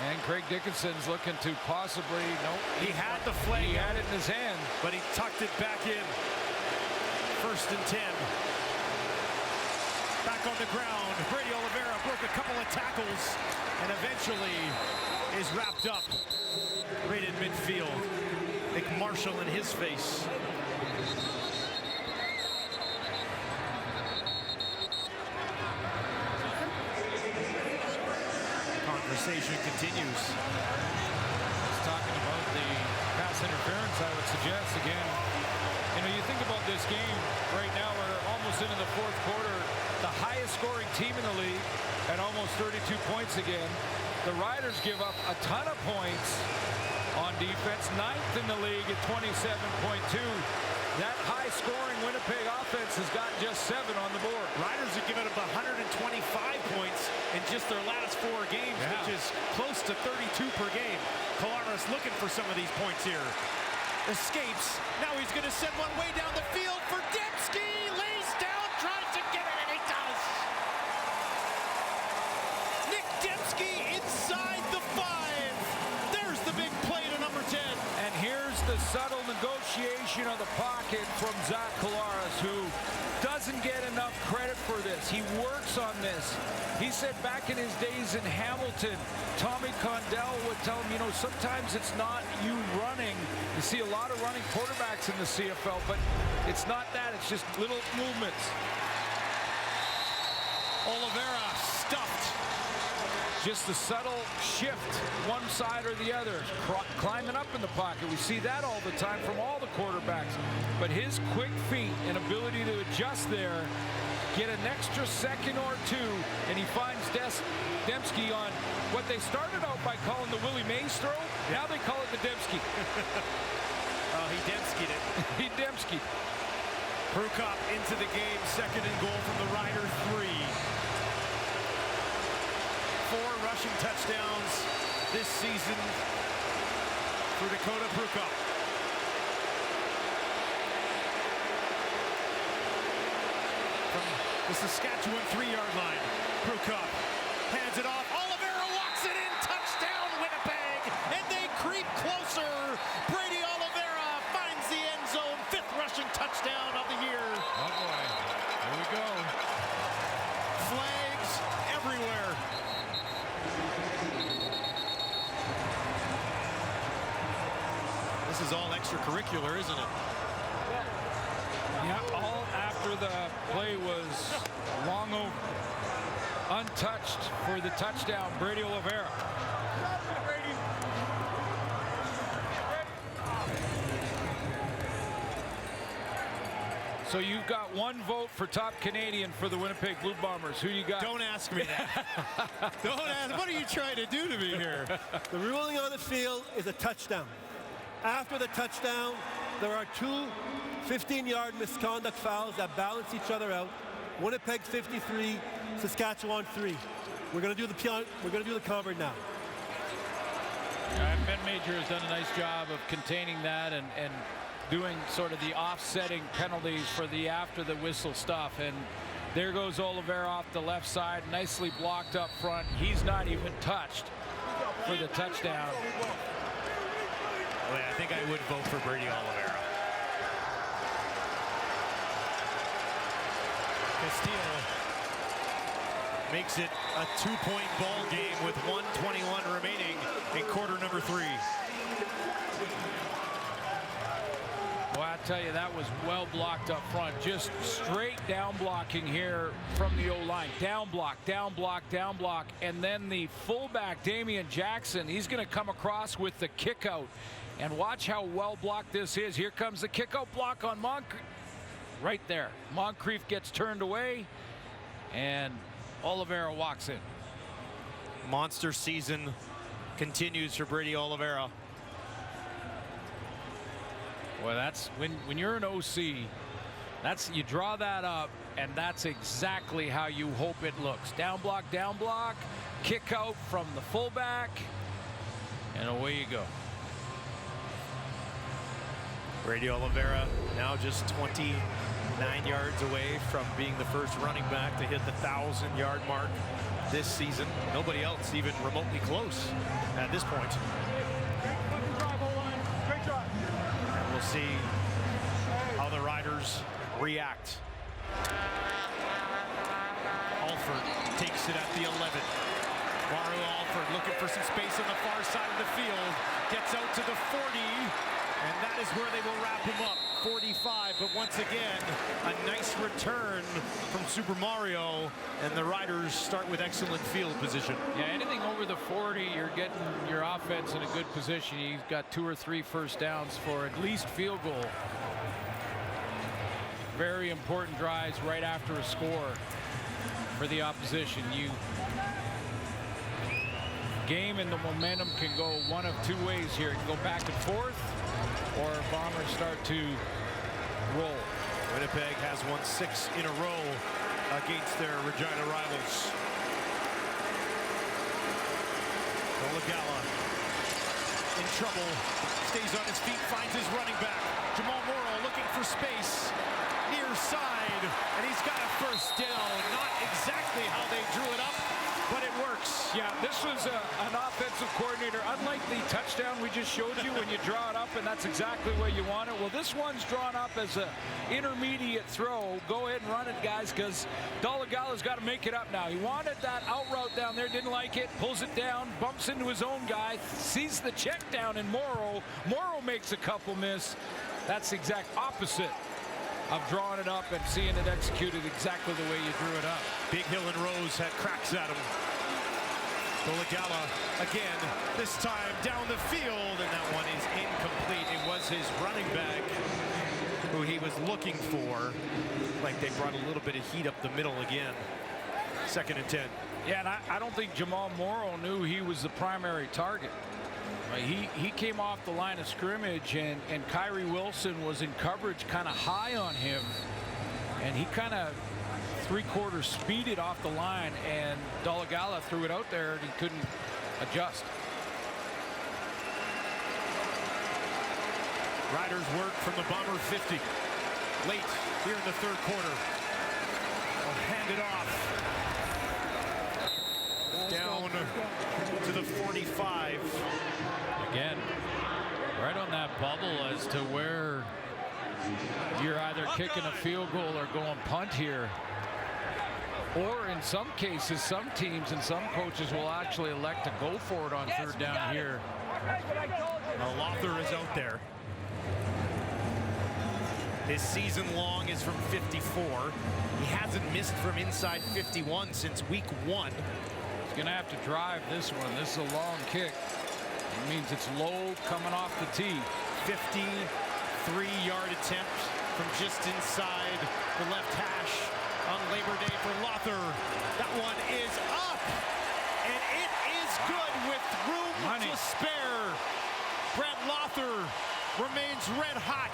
And Craig Dickinson's looking to possibly, nope. He had the flag. He had it in his hand. But he tucked it back in. First and 10. back on the ground. Brady Oliveira broke a couple of tackles and eventually is wrapped up right in midfield. McMarshall in his face. Conversation continues. Just talking about the pass interference, I would suggest again. You know, you think about this game right now, we're almost into the fourth quarter. The highest scoring team in the league at almost 32 points again. The Riders give up a ton of points on defense, 9th in the league at 27.2. That high-scoring Winnipeg offense has got just 7 on the board. Riders have given up 125 points in just their last 4 games, which is close to 32 per game. Collaros looking for some of these points here. Escapes. Now he's going to send one way down the field for Dembski. Lays down, tries to get it, and he does. Nick Dembski inside the 5. There's the big play to number 10. And here's the subtle negotiation of the pocket from Zach Collaros, who doesn't get enough credit for this. He works on this. He said back in his days in Hamilton, Tommy Condell would tell him, you know, sometimes it's not you running. You see a lot of running quarterbacks in the CFL, but it's not that. It's just little movements. Oliveira stuffed. Just a subtle shift, one side or the other, climbing up in the pocket. We see that all the time from all the quarterbacks. But his quick feet and ability to adjust there, get an extra second or two, and he finds Dembski on what they started out by calling the Willie Mays throw. Now they call it the Dembski. He Dembski'd it. He Dembski'd. Prukop into the game, 2nd and goal from the Rider 3. 4 rushing touchdowns this season for Dakota Prukop. From the Saskatchewan 3-yard line, Prukop hands it off. Oliveira walks it in. Touchdown, Winnipeg. And they creep closer. Brady Oliveira finds the end zone. 5th rushing touchdown of the year. Oh, boy. Here we go. Flags everywhere. This is all extracurricular, isn't it? Yeah, all after the play was long over. Untouched for the touchdown, Brady Oliveira. So you've got 1 vote for top Canadian for the Winnipeg Blue Bombers. Who you got? Don't ask me that. Don't ask. What are you trying to do to me here? The ruling on the field is a touchdown. After the touchdown, there are 2 15-yard misconduct fouls that balance each other out. Winnipeg 53, Saskatchewan 3. We're going to do the cover now. Ben Major has done a nice job of containing that and doing sort of the offsetting penalties for the after the whistle stuff. And there goes Oliveira off the left side, nicely blocked up front. He's not even touched for the touchdown. Well, I think I would vote for Brady Oliveira. Castillo makes it a 2-point ball game with 1:21 remaining in quarter number 3. Well, I tell you, that was well blocked up front. Just straight down blocking here from the O-line. Down block, down block, down block. And then the fullback, Damian Jackson, he's going to come across with the kick out. And watch how well blocked this is. Here comes the kick out block on Moncrief. Right there. Moncrief gets turned away, and Oliveira walks in. Monster season continues for Brady Oliveira. Well, that's when you're an OC, that's you draw that up, and that's exactly how you hope it looks. Down block, kick out from the fullback, and away you go. Brady Oliveira now just 29 yards away from being the first running back to hit the 1,000-yard mark this season. Nobody else even remotely close at this point. And we'll see how the Riders react. takes it at the 11. Mario Alford looking for some space on the far side of the field. Gets out to the 40, and that is where they will wrap him up. 45, but once again, a nice return from Super Mario, and the Riders start with excellent field position. Yeah, anything over the 40, you're getting your offense in a good position. You've got 2 or 3 first downs for at least field goal. Very important drives right after a score for the opposition. Game and the momentum can go one of 2 ways here. It can go back and forth, or Bombers start to roll. Winnipeg has won 6 in a row against their Regina rivals. Dolegala in trouble, stays on his feet, finds his running back. Jamal Morrow looking for space, near side, and he's got a first down. Not exactly how they drew it up, but it works. Yeah, this was an offensive coordinator. Unlike the touchdown we just showed you when you draw it up and that's exactly where you want it. Well, this one's drawn up as an intermediate throw. Go ahead and run it, guys, because Dolegala's got to make it up now. He wanted that out route down there, didn't like it, pulls it down, bumps into his own guy, sees the check down in Morrow. Morrow makes a couple miss. That's the exact opposite of drawing it up and seeing it executed exactly the way you drew it up. Big Hill and Rose had cracks at him. Dolegala again, this time down the field, and that one is incomplete. It was his running back who he was looking for. Like they brought a little bit of heat up the middle again. 2nd and 10. Yeah, and I don't think Jamal Morrow knew he was the primary target. He came off the line of scrimmage, and Kyrie Wilson was in coverage kind of high on him, and he kind of 3/4 speeded off the line, and Dolegala threw it out there and he couldn't adjust. Riders work from the Bomber 50 late here in the 3rd quarter. They'll hand it off down to the 45. Again, right on that bubble as to where you're either kicking a field goal or going punt here. Or in some cases, some teams and some coaches will actually elect to go for it on 3rd down here. Now Lother is out there. His season long is from 54. He hasn't missed from inside 51 since week 1. He's going to have to drive this one. This is a long kick. It means it's low coming off the tee. 53-yard attempt from just inside the left hash on Labor Day for Lother. That one is up, and it is good with room to spare. Brett Lother remains red hot.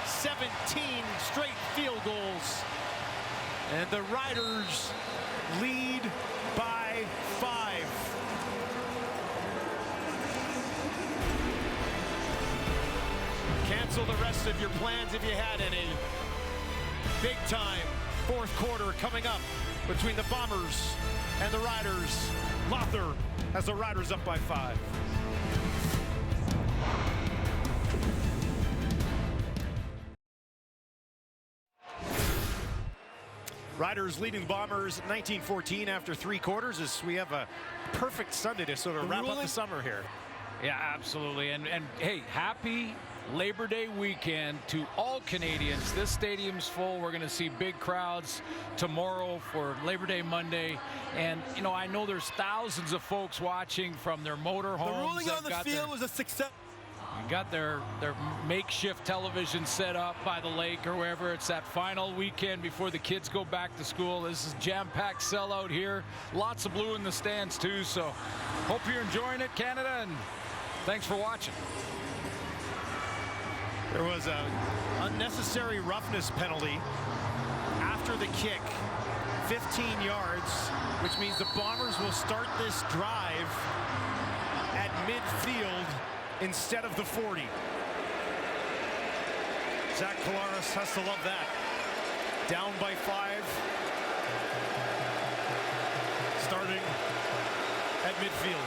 17 straight field goals, and the Riders lead by 5. Cancel the rest of your plans if you had any. Big time 4th quarter coming up between the Bombers and the Riders. Lother has the Riders up by 5. Riders leading Bombers 19-14 after 3 quarters, as we have a perfect Sunday to sort of wrap up the summer here. Yeah, absolutely. And hey, happy Labor Day weekend to all Canadians. This stadium's full. We're going to see big crowds tomorrow for Labor Day Monday. And, you know, I know there's thousands of folks watching from their motorhomes. The ruling on the field was a success. Got their makeshift television set up by the lake or wherever. It's that final weekend before the kids go back to school. This is jam-packed sellout here. Lots of blue in the stands too. So hope you're enjoying it, Canada, and thanks for watching. There was an unnecessary roughness penalty after the kick, 15 yards, which means the Bombers will start this drive at midfield instead of the 40. Zach Collaros has to love that. Down by 5. Starting at midfield.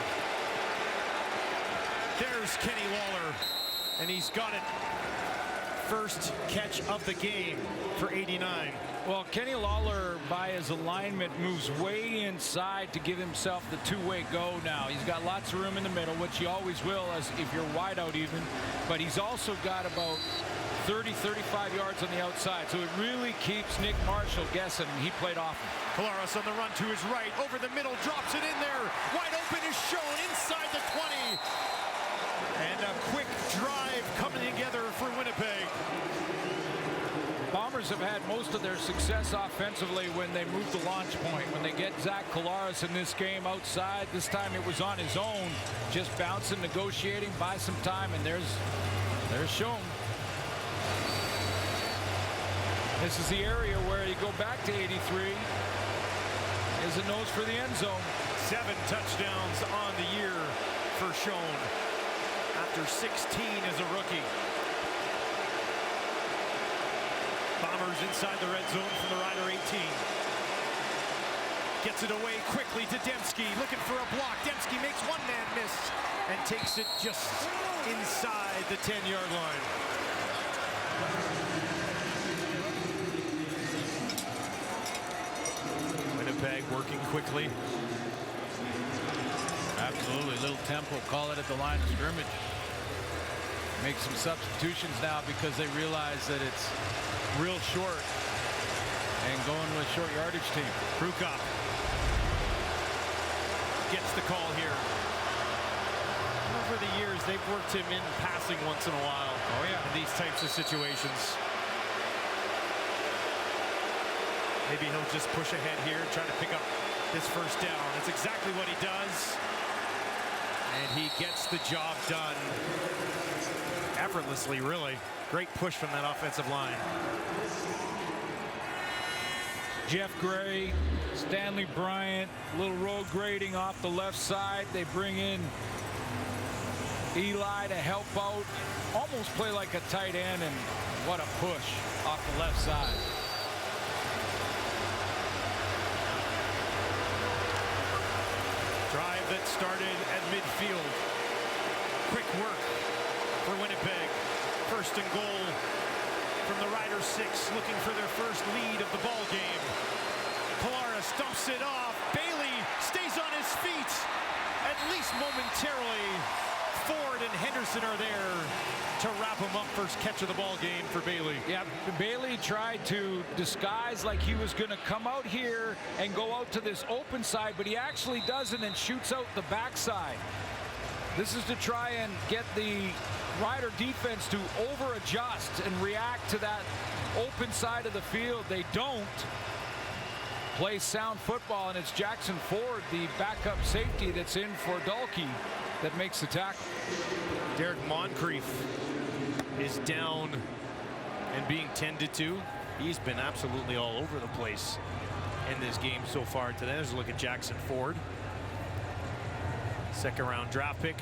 There's Kenny Lawler, and he's got it first catch of the game for 89. Well, Kenny Lawler, by his alignment, moves way inside to give himself the two-way go now. He's got lots of room in the middle, which he always will as if you're wide out even. But he's also got about 30, 35 yards on the outside. So it really keeps Nick Marshall guessing, and he played off him. Collaros on the run to his right, over the middle, drops it in there. Wide open is shown inside the 20. And a quick drive coming together for Winnipeg. Bombers have had most of their success offensively when they move the launch point. When they get Zach Collaros in this game outside, this time it was on his own, just bouncing, negotiating, buy some time, and there's Schoen. This is the area where you go back to 83. Is it nose for the end zone. 7 touchdowns on the year for Schoen after 16 as a rookie. Bombers inside the red zone from the Rider 18. Gets it away quickly to Dembski, looking for a block. Dembski makes one man miss and takes it just inside the 10-yard line. Winnipeg working quickly. Absolutely, little tempo, call it at the line of scrimmage. Make some substitutions now because they realize that it's real short and going with short yardage team. Prukop gets the call here. Over the years, they've worked him in passing once in a while. Oh yeah, in these types of situations. Maybe he'll just push ahead here, try to pick up this first down. That's exactly what he does. And he gets the job done effortlessly, really. Great push from that offensive line. Jeff Gray, Stanley Bryant, little road grading off the left side. They bring in Eli to help out. Almost play like a tight end, and what a push off the left side. Drive that started at midfield. Quick work for Winnipeg. First and goal from the Rider 6, looking for their first lead of the ball game. Collaros dumps it off. Bailey stays on his feet, at least momentarily. Ford and Henderson are there to wrap him up. First catch of the ball game for Bailey. Yeah, Bailey tried to disguise like he was going to come out here and go out to this open side, but he actually doesn't and shoots out the backside. This is to try and get the Rider defense to over-adjust and react to that open side of the field. They don't play sound football, and it's Jackson Ford, the backup safety that's in for Dalkey, that makes the tackle. Derek Moncrief is down and being tended to. He's been absolutely all over the place in this game so far today. There's a look at Jackson Ford. Second-round draft pick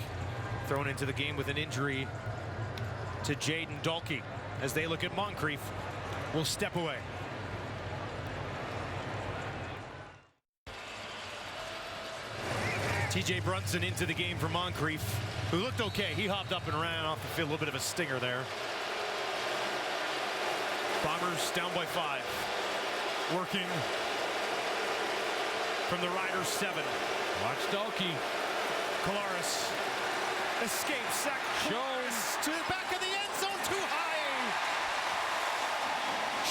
thrown into the game with an injury to Jaden Dalkey. As they look at Moncrief, will step away. TJ Brunson into the game for Moncrief, who looked okay. He hopped up and ran off the field. A little bit of a stinger there. Bombers down by 5. Working from the Riders 7. Watch Dalkey. Collaros escapes. Sack Jones to the back of the end zone, too high.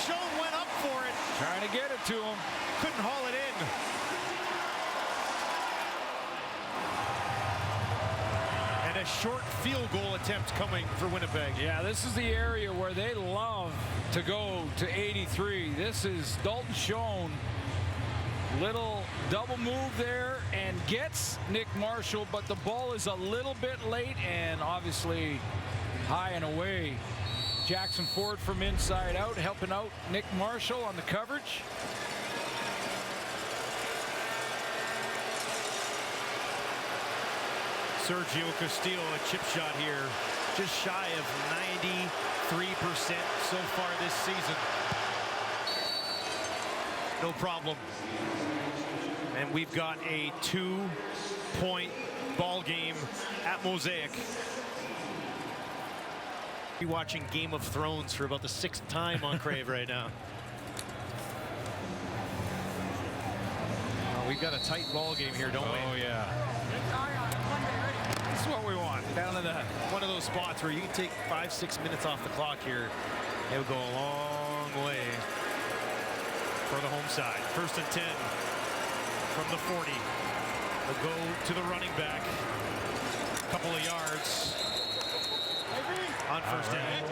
Schoen went up for it. Trying to get it to him. Couldn't haul it in. And a short field goal attempt coming for Winnipeg. Yeah, this is the area where they love to go to 83. This is Dalton Schoen. Little double move there and gets Nick Marshall, but the ball is a little bit late and obviously high and away. Jackson Ford from inside out, helping out Nick Marshall on the coverage. Sergio Castillo, a chip shot here, just shy of 93% so far this season. No problem. And we've got a 2-point ball game at Mosaic. be watching Game of Thrones for about the 6th time on Crave right now. We've got a tight ball game here, don't we? Oh, yeah. This is what we want. Down to one of those spots where you can take 5-6 minutes off the clock here. It would go a long way for the home side. 1st and 10 from the 40. They'll go to the running back. A couple of yards on 1st down.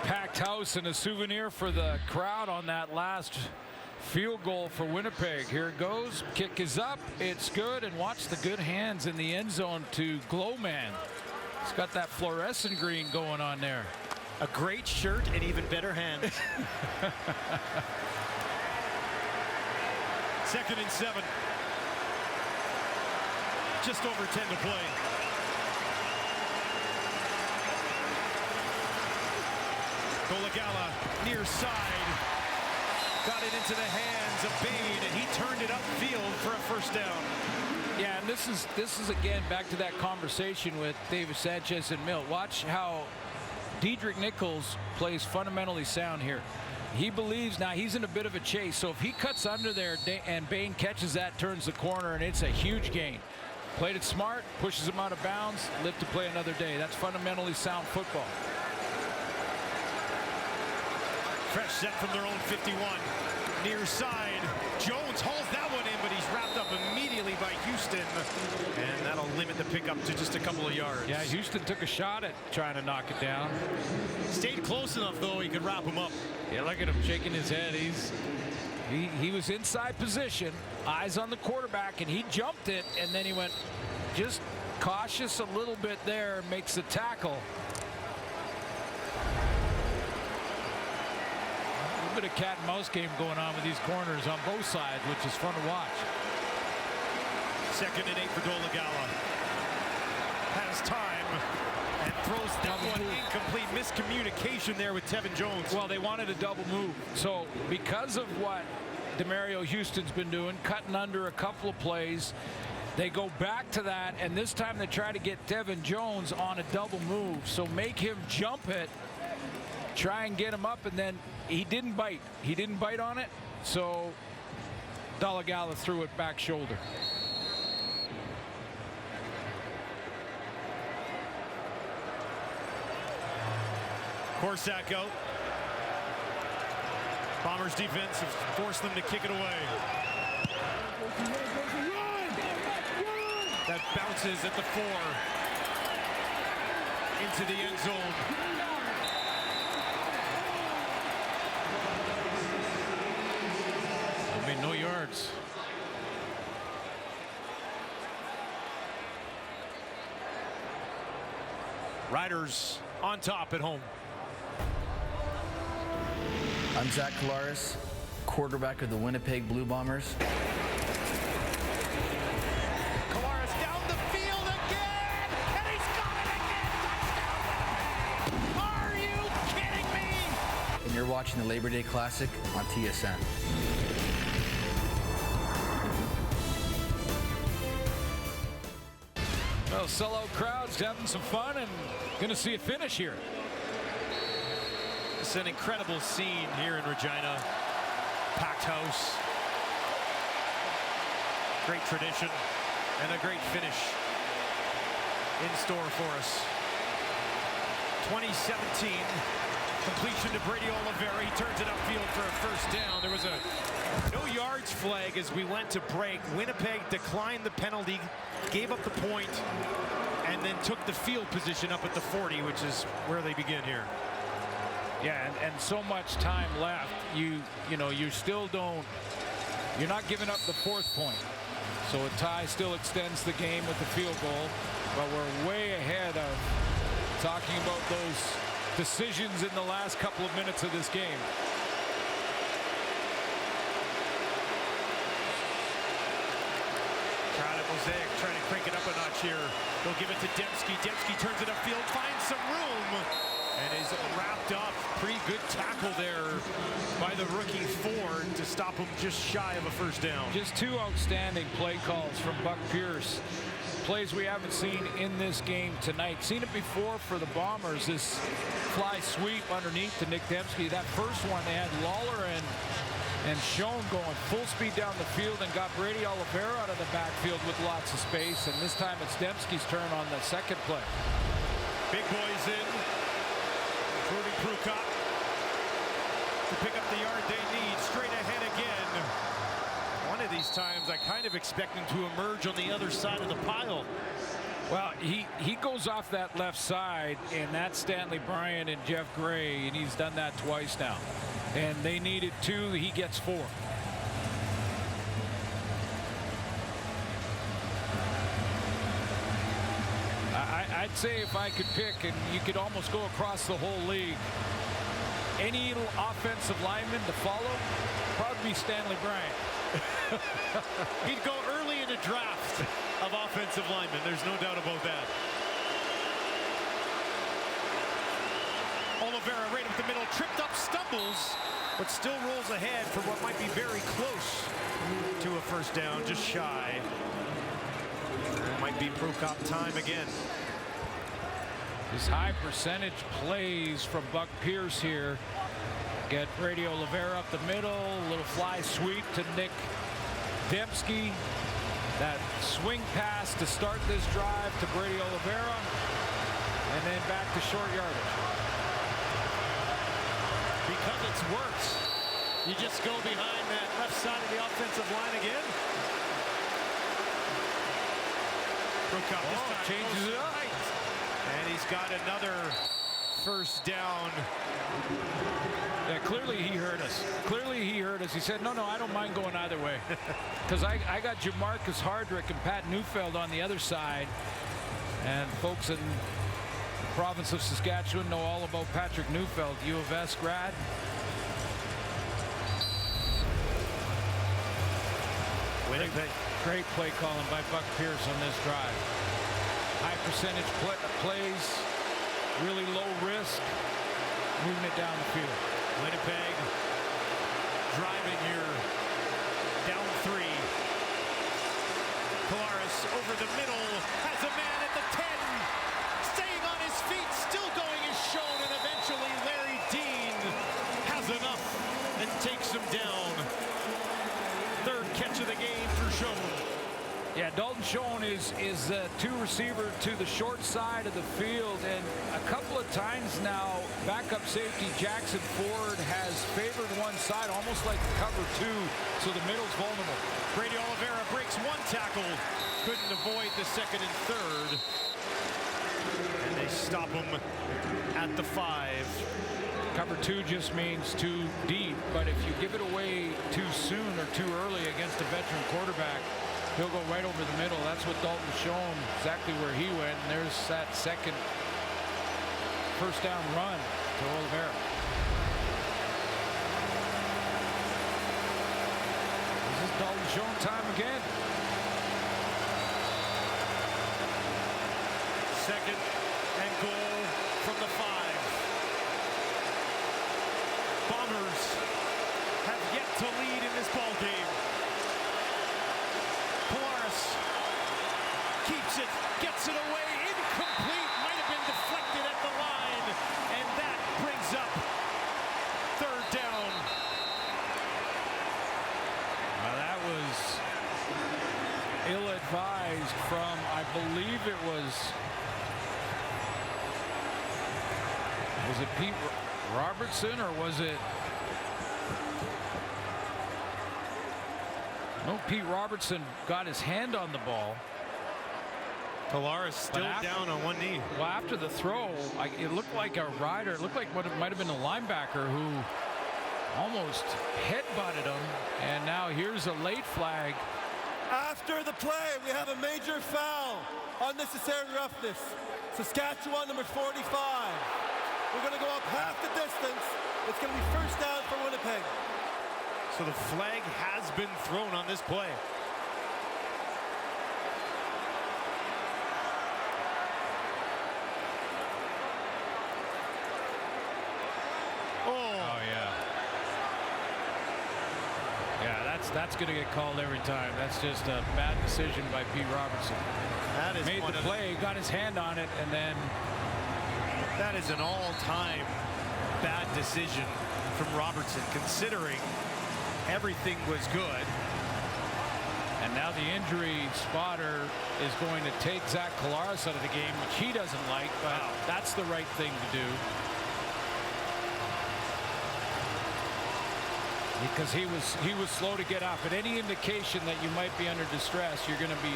Packed house and a souvenir for the crowd on that last field goal for Winnipeg. Here it goes. Kick is up. It's good. And watch the good hands in the end zone to Glowman. He's got that fluorescent green going on there. A great shirt and even better hands. 2nd and 7. Just over 10 to play. Golagala near side. Got it into the hands of Bain, and he turned it upfield for a 1st down. Yeah, and this is again back to that conversation with David Sanchez and Milt. Watch how Diedrich Nichols plays fundamentally sound here. He believes now he's in a bit of a chase, so if he cuts under there and Bain catches that, turns the corner, and it's a huge gain. Played it smart, pushes him out of bounds, live to play another day. That's fundamentally sound football. Fresh set from their own 51. Near side. Jones hauls that one in, but he's wrapped up immediately by Houston. And that'll limit the pickup to just a couple of yards. Yeah, Houston took a shot at trying to knock it down. Stayed close enough, though, he could wrap him up. Yeah, look at him shaking his head. He was inside position, eyes on the quarterback, and he jumped it, and then he went just cautious a little bit there, makes the tackle. A bit of cat and mouse game going on with these corners on both sides, which is fun to watch. 2nd and 8 for Golagala. Has time and throws that one incomplete. Miscommunication there with Tevin Jones. Well, they wanted a double move. So because of what Demario Houston's been doing, cutting under a couple of plays, they go back to that, and this time they try to get Tevin Jones on a double move. So make him jump it, try and get him up, and then he didn't bite. He didn't bite on it, so Golagala threw it back shoulder. Korsak out. Bombers defense have forced them to kick it away. That bounces at the 4 into the end zone. I mean, no yards. Riders on top at home. I'm Zach Kolaris, quarterback of the Winnipeg Blue Bombers. Kolaris down the field again, and he's got it again. Touchdown! Are you kidding me? And you're watching the Labor Day Classic on TSN. Well, sellout crowds having some fun and going to see a finish here. It's an incredible scene here in Regina. Packed house. Great tradition and a great finish in store for us. 2017 completion to Brady Oliveira. He turns it upfield for a 1st down. There was a no yards flag as we went to break. Winnipeg declined the penalty, gave up the point, and then took the field position up at the 40, which is where they begin here. Yeah, and so much time left. You know, you still don't, you're not giving up the 4th point. So a tie still extends the game with the field goal, but we're way ahead of talking about those decisions in the last couple of minutes of this game. Crowd at Mosaic trying to crank it up a notch here. They'll give it to Dembski. Dembski turns it upfield, finds some room, and is wrapped up. Pretty good tackle there by the rookie Ford to stop him just shy of a 1st down. Just 2 outstanding play calls from Buck Pierce. plays we haven't seen in this game tonight. Seen it before for the Bombers, this fly sweep underneath to Nick Dembski. That first one, they had Lawler and Schoen going full speed down the field and got Brady Oliveira out of the backfield with lots of space. And this time it's Dembski's turn on the second play. Big boys in, including Prukop, to pick up the yard they need. Straight ahead again. One of these times I kind of expect him to emerge on the other side of the pile. Well, he goes off that left side, and that's Stanley Bryan and Jeff Gray, and he's done that twice now. And they needed 2, he gets 4. I'd say if I could pick, and you could almost go across the whole league, any offensive lineman to follow, probably Stanley Bryan. He'd go early in a draft of offensive linemen. There's no doubt about that. Oliveira right up the middle, tripped up, stumbles, but still rolls ahead for what might be very close to a first down, just shy. It might be Prukop time again. His high percentage plays from Buck Pierce here. Get Brady Oliveira up the middle, a little fly sweep to Nick Dembski. That swing pass to start this drive to Brady Oliveira, and then back to short yardage. Because it's worse, you just go behind that left side of the offensive line again. Prukop this time changes it up. And he's got another first down. Yeah, clearly he heard us. Clearly he heard us. He said, no, I don't mind going either way. Because I got Jamarcus Hardrick and Pat Neufeld on the other side. And folks in the province of Saskatchewan know all about Patrick Neufeld, U of S grad. Winnipeg. Great play calling by Buck Pierce on this drive. High percentage plays, really low risk, moving it down the field. Winnipeg driving here, down 3. Kolaris over the middle, has a man at the 10, staying on his feet, still going is Schoen, and eventually Larry Dean has enough and takes him down. Third catch of the game for Schoen. Yeah, Dalton Schoen is a 2 receiver to the short side of the field, and a couple of times now backup safety Jackson Ford has favored one side, almost like cover 2, so the middle's vulnerable. Brady Oliveira breaks 1 tackle, couldn't avoid the second and third, and they stop him at the 5. Cover 2 just means too deep, but if you give it away too soon or too early against a veteran quarterback, he'll go right over the middle. That's what Dalton Schoen, exactly where he went. And there's that second first down run to Oliveira. This is Dalton Schoen time again. Second and goal from the 5. Bombers have yet to lead in this ball game. Kolaris keeps it, gets it away, incomplete, might have been deflected at the line, and that brings up third down. Well, that was ill-advised from, I believe it was it Pete Robertson, or was it? No, Pete Robertson got his hand on the ball. Kolaris still down on one knee. Well, after the throw, it looked like a rider. It looked like what it might have been a linebacker who almost headbutted him. And now here's a late flag. After the play, we have a major foul. Unnecessary roughness. Saskatchewan, number 45. We're going to go up half the distance. It's going to be first down for Winnipeg. So the flag has been thrown on this play. Oh, yeah. Yeah, that's going to get called every time. That's just a bad decision by Pete Robertson. That is made the play, got his hand on it, and then... That is an all-time bad decision from Robertson, considering everything was good. And now the injury spotter is going to take Zach Collaros out of the game, which he doesn't like, but that's the right thing to do. Because he was slow to get up. At any indication that you might be under distress, you're going to be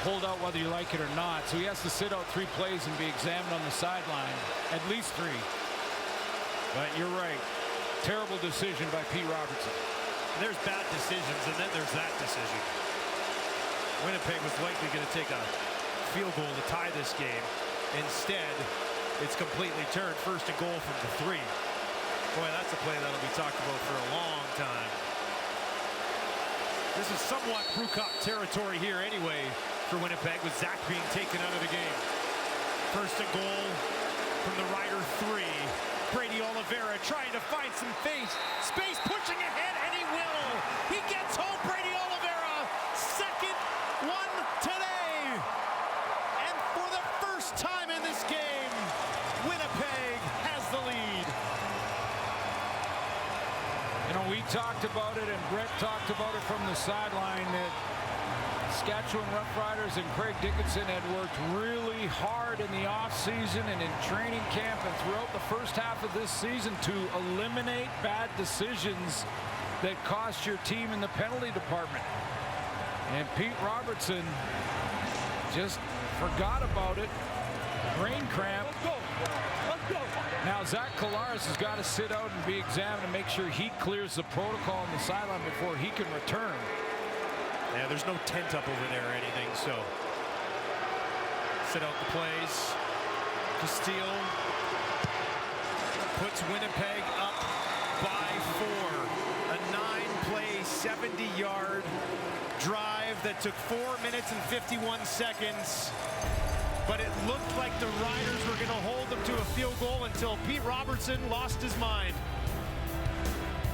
pulled out whether you like it or not. So he has to sit out 3 plays and be examined on the sideline, at least 3. But you're right. Terrible decision by Pete Robertson. There's bad decisions, and then there's that decision. Winnipeg was likely going to take a field goal to tie this game. Instead, it's completely turned. 1st and goal from the 3. Boy, that's a play that'll be talked about for a long time. This is somewhat Crew Cup territory here anyway for Winnipeg, with Zach being taken out of the game. 1st and goal from the Rider 3. Brady Oliveira trying to find some space, pushing ahead, and he will. He gets home, Brady Oliveira. 2nd one today. And for the first time in this game, Winnipeg has the lead. You know, we talked about it, and Brett talked about it from the sideline, that Saskatchewan Roughriders and Craig Dickinson had worked really hard in the offseason and in training camp and throughout the first half of this season to eliminate bad decisions that cost your team in the penalty department. And Pete Robertson just forgot about it. Brain cramp. Now Zach Collaros has got to sit out and be examined and make sure he clears the protocol on the sideline before he can return. Yeah, there's no tent up over there or anything, so sit out the plays. Castile puts Winnipeg up by 4. A 9-play, 70-yard drive that took 4 minutes and 51 seconds. But it looked like the Riders were going to hold them to a field goal until Pete Robertson lost his mind.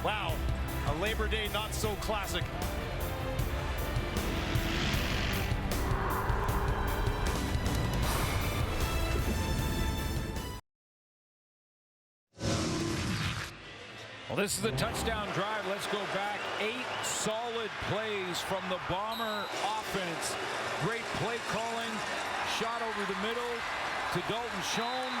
Wow, a Labor Day not so classic. Well, this is the touchdown drive. Let's go back. 8 solid plays from the Bomber offense. Great play calling. Shot over the middle to Dalton Schoen.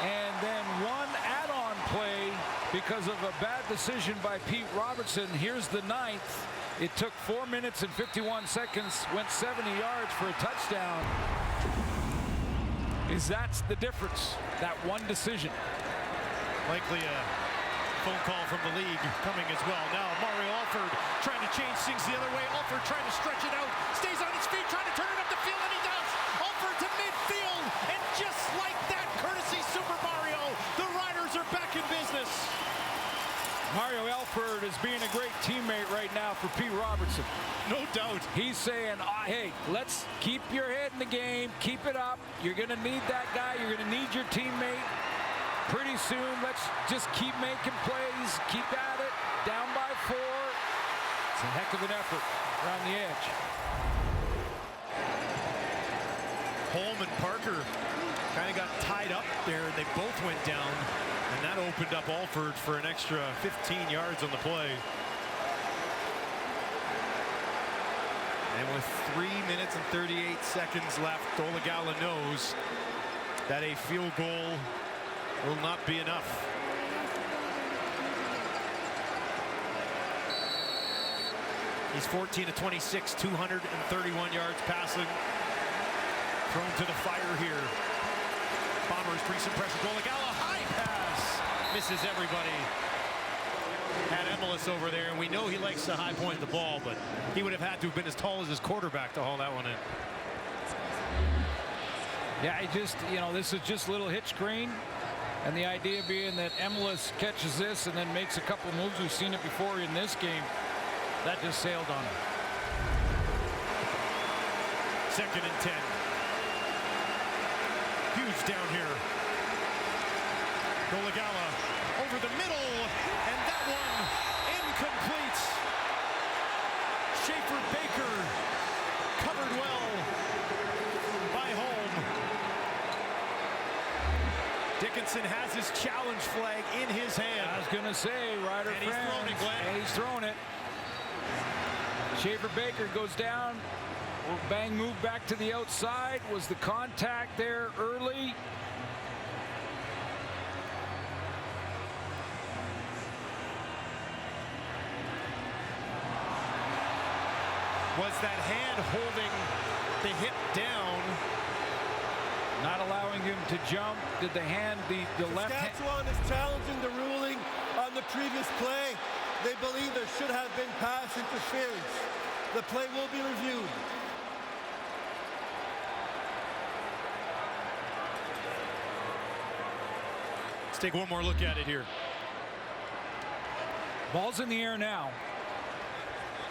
And then 1 add-on play because of a bad decision by Pete Robertson. Here's the 9th. It took 4 minutes and 51 seconds. Went 70 yards for a touchdown. That's the difference. That one decision. Likely a phone call from the league coming as well. Now Mario Alford trying to change things the other way. Alford trying to stretch it out. Stays on his feet, trying to turn it up the field, and he does. Alford to midfield. And just like that, courtesy Super Mario, the Riders are back in business. Mario Alford is being a great teammate right now for Pete Robertson. No doubt. He's saying, hey, let's keep your head in the game. Keep it up. You're going to need that guy. You're going to need your teammate. Pretty soon, let's just keep making plays. Keep at it. Down by 4. It's a heck of an effort around the edge. Holm and Parker kind of got tied up there. They both went down. And that opened up Alford for an extra 15 yards on the play. And with 3 minutes and 38 seconds left, Dolegala knows that a field goal will not be enough. He's 14 of 26, 231 yards passing. Thrown to the fire here. Bombers bring some pressure. Dolegala, high pass. Misses everybody. Had Emelis over there, and we know he likes to high point the ball, but he would have had to have been as tall as his quarterback to haul that one in. Yeah, this is just a little hitch screen. And the idea being that Emelis catches this and then makes a couple moves. We've seen it before in this game. That just sailed on him. 2nd and 10. Huge down here. Dolegala over the middle, and that one incomplete. Schaefer Baker covered well. going to say, Ryder And he's thrown it, Glenn. And he's thrown it. Schaefer Baker goes down. Bang move back to the outside. Was the contact there early? Was that hand holding the hip down? Not allowing him to jump. Did the hand, the left hand? Saskatchewan is challenging the ruling on the previous play. They believe there should have been pass interference. The play will be reviewed. Let's take one more look at it here. Ball's in the air now.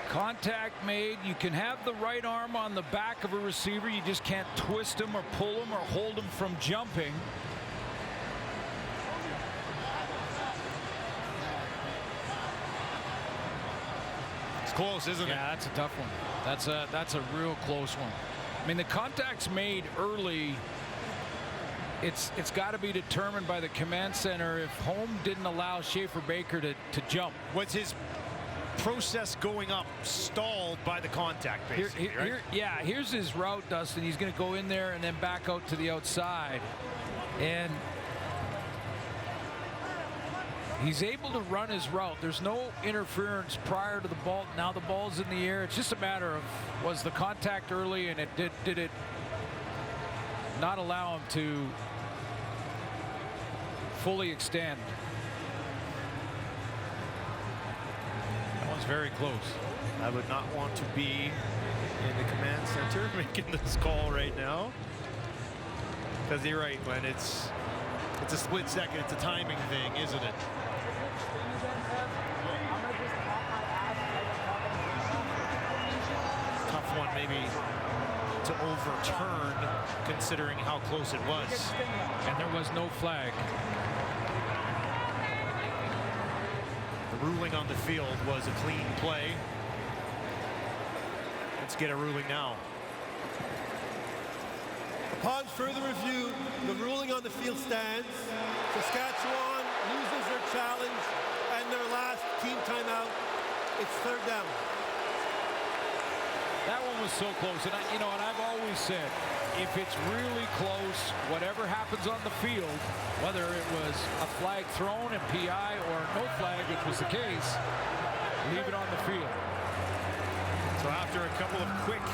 Contact made. You can have the right arm on the back of a receiver. You just can't twist him or pull him or hold him from jumping. It's close, isn't it? Yeah, that's a tough one. That's a real close one. I mean, the contact's made early. It's got to be determined by the command center if home didn't allow Schaefer Baker to jump. What's his process going up stalled by the contact, basically, right? Here's his route, Dustin. He's going to go in there and then back out to the outside. And he's able to run his route. There's no interference prior to the ball. Now the ball's in the air. It's just a matter of, was the contact early, and did it not allow him to fully extend? Very close. I would not want to be in the command center making this call right now. Because you're right, Glenn. It's a split second. It's a timing thing, isn't it? Tough one, maybe, to overturn, considering how close it was. And there was no flag. Ruling on the field was a clean play. Let's get a ruling now. Upon further review, the ruling on the field stands. Saskatchewan loses their challenge and their last team timeout. It's third down. That one was so close, and I've always said, if it's really close, whatever happens on the field, whether it was a flag thrown and PI or no flag, which was the case, leave it on the field. So after a couple of quick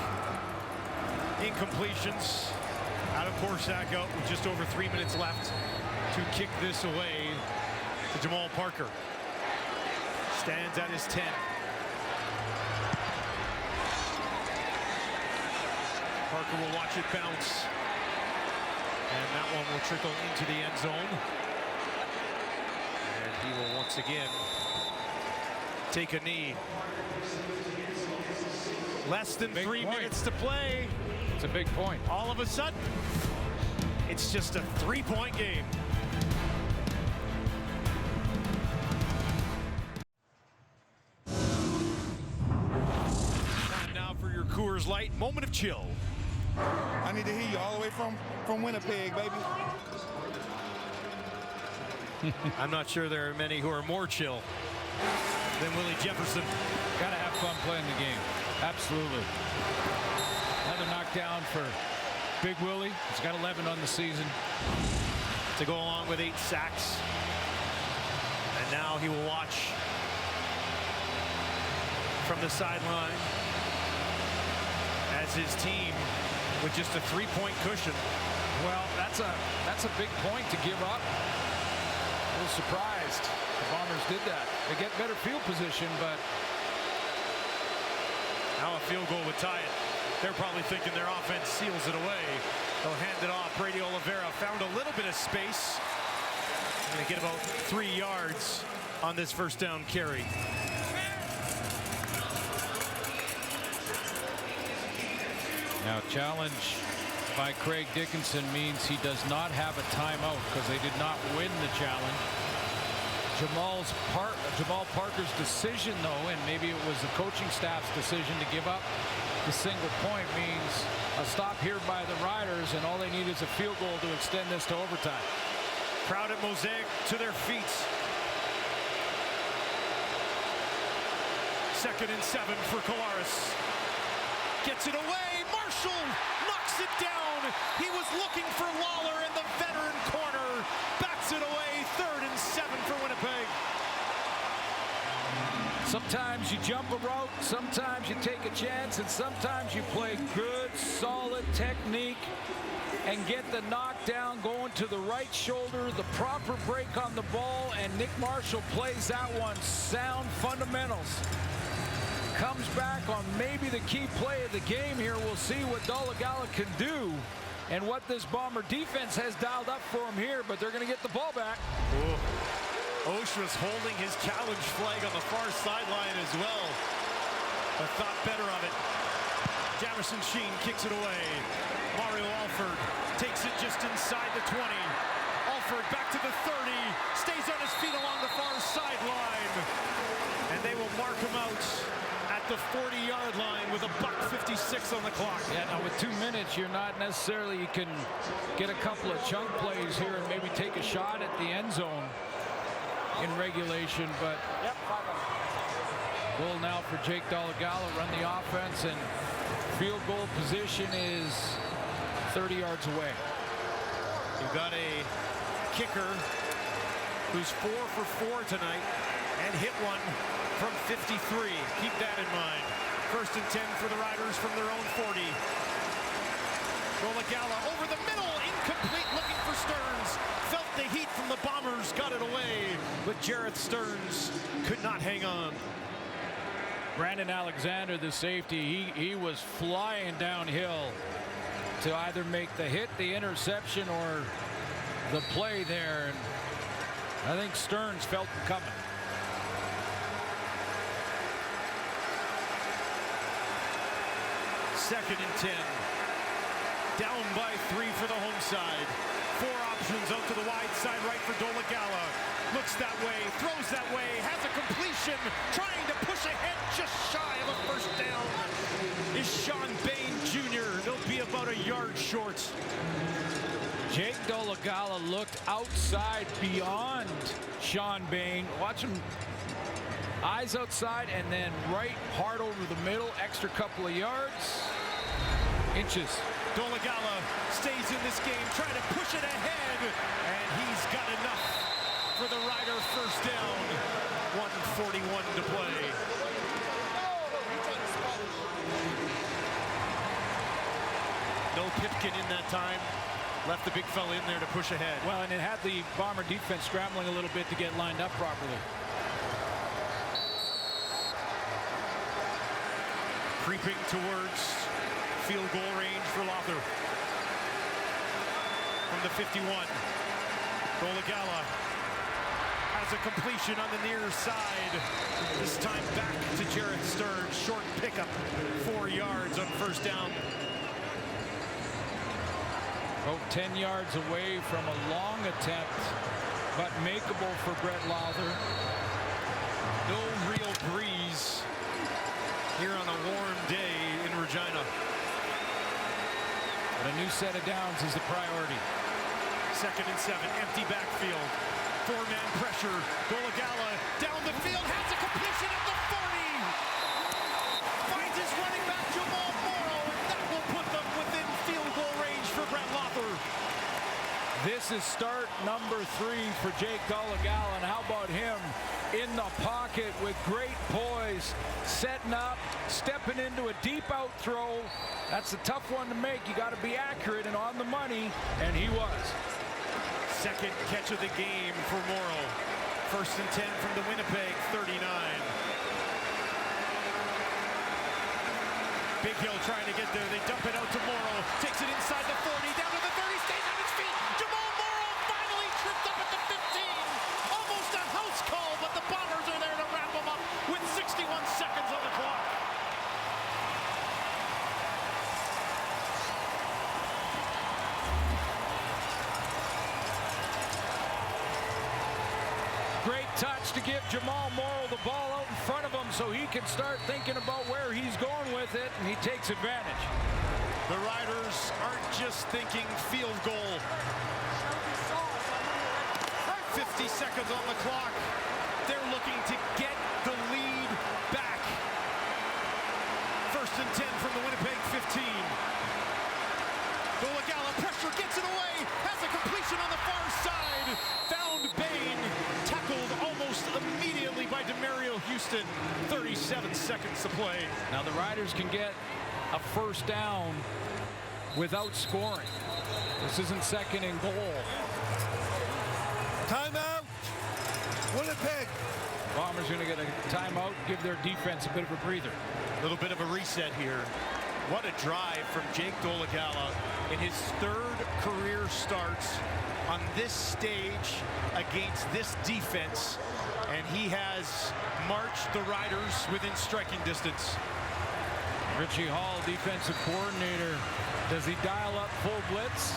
incompletions, out of Korsak out with just over 3 minutes left to kick this away to Jamal Parker. Stands at his 10. Parker will watch it bounce. And that one will trickle into the end zone. And he will once again take a knee. Less than 3 minutes to play. It's a big point. All of a sudden, it's just a 3-point game. Time now for your Coors Light moment of chill. I need to hear you all the way from Winnipeg, baby. I'm not sure there are many who are more chill than Willie Jefferson. Got to have fun playing the game. Absolutely. Another knockdown for Big Willie. He's got 11 on the season. To go along with 8 sacks. And now he will watch from the sideline as his team with just a 3-point cushion. Well, that's a big point to give up. A little surprised the Bombers did that. They get better field position, but now a field goal would tie it. They're probably thinking their offense seals it away. They'll hand it off. Brady Oliveira found a little bit of space. Going to get about 3 yards on this first down carry. Now, challenge by Craig Dickinson means he does not have a timeout because they did not win the challenge. Jamal Parker's decision, though, and maybe it was the coaching staff's decision to give up the single point, means a stop here by the Riders, and all they need is a field goal to extend this to overtime. Crowd at Mosaic to their feet. 2nd and 7 for Collaros. Gets it away. Marshall knocks it down. He was looking for Lawler in the veteran corner. Bats it away. 3rd and 7 for Winnipeg. Sometimes you jump a route, sometimes you take a chance, and sometimes you play good, solid technique and get the knockdown going to the right shoulder, the proper break on the ball, and Nick Marshall plays that one. Sound fundamentals. Comes back on maybe the key play of the game here. We'll see what Dolegala can do and what this Bomber defense has dialed up for him here, but they're going to get the ball back. Ooh. Osha's holding his challenge flag on the far sideline as well, but thought better of it. Jamerson Sheen kicks it away. Mario Alford takes it just inside the 20. Alford back to the 30, stays on his feet along the far sideline, and they will mark him out at the 40-yard line with $1:56 on the clock. Yeah, now with 2 minutes, you're not necessarily, you can get a couple of chunk plays here and maybe take a shot at the end zone in regulation, but goal now for Jake Dolegala, run the offense, and field goal position is 30 yards away. You've got a kicker who's 4 for 4 tonight and hit one from 53. Keep that in mind. 1st and 10 for the Riders from their own 40. Dolegala over the middle, incomplete, looking for Stearns. Felt the heat from the Bombers, got it away, but Jareth Stearns could not hang on. Brandon Alexander, the safety, he was flying downhill to either make the hit, the interception, or the play there. And I think Stearns felt it coming. Second and 10. Down by 3 for the home side. 4 options out to the wide side right for Dolegala. Looks that way, throws that way, has a completion, trying to push ahead just shy of a first down. Is Sean Bain Jr. They'll be about a yard short. Jake Dolegala looked outside beyond Sean Bain. Watch him, eyes outside, and then right hard over the middle, extra couple of yards. Inches. Dolegala stays in this game, trying to push it ahead, and he's got enough for the Rider first down. 1:41 to play. No Pipkin in that time. Left the big fella in there to push ahead. Well, and it had the Bomber defense scrambling a little bit to get lined up properly. Creeping towards field goal range for Lawler. From the 51. Dolegala has a completion on the near side. This time back to Jareth Stearns. Short pickup, 4 yards on first down. About 10 yards away from a long attempt, but makeable for Brett Lawler. No real breeze here on a warm day in Regina. But a new set of downs is the priority. 2nd and 7, empty backfield. 4-man pressure. Dolegala down the field, has a completion at the 40. Finds his running back Jamal Morrow, and that will put them within field goal range for Brett Lawler. This is start number 3 for Jake Dolegala, and how about him in the pocket with great poise, setting up, stepping into a deep out throw. That's a tough one to make. You got to be accurate and on the money, and he was. Second catch of the game for Morrow. 1st and 10 from the Winnipeg 39. Big Hill trying to get there. They dump it out to Morrow. Takes it inside the 40, down to the 30, stays on his feet. Jamal Morrow finally tripped up at the 15. Almost a house call, but the Bombers are there to wrap him up with 61 seconds on the clock. Great touch to give Jamal Morrow the ball out in front of him so he can start thinking about where he's going with it, and he takes advantage. The Riders aren't just thinking field goal. 50 seconds on the clock. They're looking to get the lead back. Houston. 37 seconds to play. Now the Riders can get a first down without scoring. This isn't second and goal. Timeout. Winnipeg. Bombers going to get a timeout, give their defense a bit of a breather. A little bit of a reset here. What a drive from Jake Dolegala in his third career starts on this stage against this defense. And he has marched the Riders within striking distance. Richie Hall, defensive coordinator. Does he dial up full blitz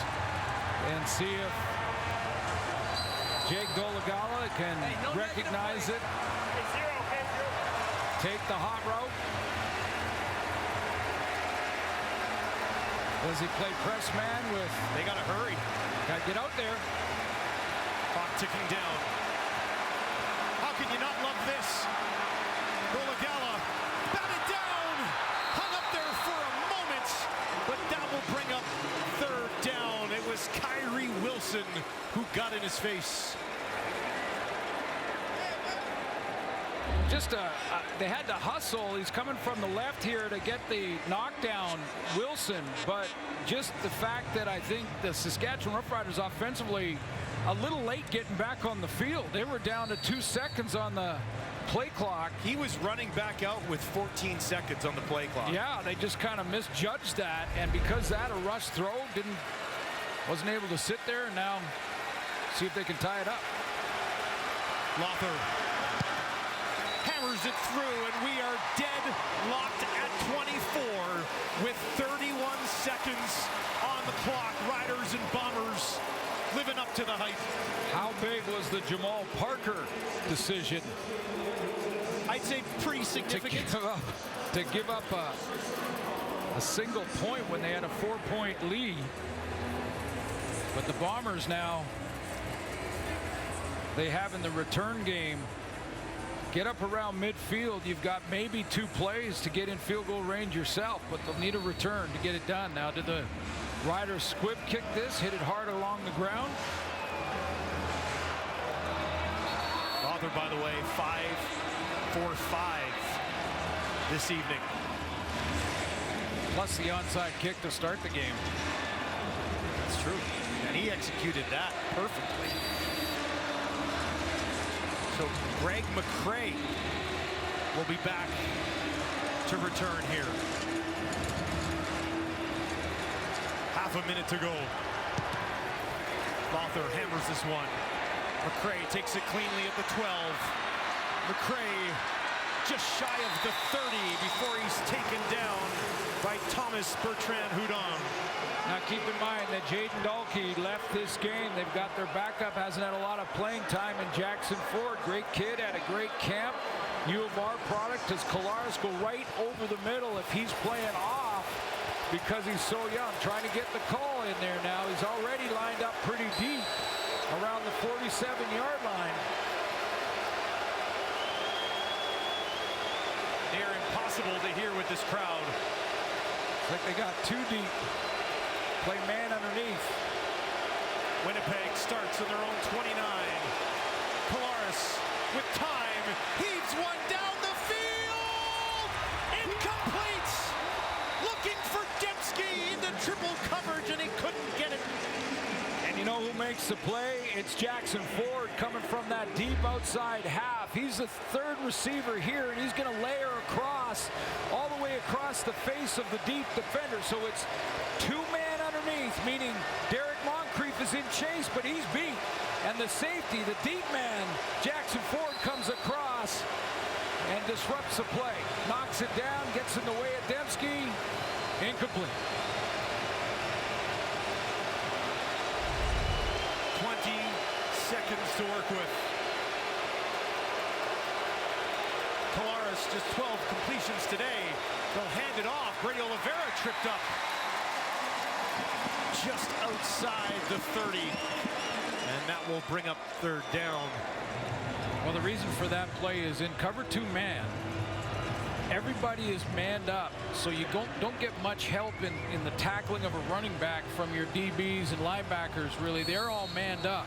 and see if Jake Dolegala can recognize it, take the hot route? Does he play press man with? They got to hurry. Got to get out there. Clock ticking down. How can you not love this? Dolegala batted down, hung up there for a moment, but that will bring up third down. It was Kyrie Wilson who got in his face. Just they had to hustle. He's coming from the left here to get the knockdown, Wilson. But just the fact that I think the Saskatchewan Roughriders offensively a little late getting back on the field. They were down to 2 seconds on the play clock. He was running back out with 14 seconds on the play clock. Yeah, they just kind of misjudged that. And because that, a rush throw wasn't able to sit there. And now see if they can tie it up. Lothar hammers it through, and we are dead locked at 24 with 31 seconds on the clock. Riders and Bombers living up to the hype. How big was the Jamal Parker decision? I'd say pretty significant. To give up a single point when they had a 4-point lead. But the Bombers now, they have in the return game, get up around midfield. You've got maybe 2 plays to get in field goal range yourself, but they'll need a return to get it done. Now, did the Riders squib kick this, hit it hard along the ground? Lothar, by the way, 5 for 5 this evening. Plus the onside kick to start the game. That's true. And he executed that perfectly. So Greg McCray will be back to return here. Half a minute to go. Lothar hammers this one. McCray takes it cleanly at the 12. McCray just shy of the 30 before he's taken down by Thomas Bertrand-Hudon. Now keep in mind that Jaden Dahlke left this game. They've got their backup, hasn't had a lot of playing time in Jackson Ford. Great kid, had a great camp. U of R product. Does Collaros go right over the middle if he's playing off because he's so young? Trying to get the call in there now. He's already lined up pretty deep around the 47-yard line. Near impossible to hear with this crowd. It's like they got too deep. Play man underneath. Winnipeg starts in their own 29. Collaros with time, heaves one down the field. Incomplete. Looking for Dembski into triple coverage, and he couldn't get it. And you know who makes the play? It's Jackson Ford coming from that deep outside half. He's the third receiver here, and he's going to layer across, all the way across the face of the deep defender. So it's 2-man underneath, meaning Derek Moncrief is in chase, but he's beat. And the safety, the deep man, Jackson Ford, comes across and disrupts the play. Knocks it down, gets in the way of Dembski. Incomplete. 20 seconds to work with. Collaros just 12 completions today. They'll hand it off. Brady Oliveira tripped up just outside the 30. And that will bring up third down. Well, the reason for that play is in cover 2 man. Everybody is manned up, so you don't get much help in the tackling of a running back from your DBs and linebackers, really. They're all manned up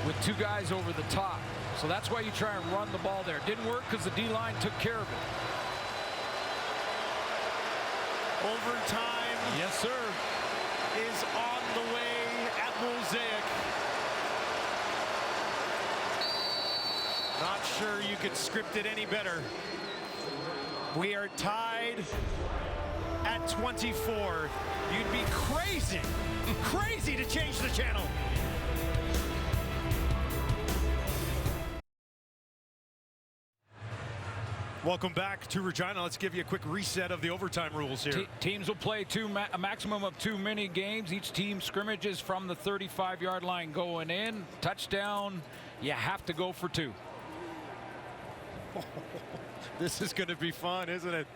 with 2 guys over the top. So that's why you try and run the ball there. Didn't work because the D-line took care of it. Overtime. Yes, sir. Is on the way at Mosaic. Not sure you could script it any better. We are tied at 24. You'd be crazy, crazy to change the channel. Welcome back to Regina. Let's give you a quick reset of the overtime rules here. Teams will play a maximum of 2 mini games. Each team scrimmages from the 35-yard line going in. Touchdown, you have to go for 2. This is going to be fun, isn't it?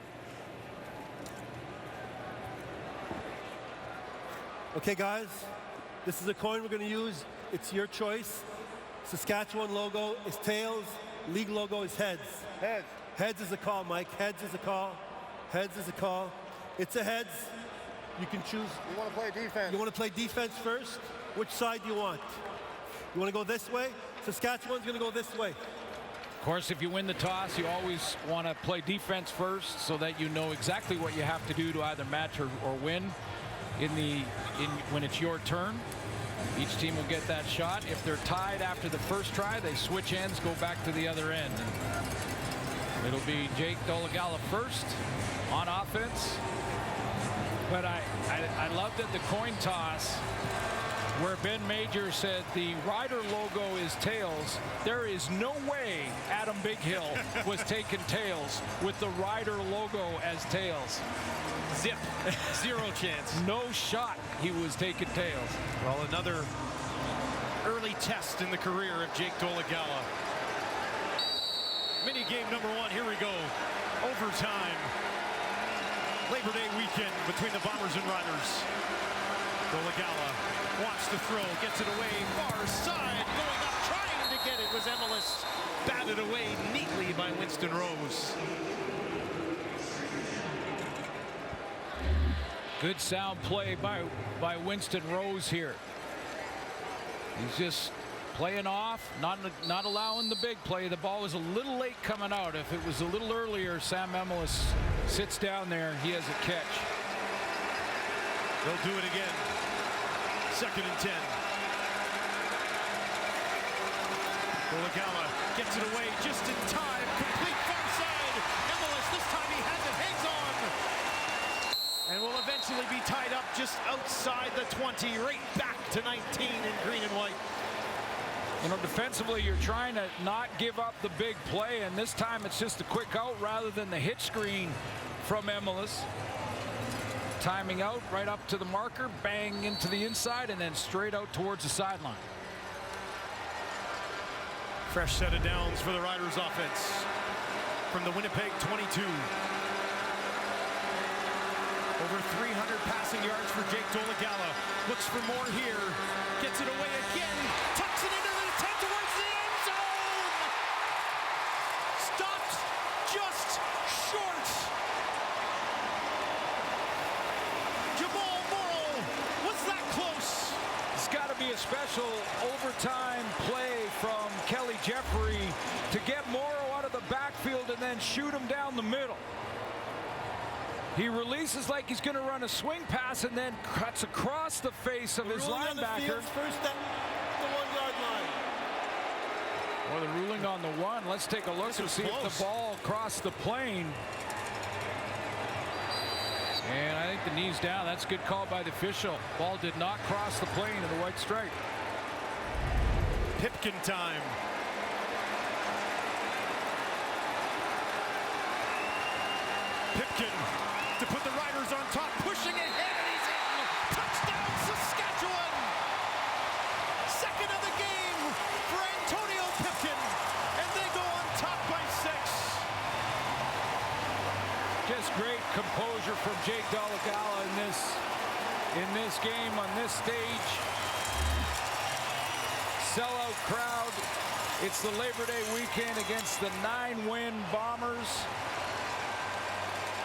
Okay, guys, this is a coin we're going to use. It's your choice. Saskatchewan logo is tails. League logo is heads. Heads. Heads is a call, Mike. Heads is a call. Heads is a call. It's a heads. You can choose. You want to play defense. You want to play defense first? Which side do you want? You want to go this way? Saskatchewan's going to go this way. Of course, if you win the toss, you always want to play defense first so that you know exactly what you have to do to either match or win when it's your turn. Each team will get that shot. If they're tied after the first try, they switch ends, go back to the other end. And it'll be Jake Dolegala first on offense. But I love that the coin toss, where Ben Major said the Rider logo is tails, there is no way Adam Bighill was taking tails with the Rider logo as tails. Zip. Zero chance. No shot he was taking tails. Well, another early test in the career of Jake Dolegala. Mini game number 1. Here we go. Overtime. Labor Day weekend between the Bombers and Riders. Dolegala wants to throw, gets it away, far side, going up, trying to get it was Emelis. Batted away neatly by Winston Rose. Good sound play by Winston Rose here. He's just playing off, not allowing the big play. The ball was a little late coming out. If it was a little earlier, Sam Emelis sits down there, he has a catch. They'll do it again. 2nd and 10. Dolegala gets it away just in time. Complete far side. Emelis, this time he has it, hangs on. And will eventually be tied up just outside the 20, right back to 19 in green and white. You know, defensively, you're trying to not give up the big play, and this time it's just a quick out rather than the hit screen from Emelis. Timing out right up to the marker, bang into the inside, and then straight out towards the sideline. Fresh set of downs for the Riders offense from the Winnipeg 22. Over 300 passing yards for Jake Dolegala. Looks for more here. Gets it away again. Tucks it into the 10 towards the end zone. Stopped just short. Jamal Morrow was that close. It's got to be a special overtime play from Kelly Jeffrey to get Morrow out of the backfield and then shoot him down the middle. He releases like he's going to run a swing pass and then cuts across the face of his linebacker. First at the 1-yard line. Well, the ruling on the 1. Let's take a look and see if the ball crossed the plane. And I think the knee's down. That's a good call by the official. Ball did not cross the plane of the white stripe. Pipkin time. Pipkin to put the Riders on top, pushing ahead, and he's in. Touchdown, Saskatchewan! Second of the game for Antonio Pipkin, and they go on top by 6. Just great composure from Jake Dolegala in this game on this stage. Sellout crowd. It's the Labor Day weekend against the 9-win Bombers.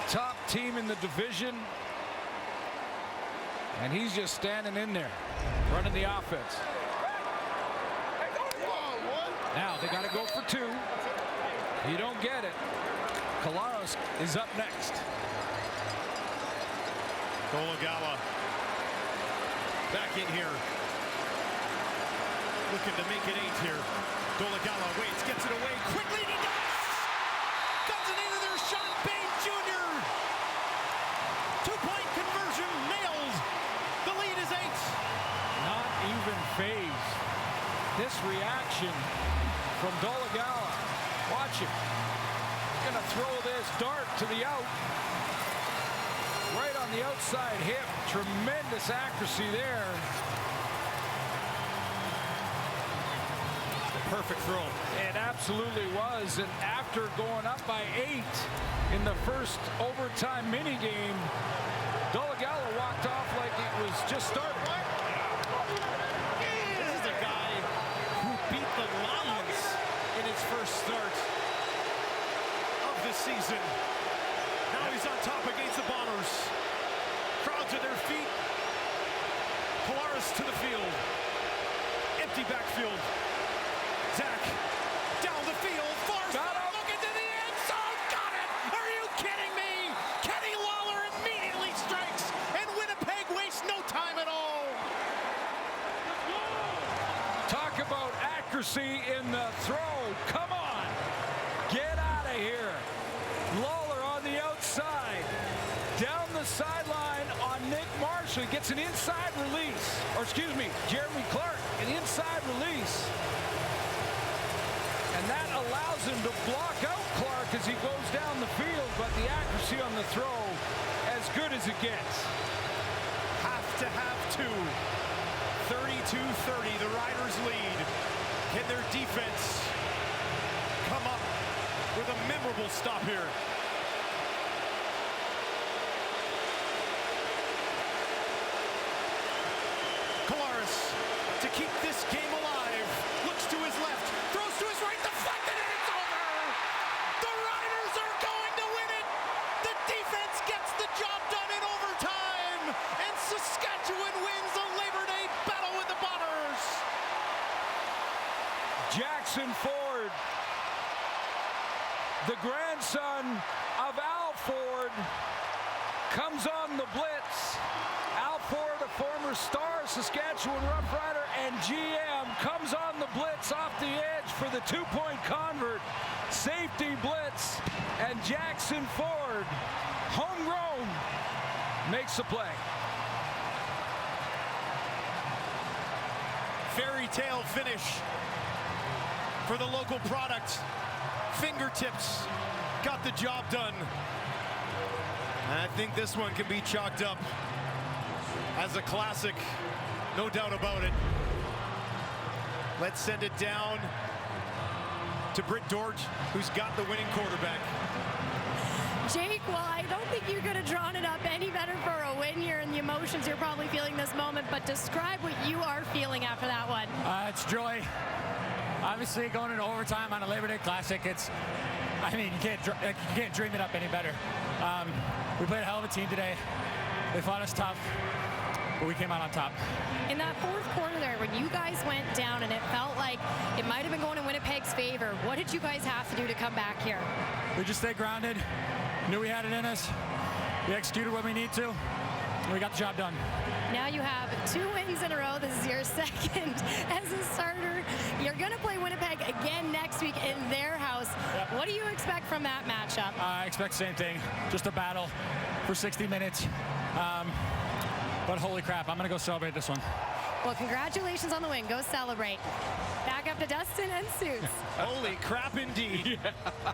Top team in the division. And he's just standing in there, running the offense. Now they got to go for two. You don't get it. Collaros is up next. Dolegala back in here. Looking to make it 8 here. Dolegala waits, gets it away quickly, and he does! Guns it into their Sean Bain Jr. 2-point conversion nailed. The lead is 8. Not even phased. This reaction from Dolegala. Watch it. Gonna throw this dart to the out. Right on the outside hip. Tremendous accuracy there. Perfect throw. It absolutely was. And after going up by 8 in the first overtime mini game, Dolegala walked off like it was just started. This is a guy who beat the Lions in his first start of this season. Now he's on top against the Bombers. Crowds at their feet. Collaros to the field. Empty backfield. Zach down the field. Far side. Look into the end zone. Got it. Are you kidding me? Kenny Lawler immediately strikes, and Winnipeg wastes no time at all. Talk about accuracy in the throw. Come on. Get out of here. Lawler on the outside. Down the sideline on Nick Marshall. He gets an inside release. Or excuse me, Jeremy Clark. An inside release. And that allows him to block out Clark as he goes down the field. But the accuracy on the throw, as good as it gets. Have to have 2. 32-30, the Riders lead. Can their defense come up with a memorable stop here? Collaros to keep this game alive. Looks to his left, throws to his right, deflected, and it's over! The Riders are going to win it! The defense gets the job done in overtime! And Saskatchewan wins the Labor Day battle with the Bombers! Jackson Ford, the grandson of Al Ford, comes on the blitz. Al Ford, a former star Saskatchewan Roughrider and GM, comes on the blitz off the edge for the 2-point convert. Safety blitz, and Jackson Ford, homegrown, makes the play. Fairy tale finish for the local product. Fingertips got the job done. And I think this one can be chalked up as a classic, no doubt about it. Let's send it down to Britt Dort, who's got the winning quarterback. Jake, well, I don't think you could have drawn it up any better for a win here and the emotions you're probably feeling this moment, but describe what you are feeling after that one. It's joy. Obviously, going into overtime on a Labor Day Classic, I mean, you can't dream it up any better. We played a hell of a team today. They fought us tough, but we came out on top. In that fourth quarter there, when you guys went down and it felt like it might have been going in Winnipeg's favor, what did you guys have to do to come back here? We just stayed grounded, knew we had it in us. We executed what we need to, and we got the job done. Now you have 2 wins in a row. This is your second as a starter. You're going to play Winnipeg again next week in their house. Yep. What do you expect from that matchup? I expect the same thing, just a battle for 60 minutes. But holy crap, I'm going to go celebrate this one. Well, congratulations on the win. Go celebrate. Back up to Dustin and Suits. Holy crap indeed. Yeah.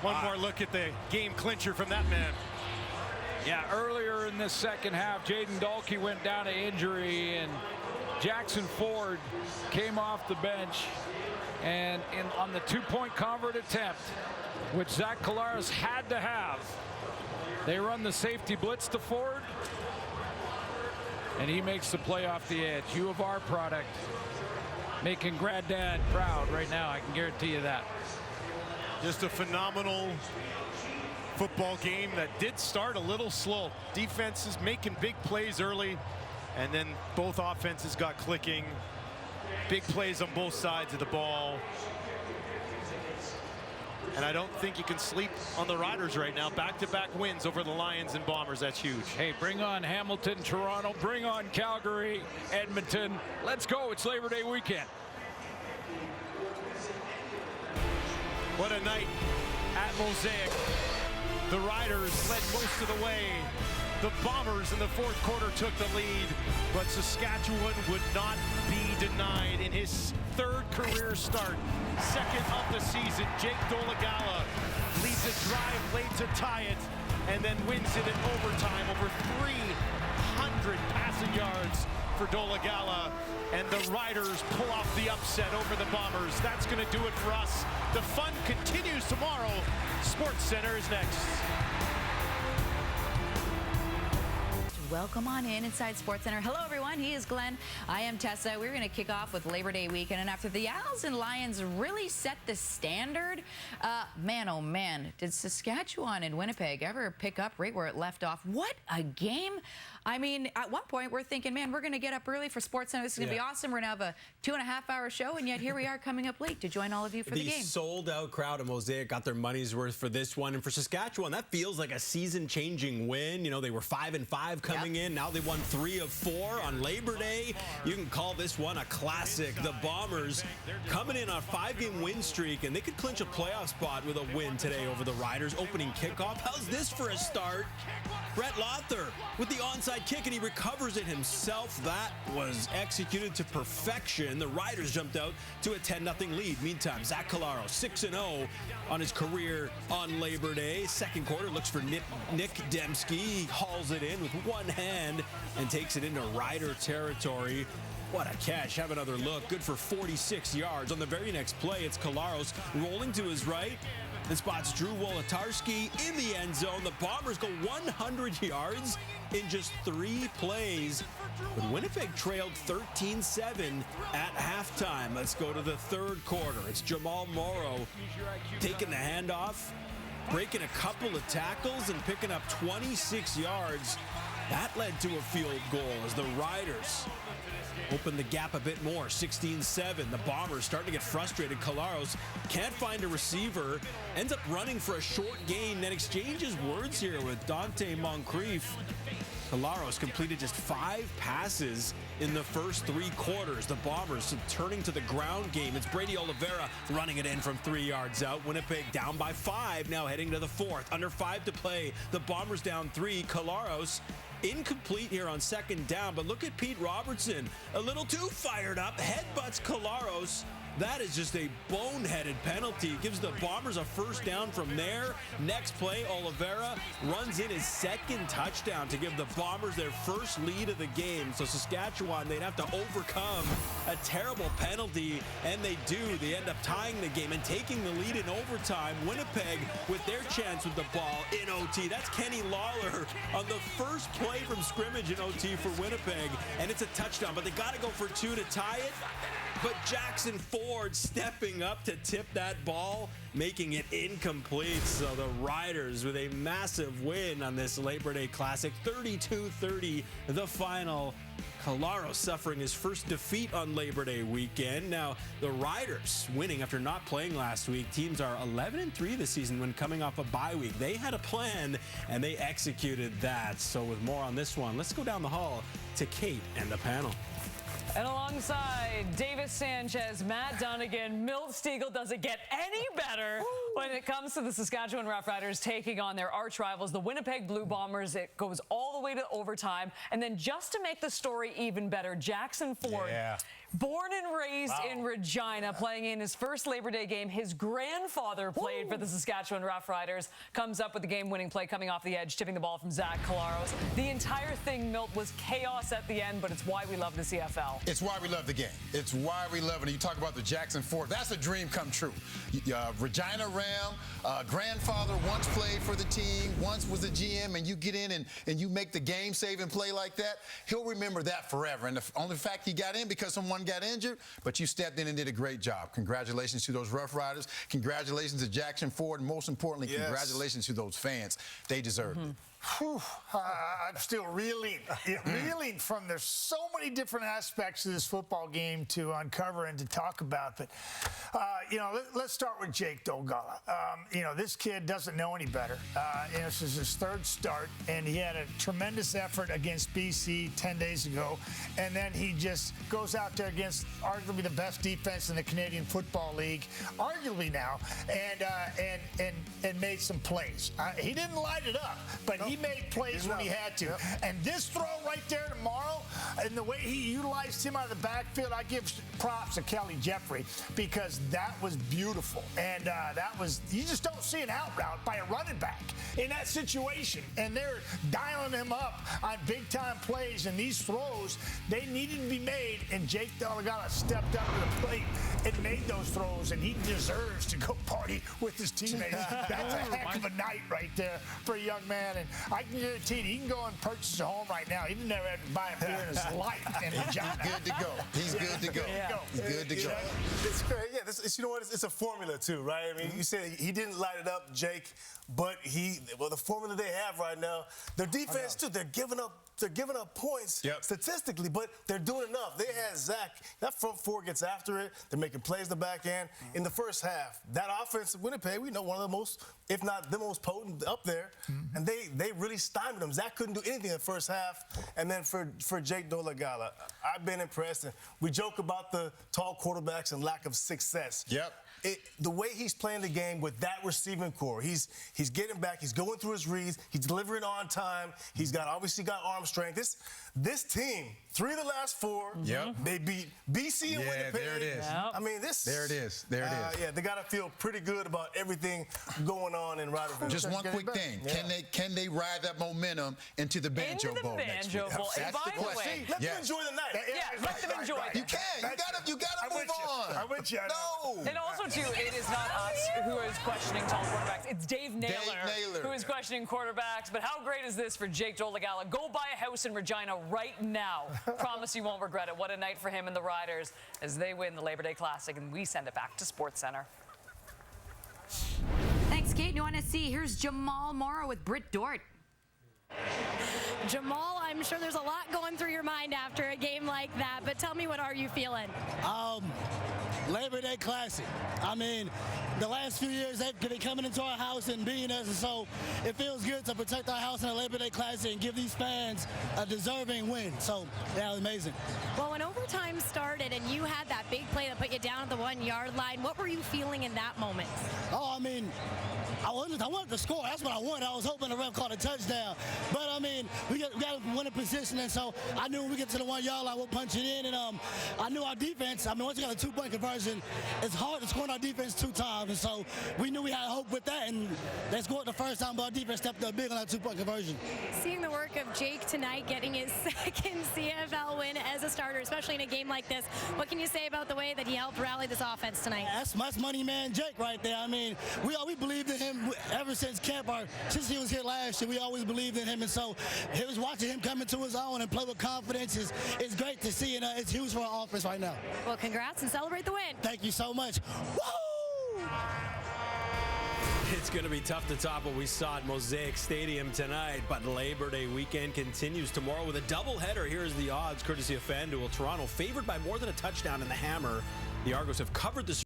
One more look at the game clincher from that man. Yeah, earlier in this second half, Jaden Dahlke went down to injury, and Jackson Ford came off the bench. And on the 2-point convert attempt, which Zach Collaros had to have, they run the safety blitz to Ford, and he makes the play off the edge. U of R product, making Granddad proud right now, I can guarantee you that. Just a phenomenal football game that did start a little slow. Defenses making big plays early, and then both offenses got clicking. Big plays on both sides of the ball. And I don't think you can sleep on the Riders right now. Back-to-back wins over the Lions and Bombers. That's huge. Hey, bring on Hamilton, Toronto. Bring on Calgary, Edmonton. Let's go. It's Labor Day weekend. What a night at Mosaic. The Riders led most of the way. The Bombers in the fourth quarter took the lead, but Saskatchewan would not be denied in his third career start. Second of the season, Jake Dolegala leads a drive late to tie it, and then wins it in overtime. Over 300 passing yards for Dolegala, and the Riders pull off the upset over the Bombers. That's going to do it for us. The fun continues tomorrow. Sports Center is next. Welcome on in inside Sports Center. Hello, everyone. He is Glenn. I am Tessa. We're going to kick off with Labor Day weekend. And after the Owls and Lions really set the standard, man, oh, man, did Saskatchewan and Winnipeg ever pick up right where it left off? What a game. I mean, at one point, we're thinking, man, we're going to get up early for Sports Center. This is going to be awesome. We're going to have a 2.5-hour show. And yet here we are coming up late to join all of you for the game. The sold-out crowd of Mosaic got their money's worth for this one. And for Saskatchewan, that feels like a season-changing win. You know, they were 5-5 coming in. Now they won 3 of 4 on Labor Day. You can call this one a classic. The Bombers coming in on a 5-game win streak, and they could clinch a playoff spot with a win today over the Riders. Opening kickoff. How's this for a start? Brett Lothar with the onside kick, and he recovers it himself. That was executed to perfection. The Riders jumped out to a 10-0 lead. Meantime, Zach Collaro, 6-0 on his career on Labor Day. Second quarter looks for Nick Dembski. He hauls it in with one hand and takes it into Rider territory. What a catch. Have another look. Good for 46 yards. On the very next play, it's Collaros rolling to his right and spots Drew Wolodarski in the end zone. The Bombers go 100 yards in just 3 plays. But Winnipeg trailed 13-7 at halftime. Let's go to the third quarter. It's Jamal Morrow taking the handoff, breaking a couple of tackles, and picking up 26 yards. That led to a field goal as the Riders open the gap a bit more, 16-7. The Bombers starting to get frustrated. Collaros can't find a receiver, ends up running for a short gain, then exchanges words here with Dante Moncrief. Collaros completed just 5 passes in the first 3 quarters. The Bombers turning to the ground game. It's Brady Oliveira running it in from 3 yards out. Winnipeg down by 5, now heading to the 4th. Under 5 to play. The Bombers down 3. Collaros incomplete here on second down, but look at Pete Robertson. A little too fired up. Headbutts Collaros. That is just a boneheaded penalty. Gives the Bombers a first down from there. Next play, Oliveira runs in his second touchdown to give the Bombers their first lead of the game. So Saskatchewan, they'd have to overcome a terrible penalty, and they do. They end up tying the game and taking the lead in overtime. Winnipeg with their chance with the ball in OT. That's Kenny Lawler on the first play from scrimmage in OT for Winnipeg, and it's a touchdown, but they got to go for 2 to tie it. But Jackson Ford stepping up to tip that ball, making it incomplete. So the Riders with a massive win on this Labor Day Classic, 32-30, the final. Collaros suffering his first defeat on Labor Day weekend. Now, the Riders winning after not playing last week. Teams are 11-3 this season when coming off a bye week. They had a plan, and they executed that. So with more on this one, let's go down the hall to Kate and the panel. And alongside Davis Sanchez, Matt Dunnigan, Milt Stiegel, does it get any better when it comes to the Saskatchewan Roughriders taking on their arch rivals, the Winnipeg Blue Bombers? It goes all the way to overtime. And then just to make the story even better, Jackson Ford, born and raised in Regina, playing in his first Labor Day game. His grandfather played for the Saskatchewan Roughriders, comes up with the game-winning play coming off the edge, tipping the ball from Zach Collaros. The entire thing, Milt, was chaos at the end, but it's why we love the CFL. It's why we love the game. It's why we love it. And you talk about the Jackson Ford. That's a dream come true. Regina Ram, grandfather once played for the team, once was a GM, and you get in and you make the game-saving play like that, he'll remember that forever. And the only fact he got in because someone got injured, but you stepped in and did a great job. Congratulations to those Rough Riders. Congratulations to Jackson Ford. And most importantly, congratulations to those fans. They deserved it. I'm still reeling from there's so many different aspects of this football game to uncover and to talk about. But, let's start with Jake Dolgala. This kid doesn't know any better. This is his third start, and he had a tremendous effort against BC 10 days ago. And then he just goes out there against arguably the best defense in the Canadian Football League, arguably now, and made some plays. He didn't light it up, but he made plays when he had to. Yep. And this throw right there tomorrow, and the way he utilized him out of the backfield, I give props to Kelly Jeffrey, because that was beautiful. And you just don't see an out route by a running back in that situation. And they're dialing him up on big-time plays, and these throws, they needed to be made, and Jake Dolgala stepped up to the plate and made those throws, and he deserves to go party with his teammates. That's a heck of a night right there for a young man, and I can guarantee you, he can go and purchase a home right now. He never had to buy a beer in his life. And He's good to go. He's good to go. Yeah. He's good to go. It's great. Yeah, you know what? It's a formula too, right? I mean, you said he didn't light it up, Jake, but the formula they have right now, their defense too, they're giving up points statistically, but they're doing enough. They had Zach. That front four gets after it. They're making plays in the back end. In the first half, that offense, Winnipeg, we know one of the most, if not the most potent up there, and they really stymied them. Zach couldn't do anything in the first half, and then for Jake Dolgala, I've been impressed. And we joke about the tall quarterbacks and lack of success. Yep. The way he's playing the game with that receiving core, he's getting back, he's going through his reads, he's delivering on time, he's obviously got arm strength. This team, 3 of the last 4, they beat BC and Winnipeg. There it is. I mean, There it is. There it is. Yeah, they got to feel pretty good about everything going on in Riderville. Just one quick thing. Can they ride that momentum into the Banjo Bowl next week? That's the question. Let them enjoy the night. Let them enjoy it. You can. You gotta move on. I'm with you. No. And also, too, it is not us who is questioning tall quarterbacks. It's Dave Naylor who is questioning quarterbacks. But how great is this for Jake Dolgala? Go buy a house in Regina right now. Promise you won't regret it. What a night for him and the Riders as they win the Labor Day Classic, and we send it back to SportsCenter. Thanks, Kate. You want to see? Here's Jamal Morrow with Britt Dort. Jamal, I'm sure there's a lot going through your mind after a game like that, but tell me, what are you feeling? Labor Day Classic. I mean, the last few years they've been coming into our house and beating us, and so it feels good to protect our house in a Labor Day Classic and give these fans a deserving win. So, yeah, it was amazing. Well, when overtime started and you had that big play that put you down at the 1-yard line, what were you feeling in that moment? Oh, I mean, I wanted to score. That's what I wanted. I was hoping the ref called a touchdown. But, I mean, we got to win a position, and so I knew when we get to the 1-yard line, we'll punch it in. And I knew our defense, I mean, once you got a 2-point conversion, it's hard to score on our defense 2 times. And so we knew we had hope with that, and they scored the first time, but our defense stepped up big on that 2-point conversion. Seeing the work of Jake tonight, getting his second CFL win as a starter, especially in a game like this, what can you say about the way that he helped rally this offense tonight? Yeah, that's money man Jake right there. I mean, we believed in him ever since camp, since he was here last year. We always believed in him, and so it was watching him come into his own and play with confidence is great to see, and it's huge for our offense right now. Well, congrats and celebrate the win. Thank you so much. Woo! It's going to be tough to top what we saw at Mosaic Stadium tonight, but Labor Day weekend continues tomorrow with a doubleheader. Here's the odds, courtesy of FanDuel. Toronto favored by more than a touchdown in the Hammer. The Argos have covered the